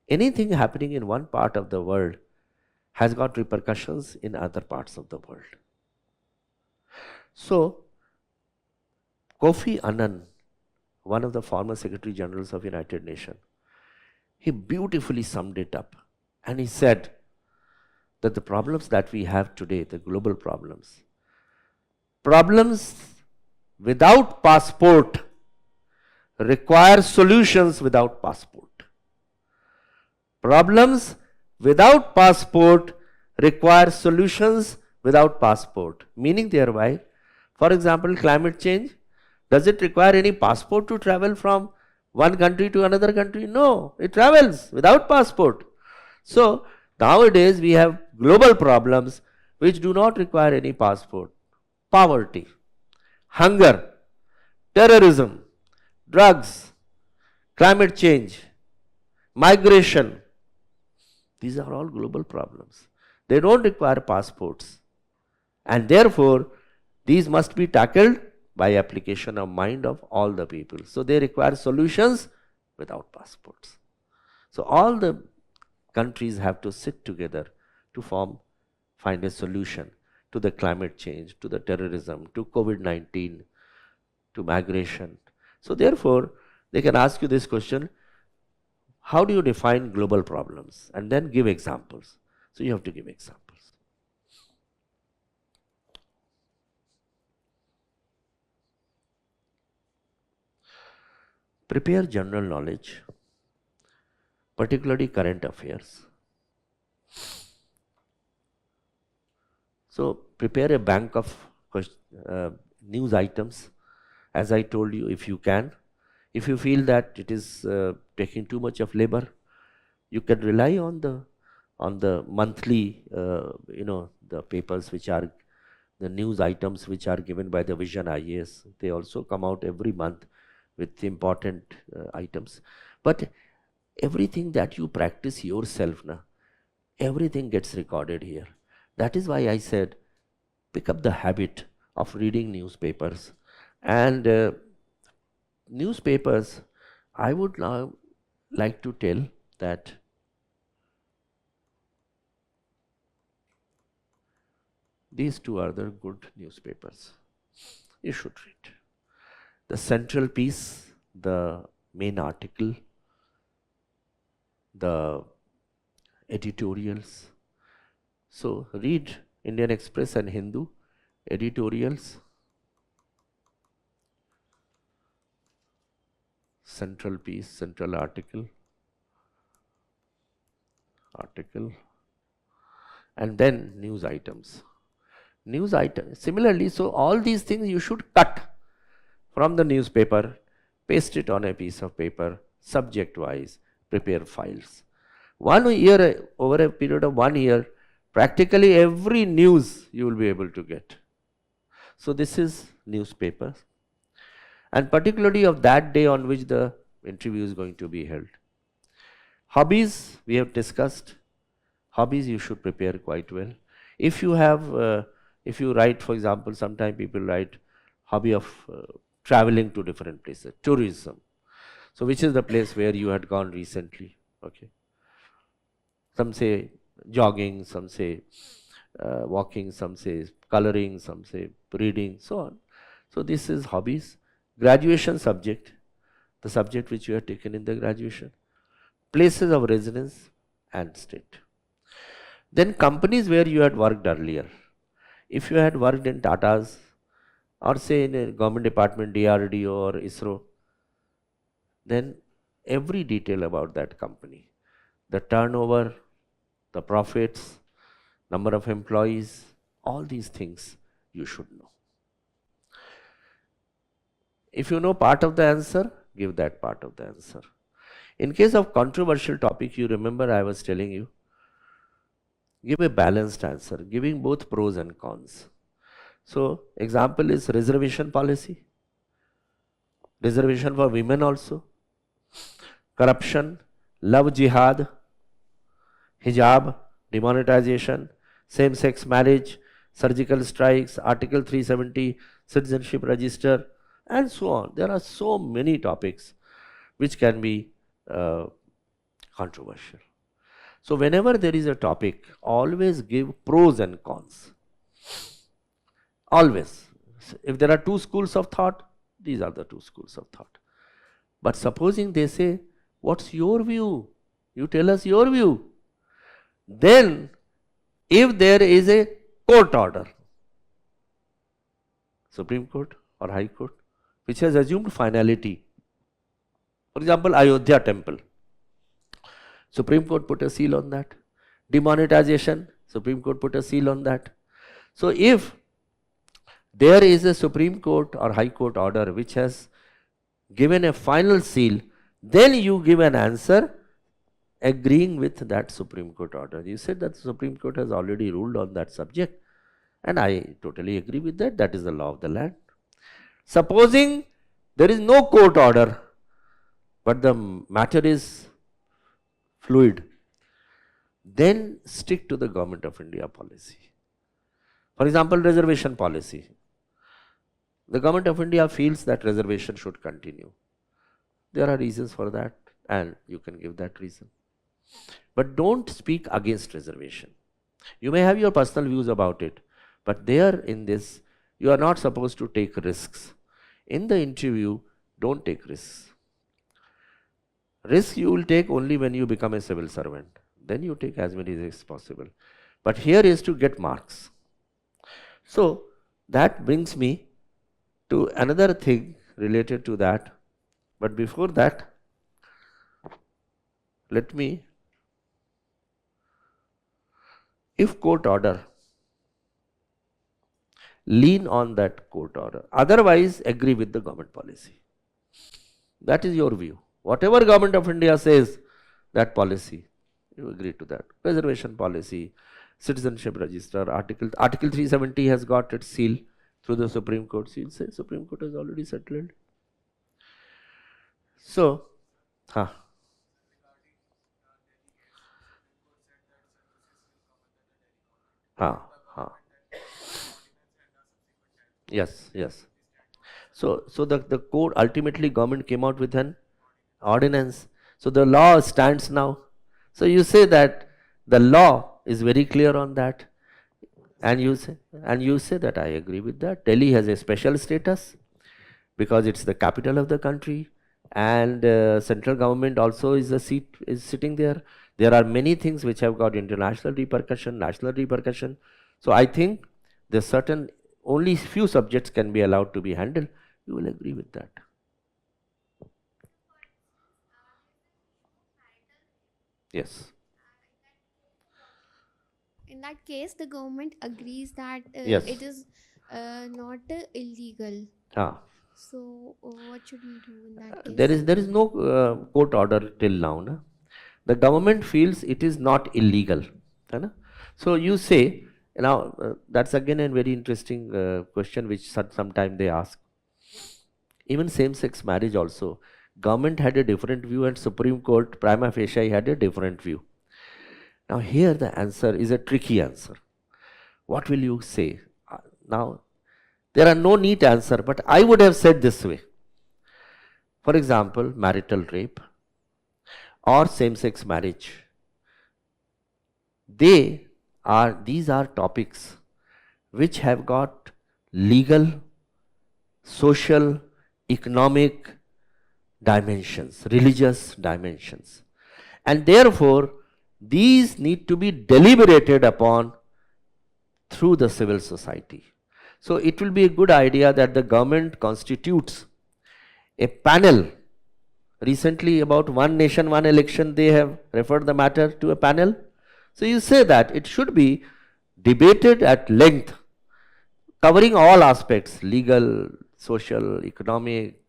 Anything happening in one part of the world has got repercussions in other parts of the world. So Kofi Annan, one of the former Secretary Generals of United Nations, he beautifully summed it up. And he said that the problems that we have today, the global problems without passport require solutions without passport. Problems without passport require solutions without passport. Meaning thereby, for example, climate change, does it require any passport to travel from one country to another country? No, it travels without passport. So nowadays we have global problems which do not require any passport. Poverty, hunger, terrorism, drugs, climate change, migration. These are all global problems. They don't require passports. And therefore, these must be tackled by application of mind of all the people. So they require solutions without passports. So all the countries have to sit together to find a solution to the climate change, to the terrorism, to COVID-19, to migration. So therefore, they can ask you this question, how do you define global problems? And then give examples. So you have to give examples. Prepare general knowledge, particularly current affairs. So prepare a bank of news items, as I told you, if you can. If you feel that it is taking too much of labor, you can rely on the monthly, the papers which are the news items which are given by the Vision IAS. They also come out every month with important items. But everything that you practice yourself, everything gets recorded here. That is why I said, pick up the habit of reading newspapers. And newspapers, I would now like to tell that these two are the good newspapers. You should read. The central piece, the main article, the editorials, So read Indian Express and Hindu editorials. Central piece, central article, and then news items. News item. Similarly, so all these things you should cut from the newspaper, paste it on a piece of paper, subject wise, prepare files. 1 year, over a period of 1 year, practically every news you will be able to get. So this is newspaper, and particularly of that day on which the interview is going to be held. Hobbies, we have discussed. Hobbies you should prepare quite well. If you have, if you write, for example, sometimes people write hobby of traveling to different places, tourism. So which is the place where you had gone recently? Okay. Some say jogging, some say walking, some say coloring, some say reading, so on. So this is hobbies. Graduation subject, the subject which you have taken in the graduation. Places of residence and state. Then companies where you had worked earlier. If you had worked in Tata's or say in a government department, DRDO or ISRO, then every detail about that company, the turnover, the profits, number of employees, all these things you should know. If you know part of the answer, give that part of the answer. In case of controversial topic, you remember I was telling you, give a balanced answer, giving both pros and cons. So, example is reservation policy, reservation for women also, corruption, love jihad, hijab, demonetization, same-sex marriage, surgical strikes, Article 370, citizenship register, and so on. There are so many topics which can be controversial. So whenever there is a topic, always give pros and cons. Always. If there are two schools of thought, these are the two schools of thought. But supposing they say, what's your view? You tell us your view. Then, if there is a court order, Supreme Court or High Court, which has assumed finality, for example, Ayodhya temple, Supreme Court put a seal on that. Demonetization, Supreme Court put a seal on that. So if there is a Supreme Court or High Court order which has given a final seal, then you give an answer agreeing with that Supreme Court order. You said that the Supreme Court has already ruled on that subject, and I totally agree with that. That is the law of the land. Supposing there is no court order, but the matter is fluid, then stick to the Government of India policy. For example, reservation policy. The Government of India feels that reservation should continue. There are reasons for that, and you can give that reason. But don't speak against reservation. You may have your personal views about it, but there in this, you are not supposed to take risks. In the interview, don't take risks. Risk you will take only when you become a civil servant. Then you take as many risks as possible. But here is to get marks. So that brings me to another thing related to that. But before that, let me, if court order, lean on that court order. Otherwise, agree with the government policy. That is your view. Whatever Government of India says, that policy, you agree to that. Reservation policy, citizenship register, Article 370 has got its seal through the Supreme Court. Seal says Supreme Court has already settled. So, yes, yes. So the court, ultimately government came out with an ordinance. So the law stands now. So you say that the law is very clear on that, and you say that I agree with that. Delhi has a special status because it's the capital of the country. and central government also is sitting there. There are many things which have got international repercussion, national repercussion. So I think there's certain only few subjects can be allowed to be handled. You will agree with that. Yes. In that case, the government agrees that Yes. it is not illegal. Ah. So, what should we do in that case? There is no court order till now. Na? The government feels it is not illegal. Hai na? So you say, now that's again a very interesting question which sometime they ask. Even same-sex marriage also, government had a different view and Supreme Court prima facie had a different view. Now here the answer is a tricky answer. What will you say? Now there are no neat answer, but I would have said this way. For example, marital rape or same-sex marriage. These are topics which have got legal, social, economic dimensions, religious dimensions. And therefore, these need to be deliberated upon through the civil society. So it will be a good idea that the government constitutes a panel. Recently about one nation, one election, they have referred the matter to a panel. So you say that it should be debated at length, covering all aspects, legal, social, economic,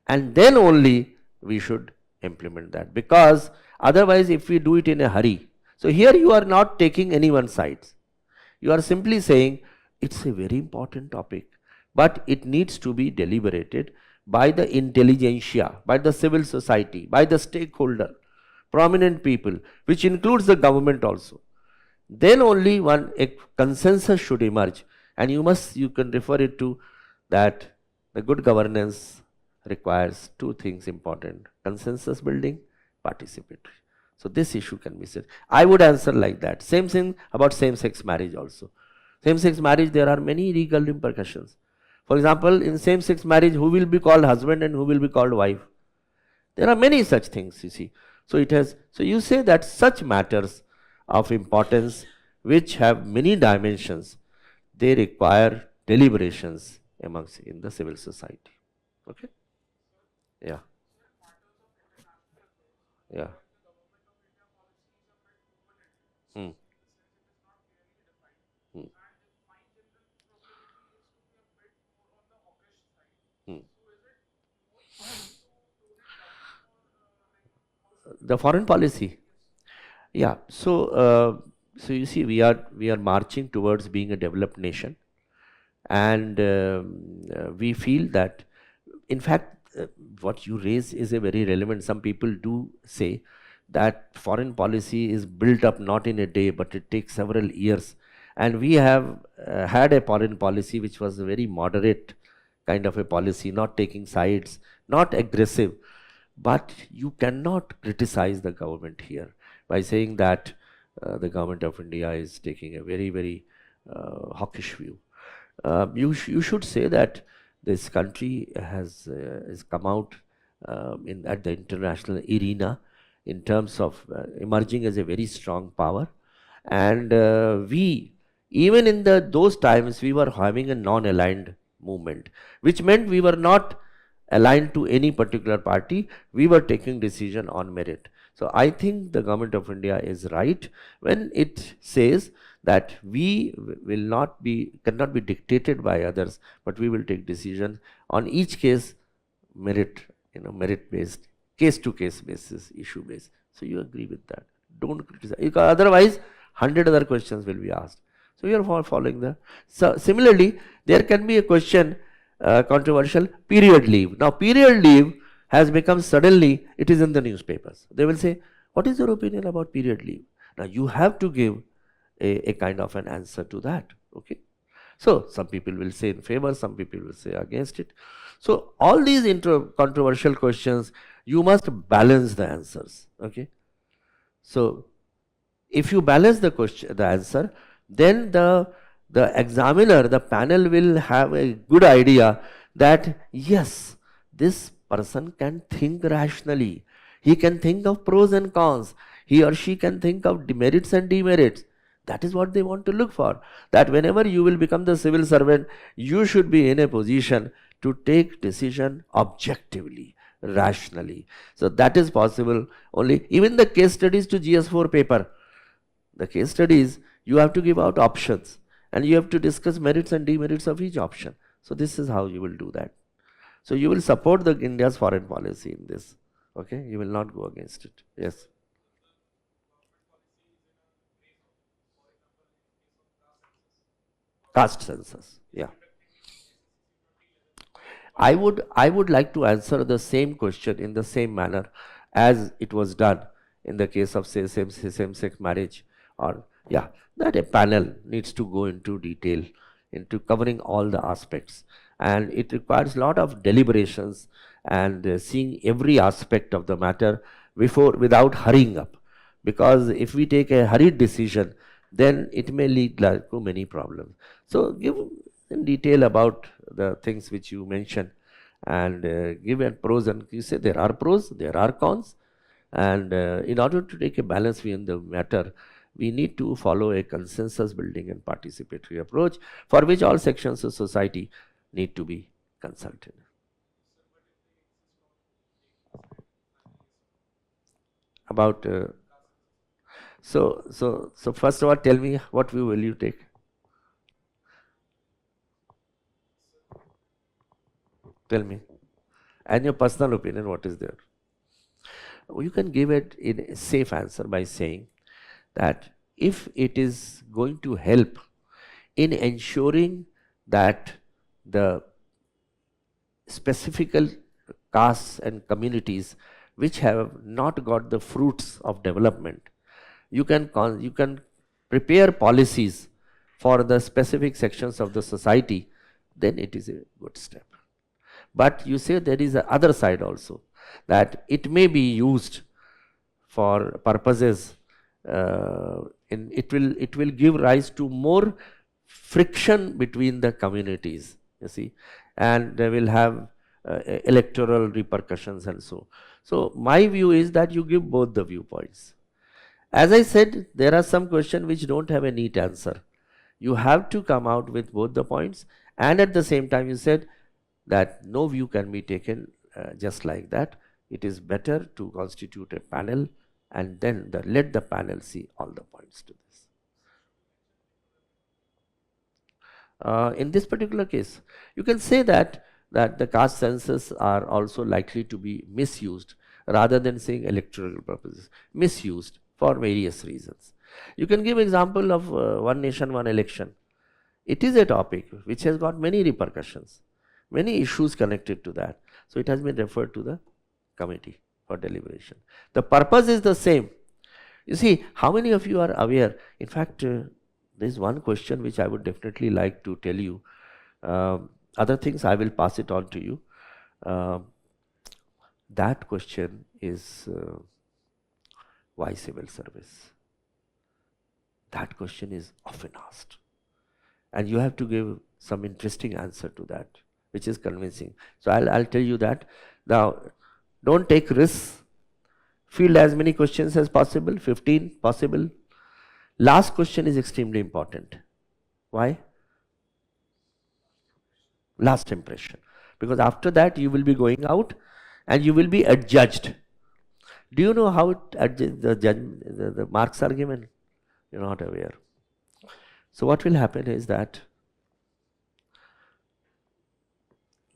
and then only we should implement that. Because otherwise if we do it in a hurry, so here you are not taking anyone's sides. You are simply saying it's a very important topic, but it needs to be deliberated by the intelligentsia, by the civil society, by the stakeholder, prominent people, which includes the government also. Then only a consensus should emerge, and you can refer it to that the good governance requires two things important: consensus building, participatory. So this issue can be said. I would answer like that. Same thing about same-sex marriage also. Same-sex marriage, there are many legal repercussions. For example, in same-sex marriage, who will be called husband and who will be called wife? There are many such things, you see. So you say that such matters of importance which have many dimensions, they require deliberations in the civil society. Okay? Yeah. Yeah. Hmm. Hmm. Hmm. The foreign policy. Yeah. So you see, we are marching towards being a developed nation, and we feel that, in fact, what you raise is a very relevant. Some people do say that foreign policy is built up not in a day, but it takes several years. And we have had a foreign policy which was a very moderate kind of a policy, not taking sides, not aggressive. But you cannot criticize the government here by saying that the government of India is taking a very, very hawkish view. You should say that this country has come out at the international arena in terms of emerging as a very strong power. And we, even in those times, we were having a non-aligned movement, which meant we were not aligned to any particular party. We were taking decision on merit. So I think the government of India is right when it says that we cannot be dictated by others, but we will take decision on each case, merit based, case to case basis, issue based. So you agree with that? Don't criticize, because otherwise 100 other questions will be asked. So you are following that. So similarly, there can be a question, controversial, period leave. Now period leave has become suddenly, it is in the newspapers. They will say, what is your opinion about period leave? Now you have to give a kind of an answer to that. Okay. So some people will say in favor, some people will say against it. So all these controversial questions, you must balance the answers. Okay. So if you balance the answer, then the examiner, the panel will have a good idea that yes, this person can think rationally. He can think of pros and cons. He or she can think of demerits and demerits. That is what they want to look for. That whenever you will become the civil servant, you should be in a position to take decision objectively, rationally. So that is possible only. Even the case studies to GS4 paper, the case studies, you have to give out options and you have to discuss merits and demerits of each option. So this is how you will do that. So you will support the India's foreign policy in this. Okay, you will not go against it. Yes. Caste census. Yeah. I would like to answer the same question in the same manner as it was done in the case of say same-sex marriage, or yeah, that a panel needs to go into detail into covering all the aspects, and it requires a lot of deliberations and seeing every aspect of the matter without hurrying up, because if we take a hurried decision, then it may lead to many problems. So give in detail about the things which you mentioned, and give a pros, and you say there are pros, there are cons, and in order to take a balance view in the matter, we need to follow a consensus building and participatory approach, for which all sections of society need to be consulted. About so first of all, tell me what view will you take? Tell me, and your personal opinion, what is there? You can give it in a safe answer by saying that if it is going to help in ensuring that the specific castes and communities which have not got the fruits of development, you can prepare policies for the specific sections of the society, then it is a good step. But you say there is a other side also, that it may be used for purposes, it will give rise to more friction between the communities, you see, and they will have electoral repercussions and so. So my view is that you give both the viewpoints. As I said, there are some questions which don't have a neat answer. You have to come out with both the points, and at the same time you said that no view can be taken just like that. It is better to constitute a panel and then let the panel see all the points to this. In this particular case, you can say that the caste census are also likely to be misused, rather than saying electoral purposes, misused for various reasons. You can give example of one nation, one election. It is a topic which has got many repercussions, many issues connected to that. So it has been referred to the committee for deliberation. The purpose is the same. You see, how many of you are aware? In fact, there is one question which I would definitely like to tell you. Other things I will pass it on to you. That question is why civil service? That question is often asked, and you have to give some interesting answer to that, which is convincing. So I'll tell you that. Now, don't take risks. Field as many questions as possible, 15 possible. Last question is extremely important. Why? Last impression. Because after that you will be going out and you will be adjudged. Do you know how the marks are given? You're not aware. So what will happen is that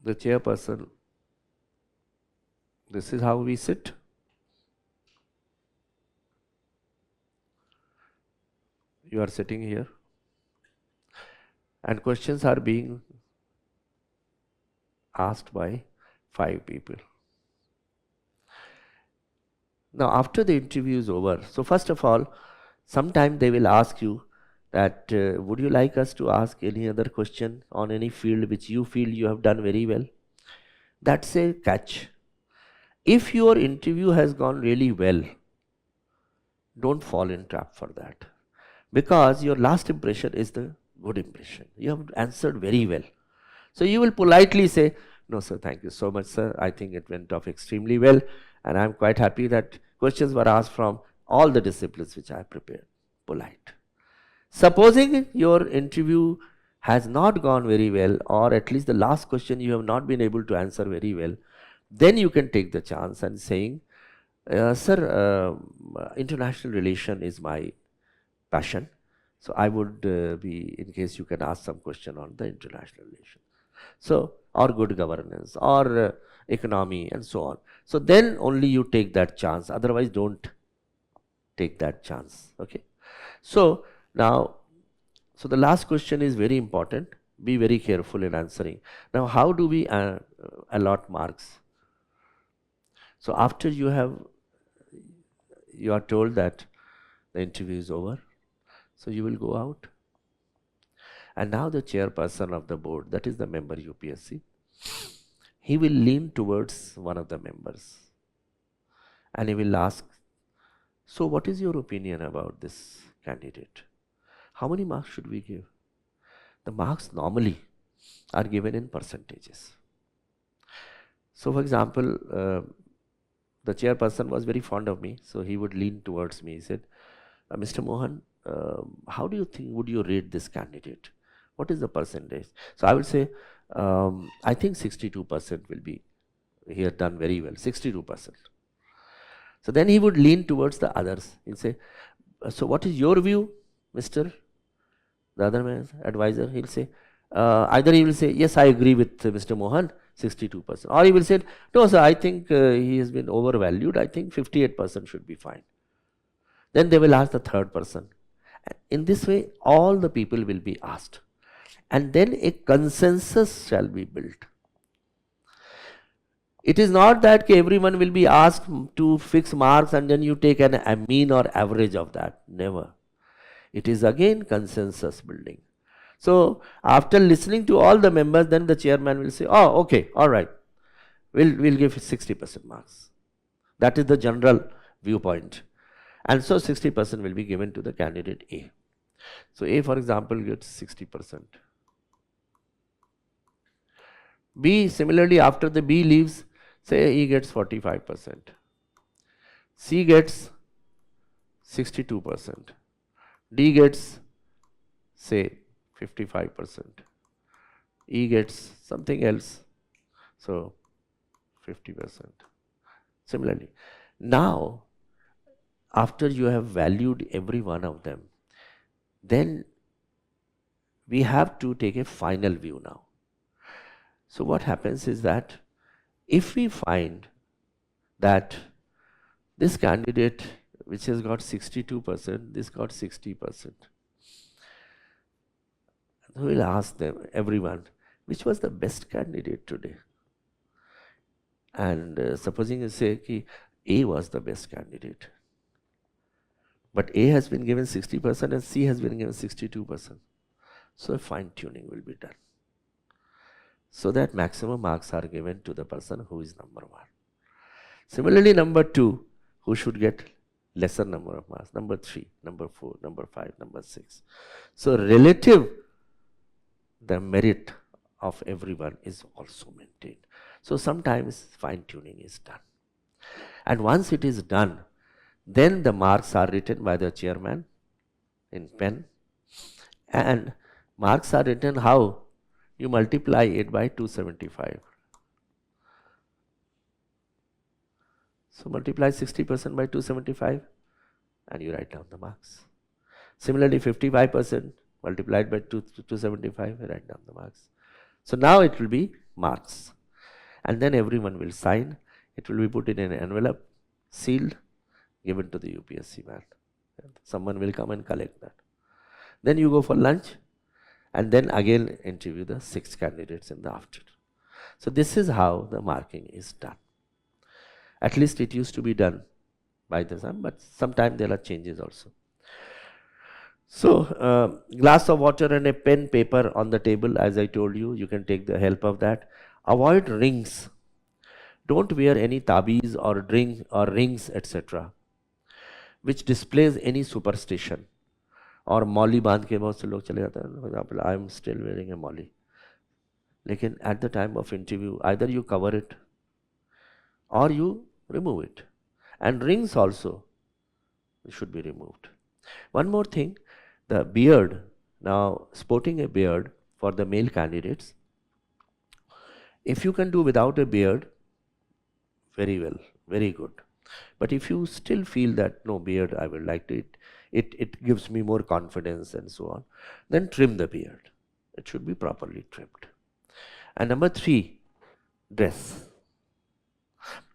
the chairperson, this is how we sit. You are sitting here and questions are being asked by 5 people. Now after the interview is over, so first of all, sometime they will ask you that would you like us to ask any other question on any field which you feel you have done very well? That's a catch. If your interview has gone really well, don't fall in trap for that, because your last impression is the good impression. You have answered very well. So you will politely say, No, sir, thank you so much, sir. I think it went off extremely well, and I'm quite happy that questions were asked from all the disciplines which I have prepared. Polite. Supposing your interview has not gone very well, or at least the last question you have not been able to answer very well, then you can take the chance and saying, sir, international relation is my passion. So I would be, in case you can ask some question on the international relation. So, or good governance, or economy, and so on. So then only you take that chance, otherwise don't take that chance, okay. So now, so the last question is very important, be very careful in answering. Now how do we allot marks? So after you are told that the interview is over, so you will go out, and now the chairperson of the board, that is the member UPSC, he will lean towards one of the members and he will ask, so what is your opinion about this candidate? How many marks should we give? The marks normally are given in percentages. So for example, the chairperson was very fond of me, so he would lean towards me. He said, Mr. Mohan, how do you think, would you rate this candidate? What is the percentage? So I would say, I think 62% will be, he had done very well, 62%. So then he would lean towards the others. He'll say, so what is your view, Mr. The other man's advisor? He'll say, either he will say, yes, I agree with Mr. Mohan, 62%. Or he will say, no, sir, I think he has been overvalued. I think 58% should be fine. Then they will ask the third person. In this way, all the people will be asked. And then a consensus shall be built. It is not that everyone will be asked to fix marks and then you take a mean or average of that. Never. It is again consensus building. So after listening to all the members, then the chairman will say, oh, okay, all right, we'll give 60% marks. That is the general viewpoint. And so 60% will be given to the candidate A. So A, for example, gets 60%. B, similarly, after the B leaves, say he gets 45%. C gets 62%. D gets, say, 55%. E gets something else, so 50%. Similarly, now, after you have valued every one of them, then we have to take a final view now. So what happens is that if we find that this candidate which has got 62%, this got 60%, we will ask them, everyone, which was the best candidate today? And supposing you say ki A was the best candidate, but A has been given 60% and C has been given 62%. So a fine tuning will be done, so that maximum marks are given to the person who is number 1. Similarly, number 2, who should get lesser number of marks, number 3, number 4, number 5, number 6. So relative, the merit of everyone is also maintained. So sometimes fine tuning is done. And once it is done, then the marks are written by the chairman in pen. And marks are written how? You multiply it by 275. So multiply 60% by 275 and you write down the marks. Similarly, 55% multiplied by 275, write down the marks. So now it will be marks. And then everyone will sign. It will be put in an envelope, sealed, given to the UPSC man. Someone will come and collect that. Then you go for lunch and then again interview the 6 candidates in the afternoon. So this is how the marking is done. At least it used to be done by the time, but sometimes there are changes also. So, glass of water and a pen, paper on the table, as I told you, you can take the help of that. Avoid rings. Don't wear any tabiz or rings, etc., which displays any superstition. Or molly बांध के बहुत से लोग चले जाते हैं. For example, I am still wearing a molly. लेकिन at the time of interview, either you cover it or you remove it. And rings also should be removed. One more thing, the beard. Now, sporting a beard for the male candidates, if you can do without a beard, very well, very good. But if you still feel that no beard, I would like to, it gives me more confidence and so on, then trim the beard. It should be properly trimmed. And number 3, dress.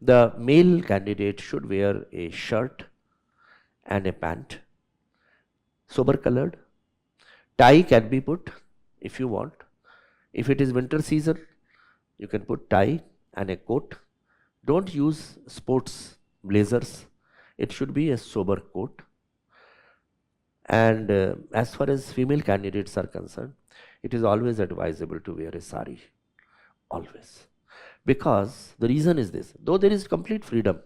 The male candidate should wear a shirt and a pant, sober colored. Tie can be put if you want. If it is winter season, you can put tie and a coat. Don't use sports blazers. It should be a sober coat. And as far as female candidates are concerned, it is always advisable to wear a sari. Always. Because the reason is this, though there is complete freedom,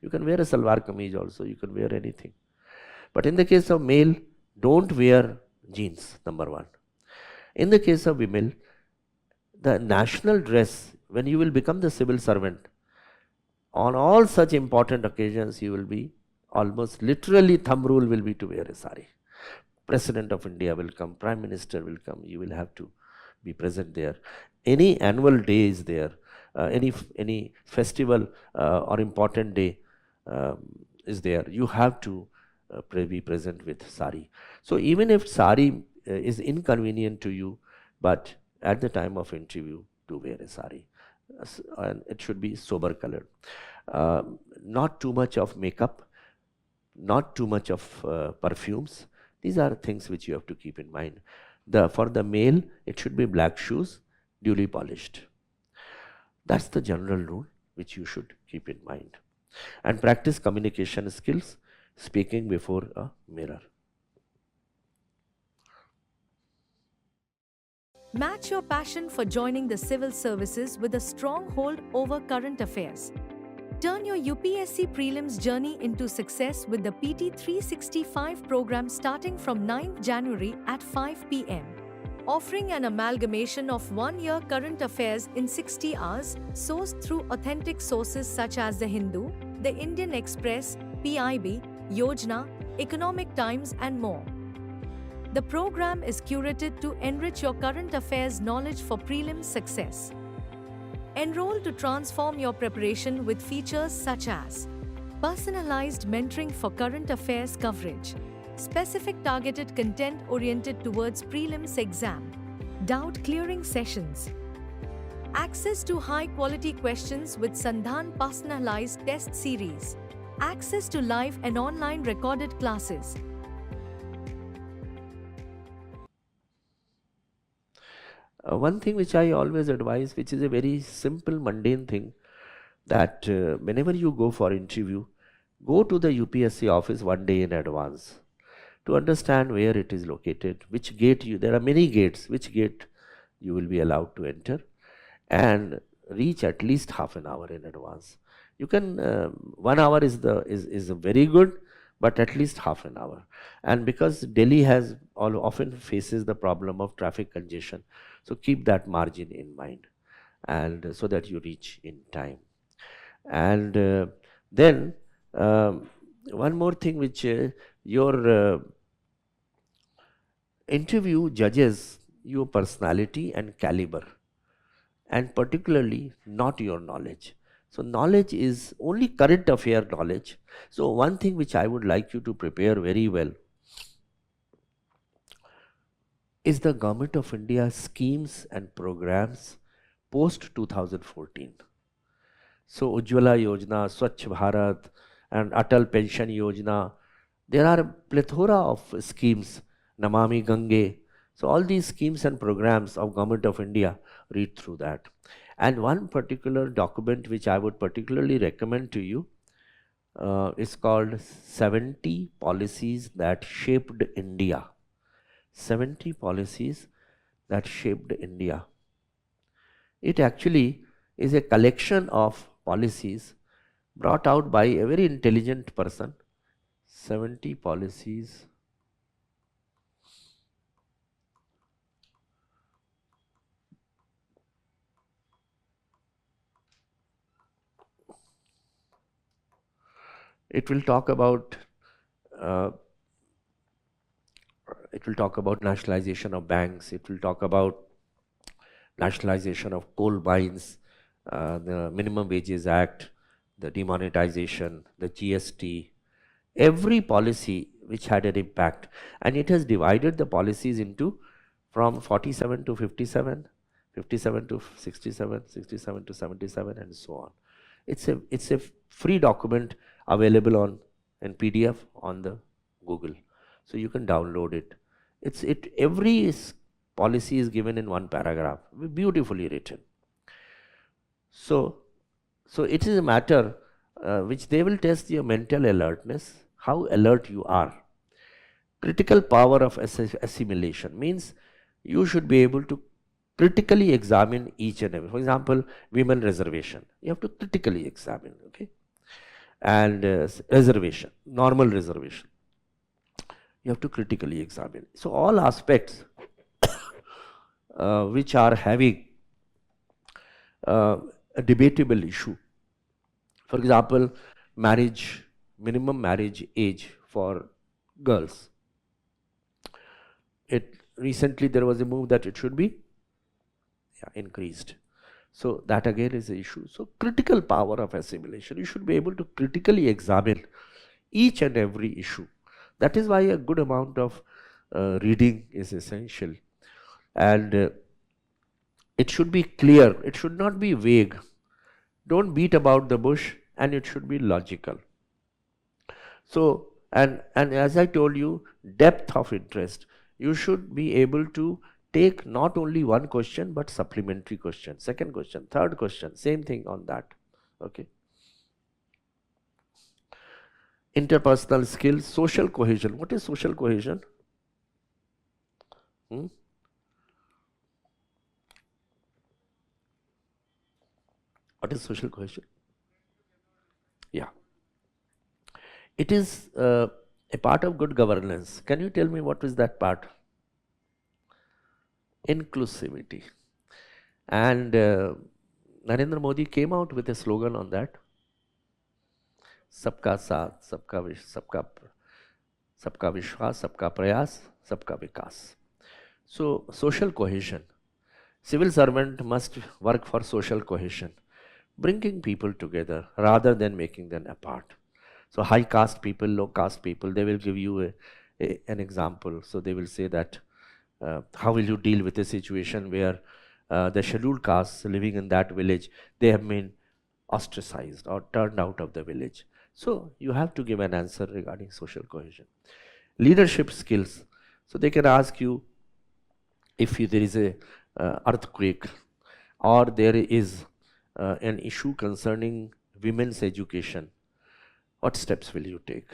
you can wear a salwar kameez also, you can wear anything. But in the case of male, don't wear jeans, number 1. In the case of women, the national dress, when you will become the civil servant, on all such important occasions, you will be almost literally thumb rule will be to wear a sari. President of India will come, Prime Minister will come, you will have to be present there. Any annual day is there, any festival or important day is there, you have to be present with sari. So even if sari is inconvenient to you, but at the time of interview, do wear a sari. And it should be sober colored. Not too much of makeup, not too much of perfumes. These are things which you have to keep in mind. For the male, it should be black shoes, duly polished. That's the general rule which you should keep in mind. And practice communication skills, speaking before a mirror. Match your passion for joining the civil services with a strong hold over current affairs. Turn your UPSC Prelims journey into success with the PT 365 program starting from 9th January at 5 p.m. Offering an amalgamation of 1-year current affairs in 60 hours, sourced through authentic sources such as The Hindu, The Indian Express, PIB, Yojana, Economic Times and more. The program is curated to enrich your current affairs knowledge for prelims success. Enroll to transform your preparation with features such as personalized mentoring for current affairs coverage, specific targeted content oriented towards prelims exam, doubt clearing sessions, access to high-quality questions with Sandhan personalized test series, access to live and online recorded classes. One thing which I always advise, which is a very simple, mundane thing, that whenever you go for interview, go to the UPSC office one day in advance to understand where it is located, which gate there are many gates, which gate you will be allowed to enter, and reach at least half an hour in advance. You can 1 hour is very good, but at least half an hour. And because Delhi often faces the problem of traffic congestion, so keep that margin in mind, and so that you reach in time. And then one more thing, which your interview judges your personality and caliber, and particularly not your knowledge. So knowledge is only current affair knowledge. So one thing which I would like you to prepare very well is the Government of India schemes and programs post 2014. So Ujjwala Yojana, Swachh Bharat and Atal Pension Yojana, there are a plethora of schemes, Namami Gange. So all these schemes and programs of Government of India, read through that. And one particular document which I would particularly recommend to you is called 70 Policies That Shaped India. 70 Policies That Shaped India. It actually is a collection of policies brought out by a very intelligent person. 70 policies It will talk about uh, nationalization of banks. It will talk about nationalization of coal mines, the Minimum Wages Act, the demonetization, the GST, every policy which had an impact. And it has divided the policies into from 47 to 57, 57 to 67, 67 to 77, and so on. It's a free document available on in PDF on the Google, so you can download it. Every policy is given in one paragraph, beautifully written. So it is a matter which they will test your mental alertness, how alert you are. Critical power of assimilation means you should be able to critically examine each and every. For example, women reservation, you have to critically examine, okay? And reservation, normal reservation, you have to critically examine. So all aspects which are having a debatable issue. For example, marriage, minimum marriage age for girls. Recently there was a move that it should be increased. So that again is the issue. So critical power of assimilation, you should be able to critically examine each and every issue. That is why a good amount of reading is essential. And it should be clear, it should not be vague. Don't beat about the bush, and it should be logical. So, and as I told you, depth of interest. You should be able to take not only one question but supplementary question, second question, third question, same thing on that. Okay. Interpersonal skills, social cohesion. What is social cohesion? What is social cohesion? Yeah. It is a part of good governance. Can you tell me what is that part? Inclusivity. And Narendra Modi came out with a slogan on that. Sabka saath, sabka vishwas, sabka prayas, sabka vikas. So social cohesion. Civil servant must work for social cohesion, bringing people together rather than making them apart. So high caste people, low caste people, they will give you an example. So they will say that how will you deal with a situation where the scheduled castes living in that village, they have been ostracized or turned out of the village. So you have to give an answer regarding social cohesion. Leadership skills. So they can ask you if there is a earthquake or there is an issue concerning women's education, what steps will you take?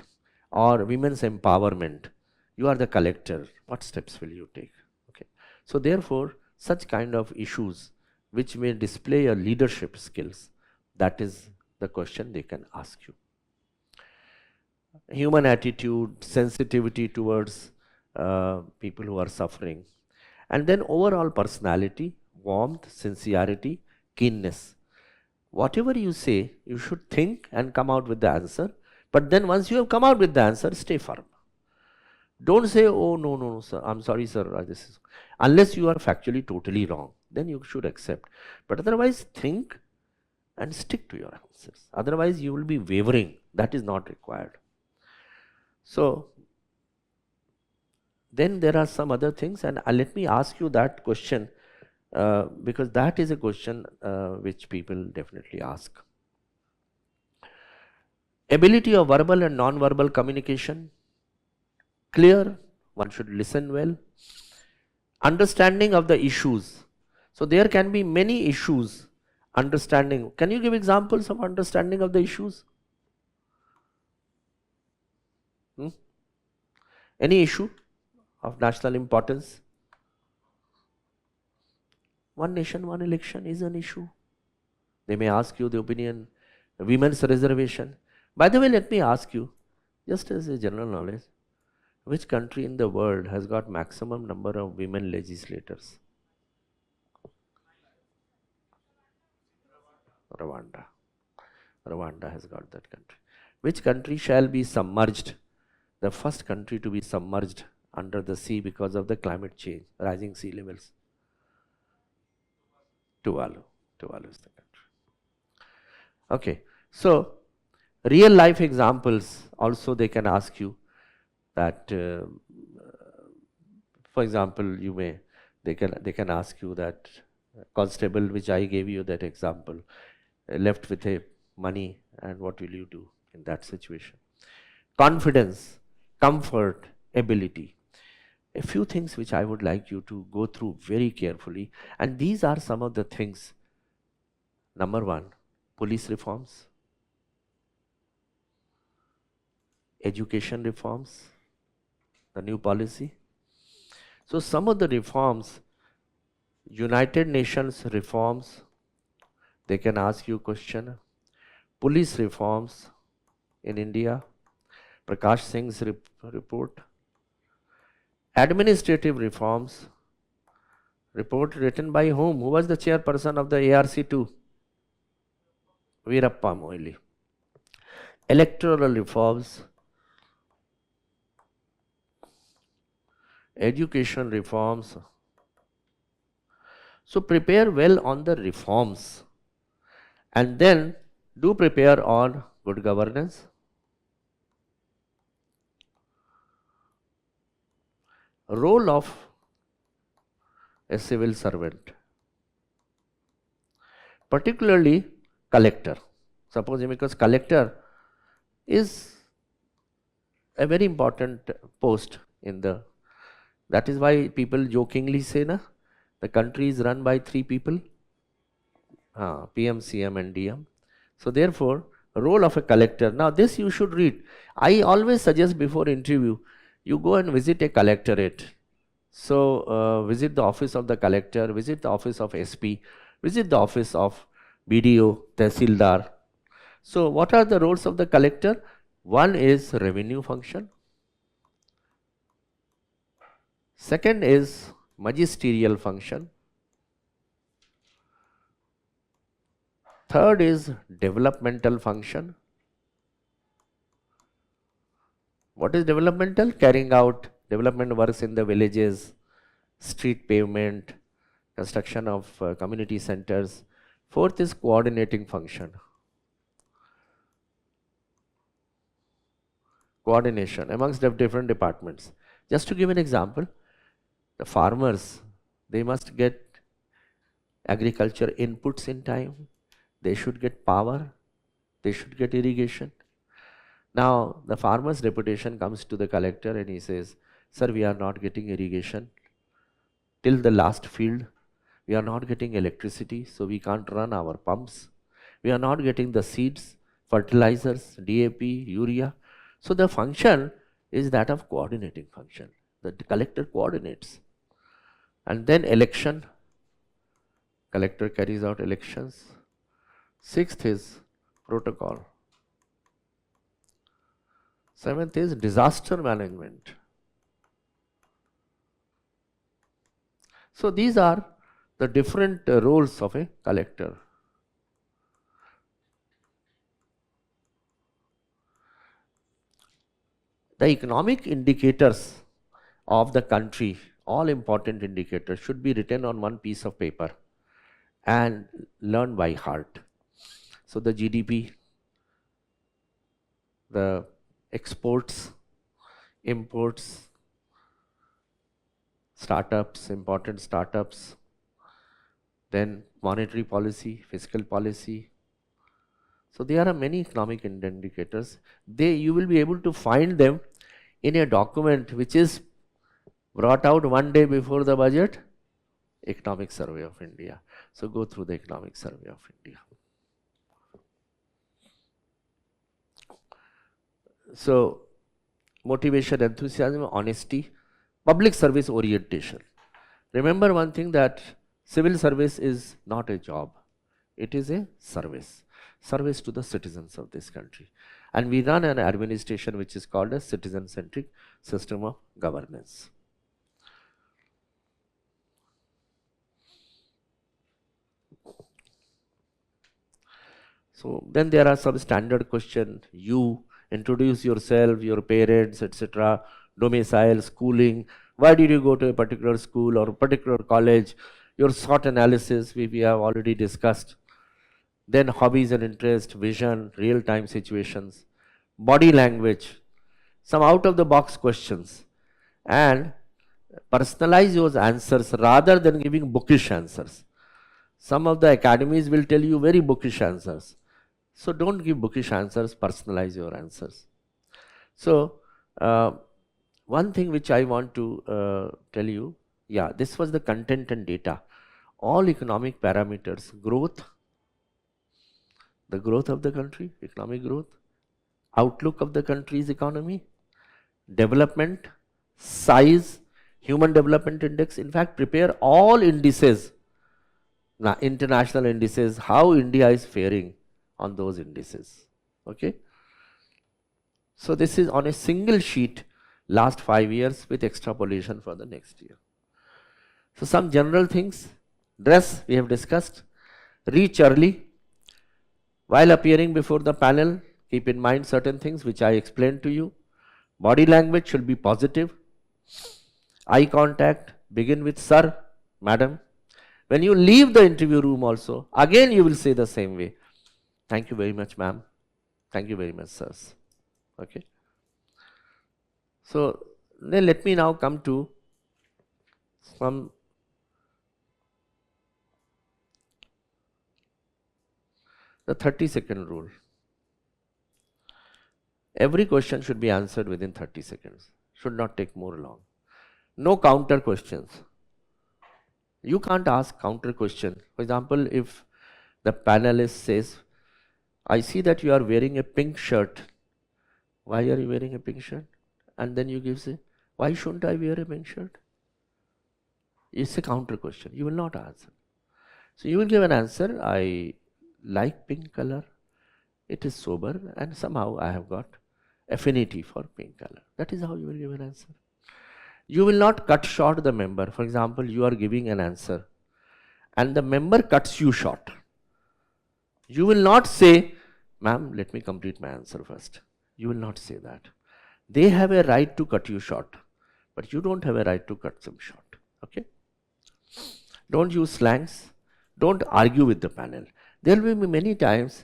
Or women's empowerment, you are the collector, what steps will you take? Okay. So therefore, such kind of issues which may display your leadership skills, that is the question they can ask you. Human attitude, sensitivity towards people who are suffering. And then overall personality, warmth, sincerity, keenness. Whatever you say, you should think and come out with the answer. But then once you have come out with the answer, stay firm. Don't say, oh, no, sir, I'm sorry, sir. This is, unless you are factually totally wrong, then you should accept. But otherwise, think and stick to your answers. Otherwise, you will be wavering. That is not required. So, then there are some other things, and let me ask you that question. Because that is a question which people definitely ask. Ability of verbal and non-verbal communication, clear, one should listen well. Understanding of the issues. So there can be many issues, understanding. Can you give examples of understanding of the issues? Any issue of national importance? One nation, one election is an issue. They may ask you the opinion. Women's reservation. By the way, let me ask you, just as a general knowledge, which country in the world has got maximum number of women legislators? Rwanda. Rwanda has got that country. Which country shall be submerged? The first country to be submerged under the sea because of the climate change, rising sea levels. Tuvalu. Tuvalu is the country. Okay, so real life examples also they can ask you that, for example, they can ask you that constable, which I gave you that example, left with a money, and what will you do in that situation? Confidence, comfort, ability. A few things which I would like you to go through very carefully, and these are some of the things. Number one, police reforms, education reforms, the new policy. So some of the reforms, United Nations reforms, they can ask you question. Police reforms in India, Prakash Singh's report. Administrative reforms, report written by whom? Who was the chairperson of the ARC2? Veerappa Moily. Electoral reforms, education reforms. So prepare well on the reforms, and then do prepare on good governance, role of a civil servant, particularly collector. Suppose because collector is a very important post in the, that is why people jokingly say, na, the country is run by 3 people, PM, CM and DM. So therefore, role of a collector. Now this you should read. I always suggest before interview, you go and visit a collectorate. So visit the office of the collector, visit the office of SP, visit the office of BDO, Tehsildar. So what are the roles of the collector? One is revenue function. Second is magisterial function. Third is developmental function. What is developmental? Carrying out development works in the villages, street pavement, construction of community centers. Fourth is coordinating function. Coordination amongst the different departments. Just to give an example, the farmers, they must get agriculture inputs in time. They should get power. They should get irrigation. Now, the farmer's deputation comes to the collector and he says, sir, we are not getting irrigation till the last field. We are not getting electricity, so we can't run our pumps. We are not getting the seeds, fertilizers, DAP, urea. So the function is that of coordinating function. The collector coordinates. And then election. Collector carries out elections. Sixth is protocol. Seventh is disaster management. So these are the different roles of a collector. The economic indicators of the country, all important indicators, should be written on one piece of paper and learned by heart. So the GDP, the exports, imports, startups, important startups, then monetary policy, fiscal policy. So there are many economic indicators. You will be able to find them in a document which is brought out one day before the budget, Economic Survey of India. So go through the Economic Survey of India. So motivation, enthusiasm, honesty, public service orientation. Remember one thing, that civil service is not a job. It is a service. Service to the citizens of this country. And we run an administration which is called a citizen-centric system of governance. So then there are some standard questions. You Introduce yourself, your parents, etc., domicile, schooling, why did you go to a particular school or a particular college, your SWOT analysis, we have already discussed. Then hobbies and interest, vision, real-time situations, body language, some out-of-the-box questions, and personalize your answers rather than giving bookish answers. Some of the academies will tell you very bookish answers. So don't give bookish answers, personalize your answers. So one thing which I want to tell you, yeah, this was the content and data. All economic parameters, growth, the growth of the country, economic growth, outlook of the country's economy, development, size, human development index. In fact, prepare all indices, international indices, how India is faring on those indices. Okay. So this is on a single sheet, last 5 years with extrapolation for the next year. So some general things, dress we have discussed, reach early. While appearing before the panel, keep in mind certain things which I explained to you. Body language should be positive. Eye contact, begin with sir, madam. When you leave the interview room also, again you will say the same way. Thank you very much, ma'am. Thank you very much, sirs. Okay. So then let me now come to some the 30-second rule. Every question should be answered within 30 seconds. Should not take more long. No counter questions. You can't ask counter question. For example, if the panelist says, I see that you are wearing a pink shirt. Why are you wearing a pink shirt? And then you say, why shouldn't I wear a pink shirt? It's a counter question. You will not answer. So you will give an answer, I like pink color. It is sober and somehow I have got affinity for pink color. That is how you will give an answer. You will not cut short the member. For example, you are giving an answer and the member cuts you short. You will not say, ma'am, let me complete my answer first. You will not say that. They have a right to cut you short, but you don't have a right to cut them short. Okay? Don't use slangs. Don't argue with the panel. There will be many times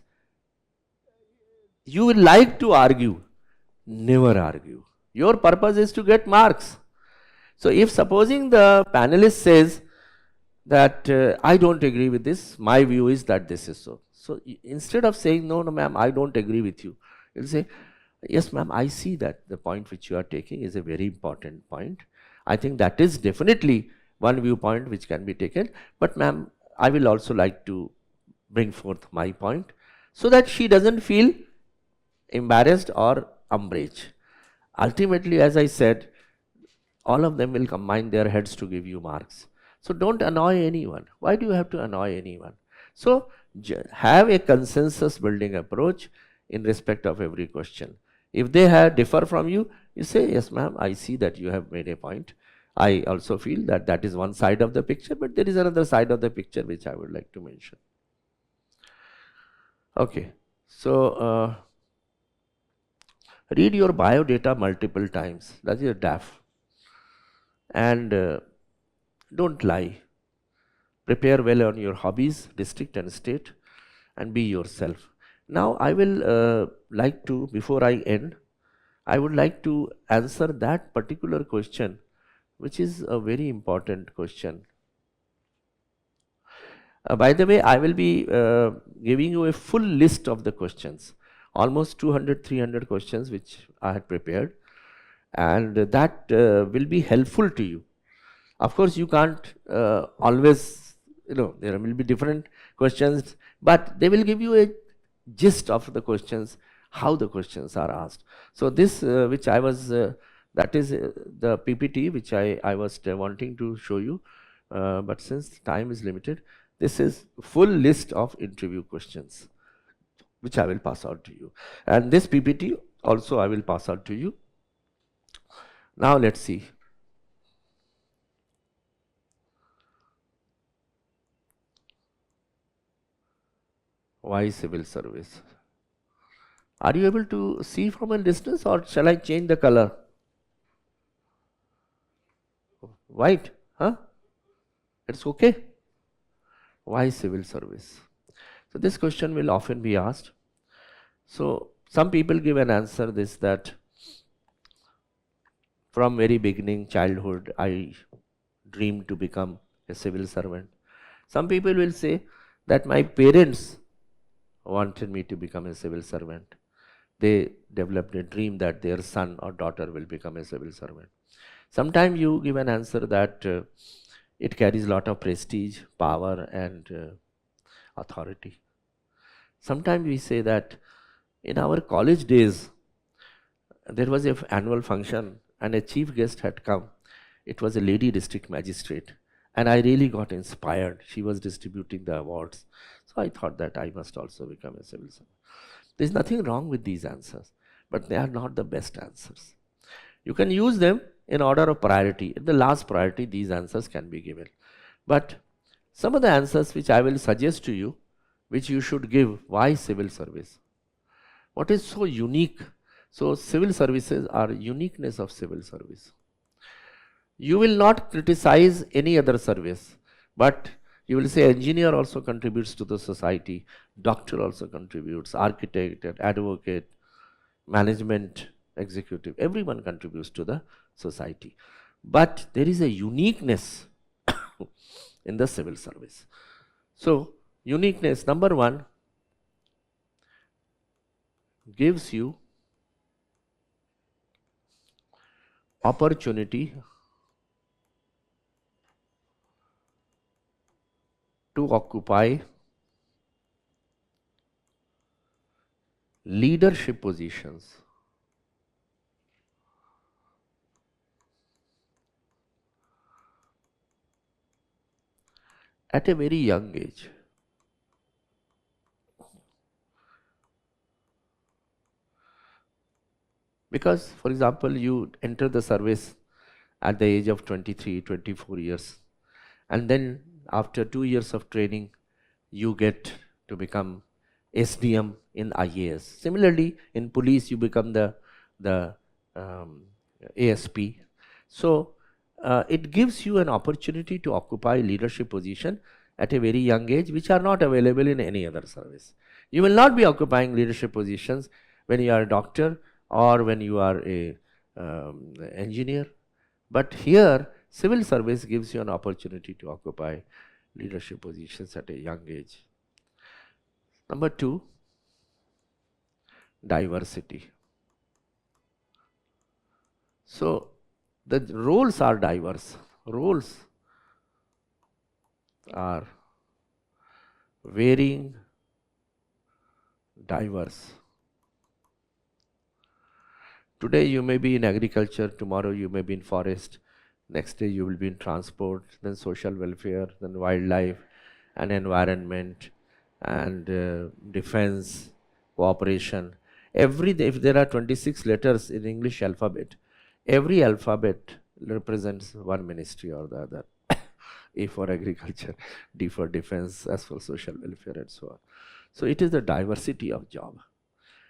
you will like to argue. Never argue. Your purpose is to get marks. So if supposing the panelist says that I don't agree with this, my view is that this is so. So instead of saying, no, ma'am, I don't agree with you, you'll say, yes, ma'am, I see that the point which you are taking is a very important point. I think that is definitely one viewpoint which can be taken. But ma'am, I will also like to bring forth my point so that she doesn't feel embarrassed or umbrage. Ultimately, as I said, all of them will combine their heads to give you marks. So don't annoy anyone. Why do you have to annoy anyone? So have a consensus building approach in respect of every question. If they differ from you, you say, yes, ma'am, I see that you have made a point. I also feel that that is one side of the picture, but there is another side of the picture which I would like to mention. Okay, so read your biodata multiple times. That is a DAF. And don't lie. Prepare well on your hobbies, district and state, and be yourself. Now I will like to, before I end, I would like to answer that particular question, which is a very important question. By the way, I will be giving you a full list of the questions, almost 200, 300 questions which I had prepared, and that will be helpful to you. Of course, you can't always, there will be different questions, but they will give you a gist of the questions, how the questions are asked. So this which I was, that is the PPT which I was wanting to show you, but since time is limited, this is full list of interview questions which I will pass out to you. And this PPT also I will pass out to you. Now let's see. Why civil service? Are you able to see from a distance, or shall I change the color? White, huh? It's okay. Why civil service? So this question will often be asked. So some people give an answer this, that from very beginning, childhood, I dreamed to become a civil servant. Some people will say that my parents wanted me to become a civil servant. They developed a dream that their son or daughter will become a civil servant. Sometimes you give an answer that it carries a lot of prestige, power, and authority. Sometimes we say that in our college days, there was an annual function and a chief guest had come. It was a lady district magistrate, and I really got inspired. She was distributing the awards. So I thought that I must also become a civil servant. There's nothing wrong with these answers, but they are not the best answers. You can use them in order of priority. In the last priority, these answers can be given. But some of the answers which I will suggest to you, which you should give, why civil service? What is so unique? So civil services are uniqueness of civil service. You will not criticize any other service, but you will say engineer also contributes to the society, doctor also contributes, architect, advocate, management, executive, everyone contributes to the society. But there is a uniqueness in the civil service. So uniqueness, number one, gives you opportunity to occupy leadership positions at a very young age. Because, for example, you enter the service at the age of 23, 24 years, and then after 2 years of training, you get to become SDM in IAS. Similarly, in police, you become the ASP. So, it gives you an opportunity to occupy leadership position at a very young age, which are not available in any other service. You will not be occupying leadership positions when you are a doctor or when you are a engineer. But here, civil service gives you an opportunity to occupy leadership positions at a young age. Number two, diversity. So, the roles are diverse. Roles are varying, diverse. Today you may be in agriculture, tomorrow you may be in forest, next day you will be in transport, then social welfare, then wildlife and environment and defense, cooperation. Every day, if there are 26 letters in English alphabet, every alphabet represents one ministry or the other. A for agriculture, D for defense, S for social welfare, and so on. So it is the diversity of job.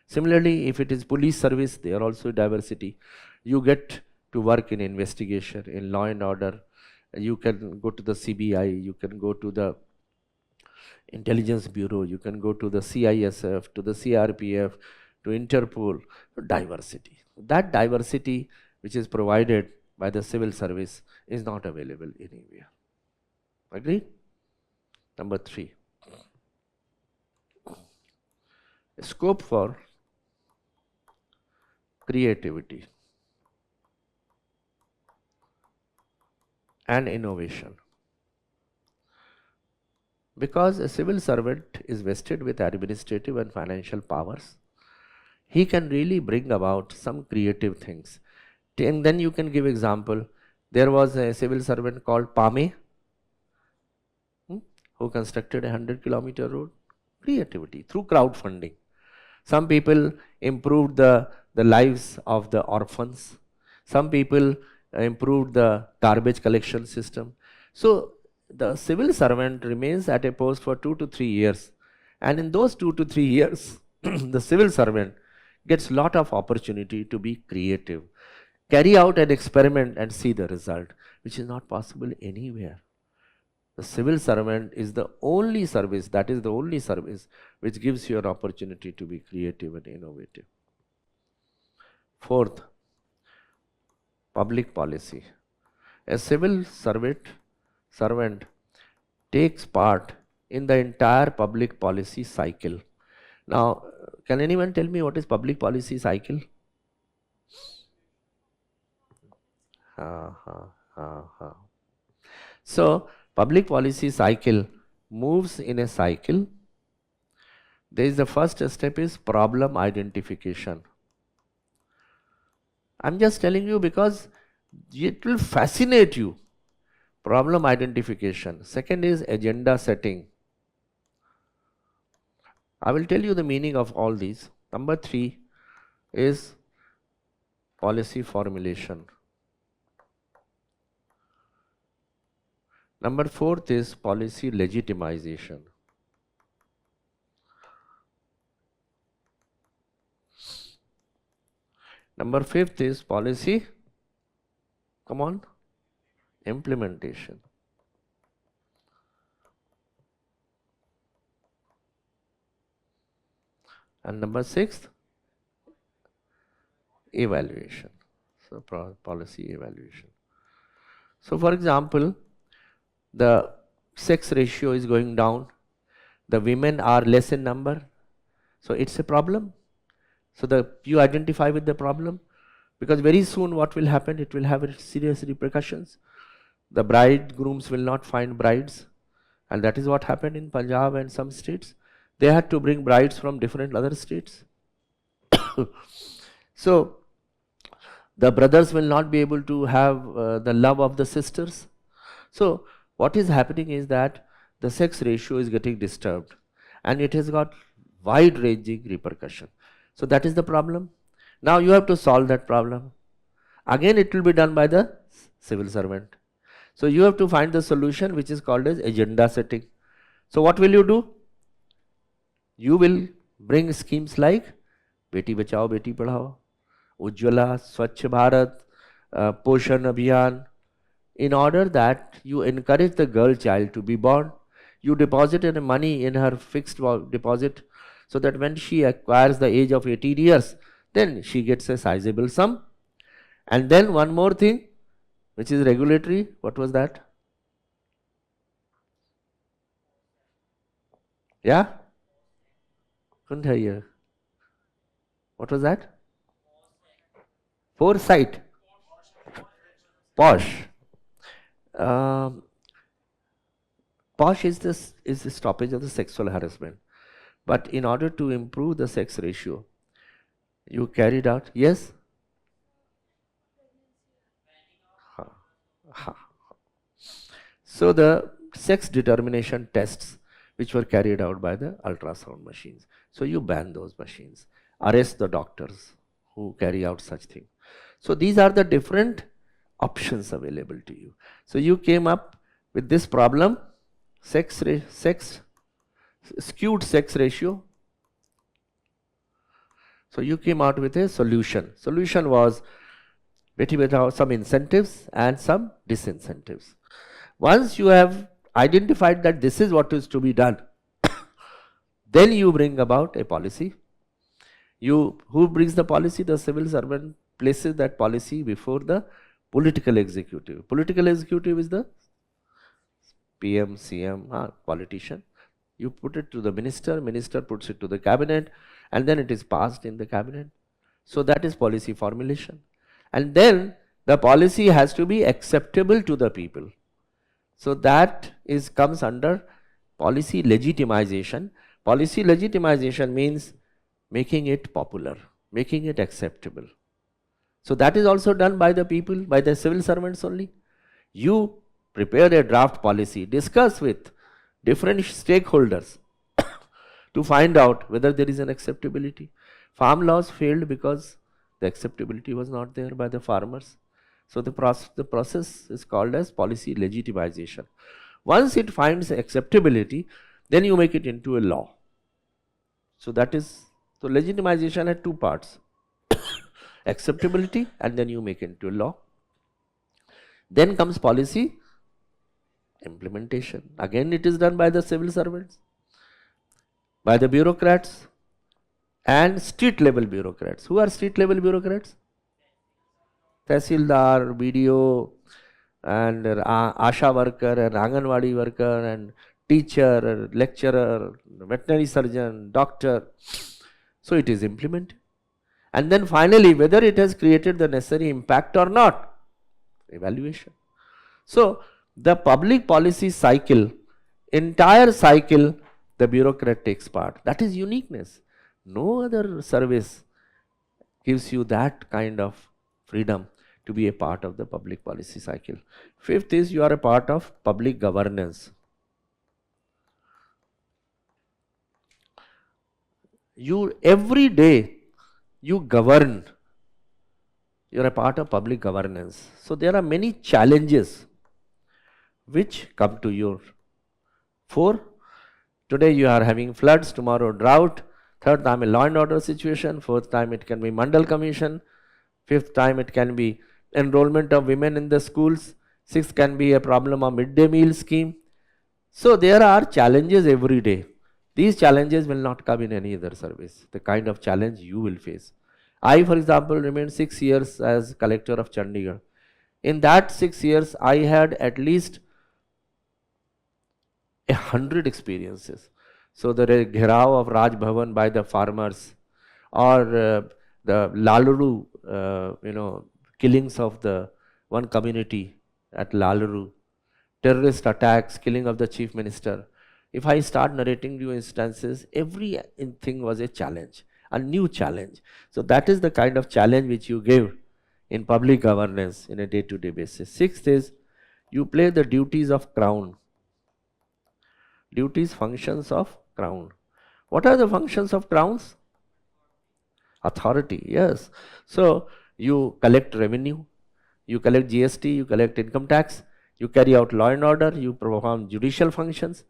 Similarly, if it is police service, there are also diversity. You get to work in investigation, in law and order. You can go to the CBI, you can go to the Intelligence Bureau, you can go to the CISF, to the CRPF, to Interpol. Diversity. That diversity which is provided by the civil service is not available anywhere. Agreed? Number three, scope for creativity and innovation. Because a civil servant is vested with administrative and financial powers, he can really bring about some creative things. And then you can give example. There was a civil servant called Pame, who constructed a 100-kilometer road. Creativity through crowdfunding. Some people improved the lives of the orphans. Some people improved the garbage collection system. So the civil servant remains at a post for 2 to 3 years. And in those 2 to 3 years, the civil servant gets lot of opportunity to be creative. Carry out an experiment and see the result, which is not possible anywhere. The civil servant is the only service, that is the only service which gives you an opportunity to be creative and innovative. Fourth, public policy. A civil servant takes part in the entire public policy cycle. Now, can anyone tell me what is public policy cycle? So, public policy cycle moves in a cycle. There is the first step is problem identification. I'm just telling you because it will fascinate you. Problem identification. Second is agenda setting. I will tell you the meaning of all these. Number 3 is policy formulation. Number 4th is policy legitimization. Number 5th is policy, come on, implementation. And number 6th, evaluation. So policy evaluation. So for example, the sex ratio is going down, the women are less in number, so it's a problem. So you identify with the problem, because very soon what will happen, it will have serious repercussions. The bridegrooms will not find brides, and that is what happened in Punjab and some states. They had to bring brides from different other states. So the brothers will not be able to have the love of the sisters. So what is happening is that the sex ratio is getting disturbed, and it has got wide-ranging repercussion. So that is the problem. Now you have to solve that problem. Again, it will be done by the civil servant. So you have to find the solution, which is called as agenda setting. So what will you do? You will bring schemes like Beti Bachao, Beti Padhao, Ujjwala, Swachh Bharat, Poshan Abhiyan, in order that you encourage the girl child to be born. You deposit any money in her fixed deposit, so that when she acquires the age of 18 years, then she gets a sizable sum. And then one more thing, which is regulatory. What was that? Yeah? Couldn't hear you. What was that? Foresight. Posh. Posh is the stoppage of the sexual harassment. But in order to improve the sex ratio, you carried out, yes? So the sex determination tests which were carried out by the ultrasound machines. So you ban those machines, arrest the doctors who carry out such things. So these are the different options available to you. So you came up with this problem, skewed sex ratio. So you came out with a solution. Solution was some incentives and some disincentives. Once you have identified that this is what is to be done, then you bring about a policy. Who brings the policy? The civil servant places that policy before the political executive. Political executive is the PM, CM, politician. You put it to the minister, minister puts it to the cabinet, and then it is passed in the cabinet. So that is policy formulation. And then the policy has to be acceptable to the people. So that comes under policy legitimization. Policy legitimization means making it popular, making it acceptable. So that is also done by the people, by the civil servants only. You prepare a draft policy, discuss with different stakeholders to find out whether there is an acceptability. Farm laws failed because the acceptability was not there by the farmers. So the process is called as policy legitimization. Once it finds acceptability, then you make it into a law. So that is So legitimization had two parts, acceptability, and then you make it into a law. Then comes policy implementation. Again, it is done by the civil servants, by the bureaucrats, and street level bureaucrats. Who are street level bureaucrats? Tehsildar, BDO, and Asha worker, and Anganwadi worker, and teacher, lecturer, veterinary surgeon, doctor. So it is implemented. And then finally, whether it has created the necessary impact or not, evaluation. So the public policy cycle, entire cycle, the bureaucrat takes part. That is uniqueness. No other service gives you that kind of freedom to be a part of the public policy cycle. Fifth is you are a part of public governance. You every day you govern. You are a part of public governance. So there are many challenges which come to your fore. Today you are having floods, tomorrow drought, third time a law and order situation, fourth time it can be Mandal Commission, fifth time it can be enrollment of women in the schools, sixth can be a problem of midday meal scheme. So there are challenges every day. These challenges will not come in any other service, the kind of challenge you will face. I, for example, remained 6 years as collector of Chandigarh. In that 6 years, I had at least 100 experiences. So the Gherav of Raj Bhavan by the farmers, or the Laluru, killings of the one community at Laluru, terrorist attacks, killing of the chief minister. If I start narrating you instances, everything was a challenge, a new challenge. So that is the kind of challenge which you give in public governance in a day-to-day basis. Sixth is you play the duties of crown. Duties, functions of crown. What are the functions of crowns? Authority, yes. So you collect revenue, you collect GST, you collect income tax, you carry out law and order, you perform judicial functions.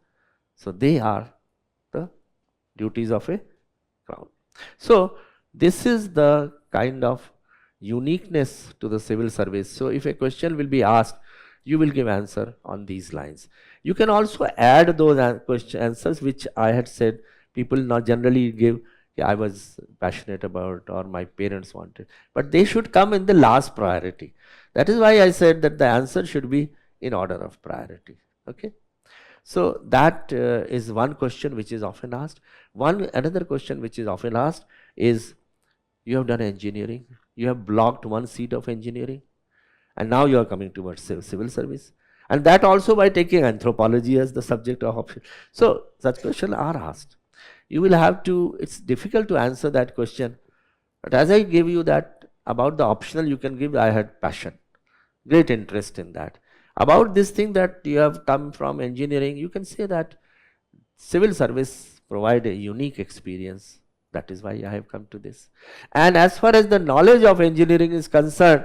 So they are the duties of a crown. So this is the kind of uniqueness to the civil service. So if a question will be asked, you will give answer on these lines. You can also add those answers which I had said people not generally give, I was passionate about or my parents wanted. But they should come in the last priority. That is why I said that the answer should be in order of priority. Okay. So that is one question which is often asked. Another question which is often asked is, you have done engineering, you have blocked one seat of engineering, and now you are coming towards civil service, and that also by taking anthropology as the subject of option. So such questions are asked. You will have to, it's difficult to answer that question, but as I gave you that about the optional you can give, I had passion, great interest in that. About this thing that you have come from engineering, you can say that civil service provide a unique experience. That is why I have come to this. And as far as the knowledge of engineering is concerned,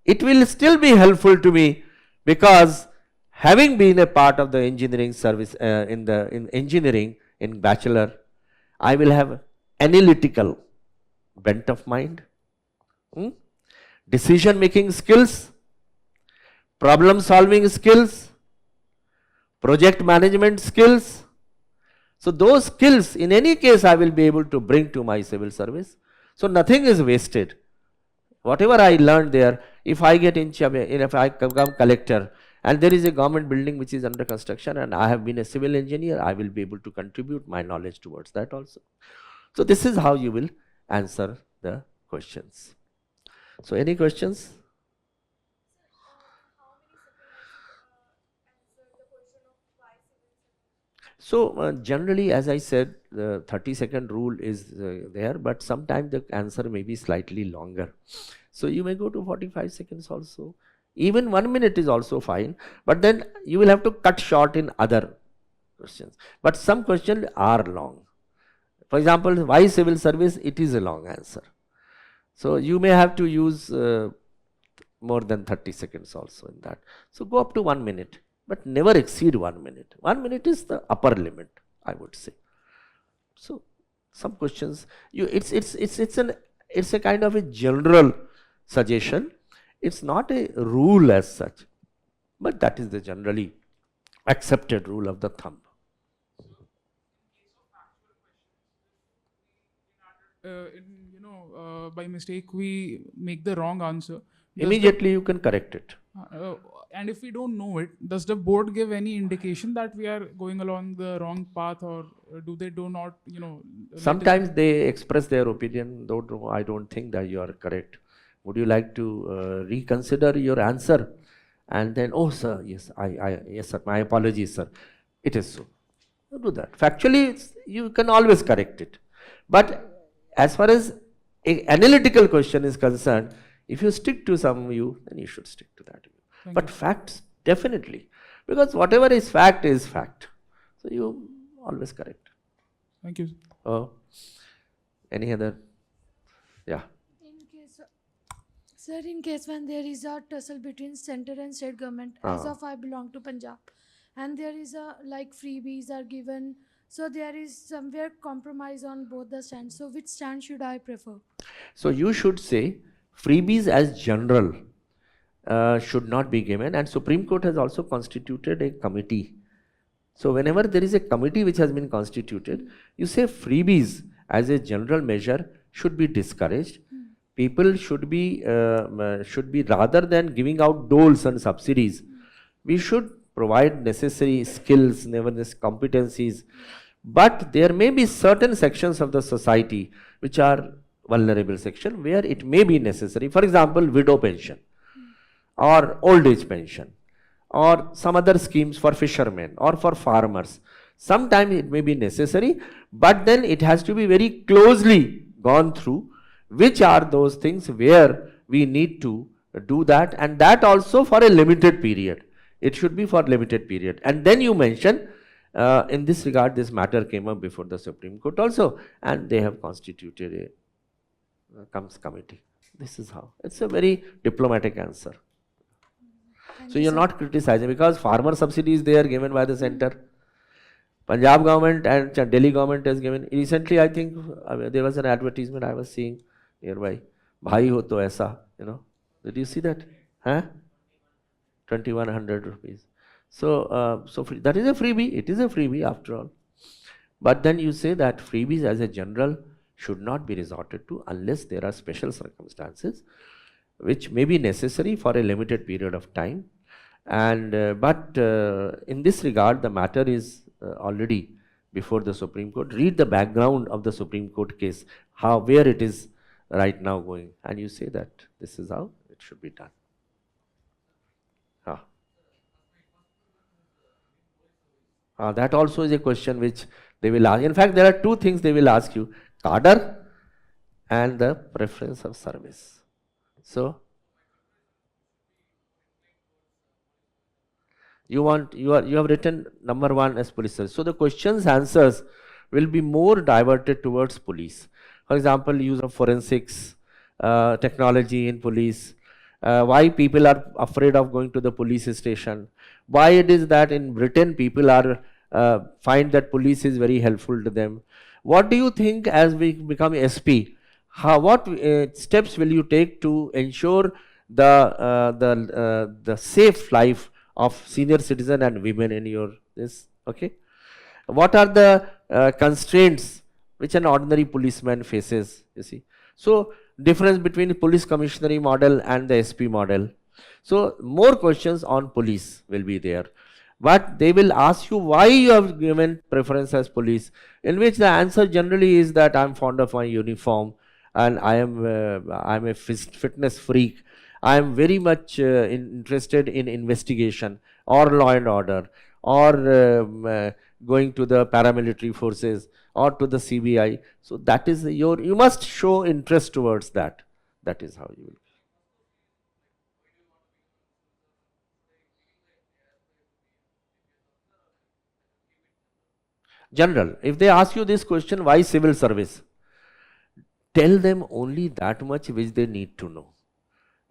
it will still be helpful to me, because having been a part of the engineering service in engineering in bachelor, I will have analytical bent of mind, decision making skills, problem solving skills, project management skills. So those skills in any case I will be able to bring to my civil service. So nothing is wasted. Whatever I learned there, if I get if I become collector and there is a government building which is under construction and I have been a civil engineer, I will be able to contribute my knowledge towards that also. So this is how you will answer the questions. So any questions? So generally, as I said, the 30-second rule is there, but sometimes the answer may be slightly longer. So you may go to 45 seconds also. Even 1 minute is also fine, but then you will have to cut short in other questions. But some questions are long. For example, why civil service? It is a long answer. So you may have to use more than 30 seconds also in that. So go up to 1 minute. But never exceed 1 minute. 1 minute is the upper limit, I would say. So some questions, it's a kind of a general suggestion. It's not a rule as such, but that is the generally accepted rule of the thumb. By mistake we make the wrong answer. Immediately you can correct it. And if we don't know it, does the board give any indication that we are going along the wrong path, or do not, Sometimes they express their opinion, though I don't think that you are correct. Would you like to reconsider your answer? And then, oh sir, yes, yes sir, my apologies sir, it is so. You do that. Factually, you can always correct it. But as far as an analytical question is concerned, if you stick to some view, then you should stick to that view. But facts, definitely. Because whatever is fact is fact. So you always correct. Thank you. Oh, any other? Yeah. Sir, in case when there is a tussle between center and state government, as of I belong to Punjab, and there is a like freebies are given, so there is somewhere compromise on both the stands. So which stand should I prefer? So you should say freebies as general should not be given, and Supreme Court has also constituted a committee. So whenever there is a committee which has been constituted, you say freebies as a general measure should be discouraged. People should be rather than giving out doles and subsidies, we should provide necessary skills, nevertheless competencies. But there may be certain sections of the society which are vulnerable section where it may be necessary. For example, widow pension or old age pension or some other schemes for fishermen or for farmers. Sometimes it may be necessary, but then it has to be very closely gone through which are those things where we need to do that, and that also for a limited period. It should be for limited period. And then you mention in this regard, this matter came up before the Supreme Court also, and they have constituted a committee. This is how. It's a very diplomatic answer. So you're not criticizing, because farmer subsidies they are given by the center. Punjab government and Delhi government has given. Recently, I think there was an advertisement I was seeing nearby. Bhai ho to aisa, Did you see that? Huh? 2,100 rupees. So, that is a freebie. It is a freebie after all. But then you say that freebies as a general should not be resorted to unless there are special circumstances which may be necessary for a limited period of time. And but in this regard, the matter is already before the Supreme Court. Read the background of the Supreme Court case, where it is right now going, and you say that this is how it should be done. That also is a question which they will ask. In fact, there are two things they will ask you: cadre and the preference of service. So you have written number 1 as police service. So the questions answers will be more diverted towards police. For example, use of forensics technology in police. Why people are afraid of going to the police station. Why it is that in Britain people are find that police is very helpful to them. What do you think as we become SP? What steps will you take to ensure the safe life of senior citizen and women in your this? Okay. What are the constraints which an ordinary policeman faces? You see. So difference between police commissionary model and the SP model. So more questions on police will be there, but they will ask you why you have given preference as police, in which the answer generally is that I am fond of my uniform and I am a fitness freak. I am very much interested in investigation or law and order, or going to the paramilitary forces or to the CBI. So that is you must show interest towards that. That is how you will. General, if they ask you this question, why civil service? Tell them only that much which they need to know.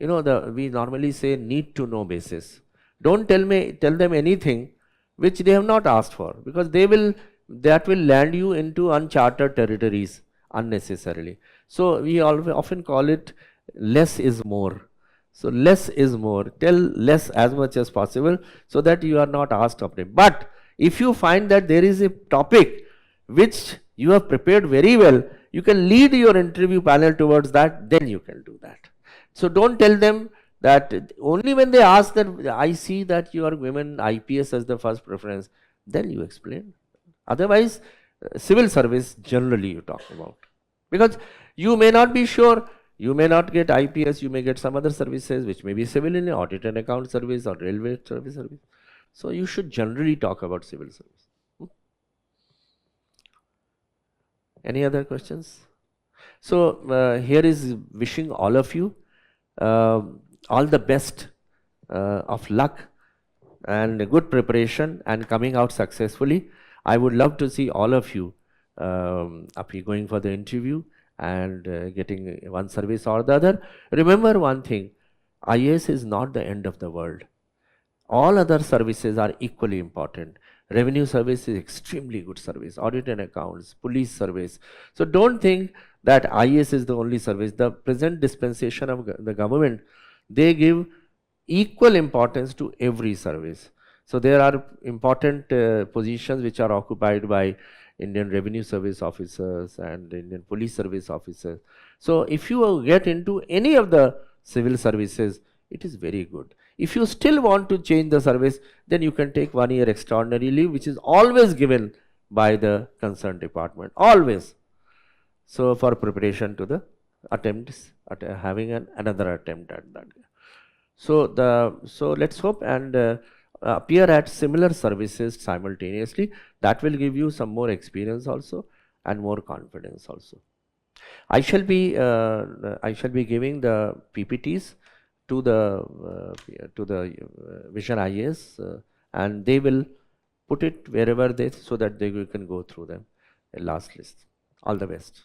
We normally say need to know basis. Don't tell them anything which they have not asked for, because they will that will land you into uncharted territories unnecessarily. So we often call it less is more. So less is more. Tell less as much as possible so that you are not asked of it. But if you find that there is a topic which you have prepared very well, you can lead your interview panel towards that, then you can do that. So don't tell them that only when they ask that I see that you are women IPS as the first preference, then you explain. Otherwise, civil service generally you talk about. Because you may not be sure, you may not get IPS, you may get some other services which may be civil in audit and account service or railway service. So you should generally talk about civil service. Any other questions? So here is wishing all of you all the best of luck and good preparation and coming out successfully. I would love to see all of you going for the interview and getting one service or the other. Remember one thing, IAS is not the end of the world. All other services are equally important. Revenue service is extremely good service, audit and accounts, police service. So don't think that IAS is the only service. The present dispensation of the government, they give equal importance to every service. So there are important positions which are occupied by Indian Revenue Service officers and Indian Police Service officers. So if you get into any of the civil services, it is very good. If you still want to change the service, then you can take 1 year extraordinary leave, which is always given by the concerned department, always. So for preparation to the attempts at having another attempt at that. So let's hope and appear at similar services simultaneously. That will give you some more experience also and more confidence also. I shall be giving the PPTs to the Vision IAS and they will put it wherever so that you can go through them. A last list. All the best.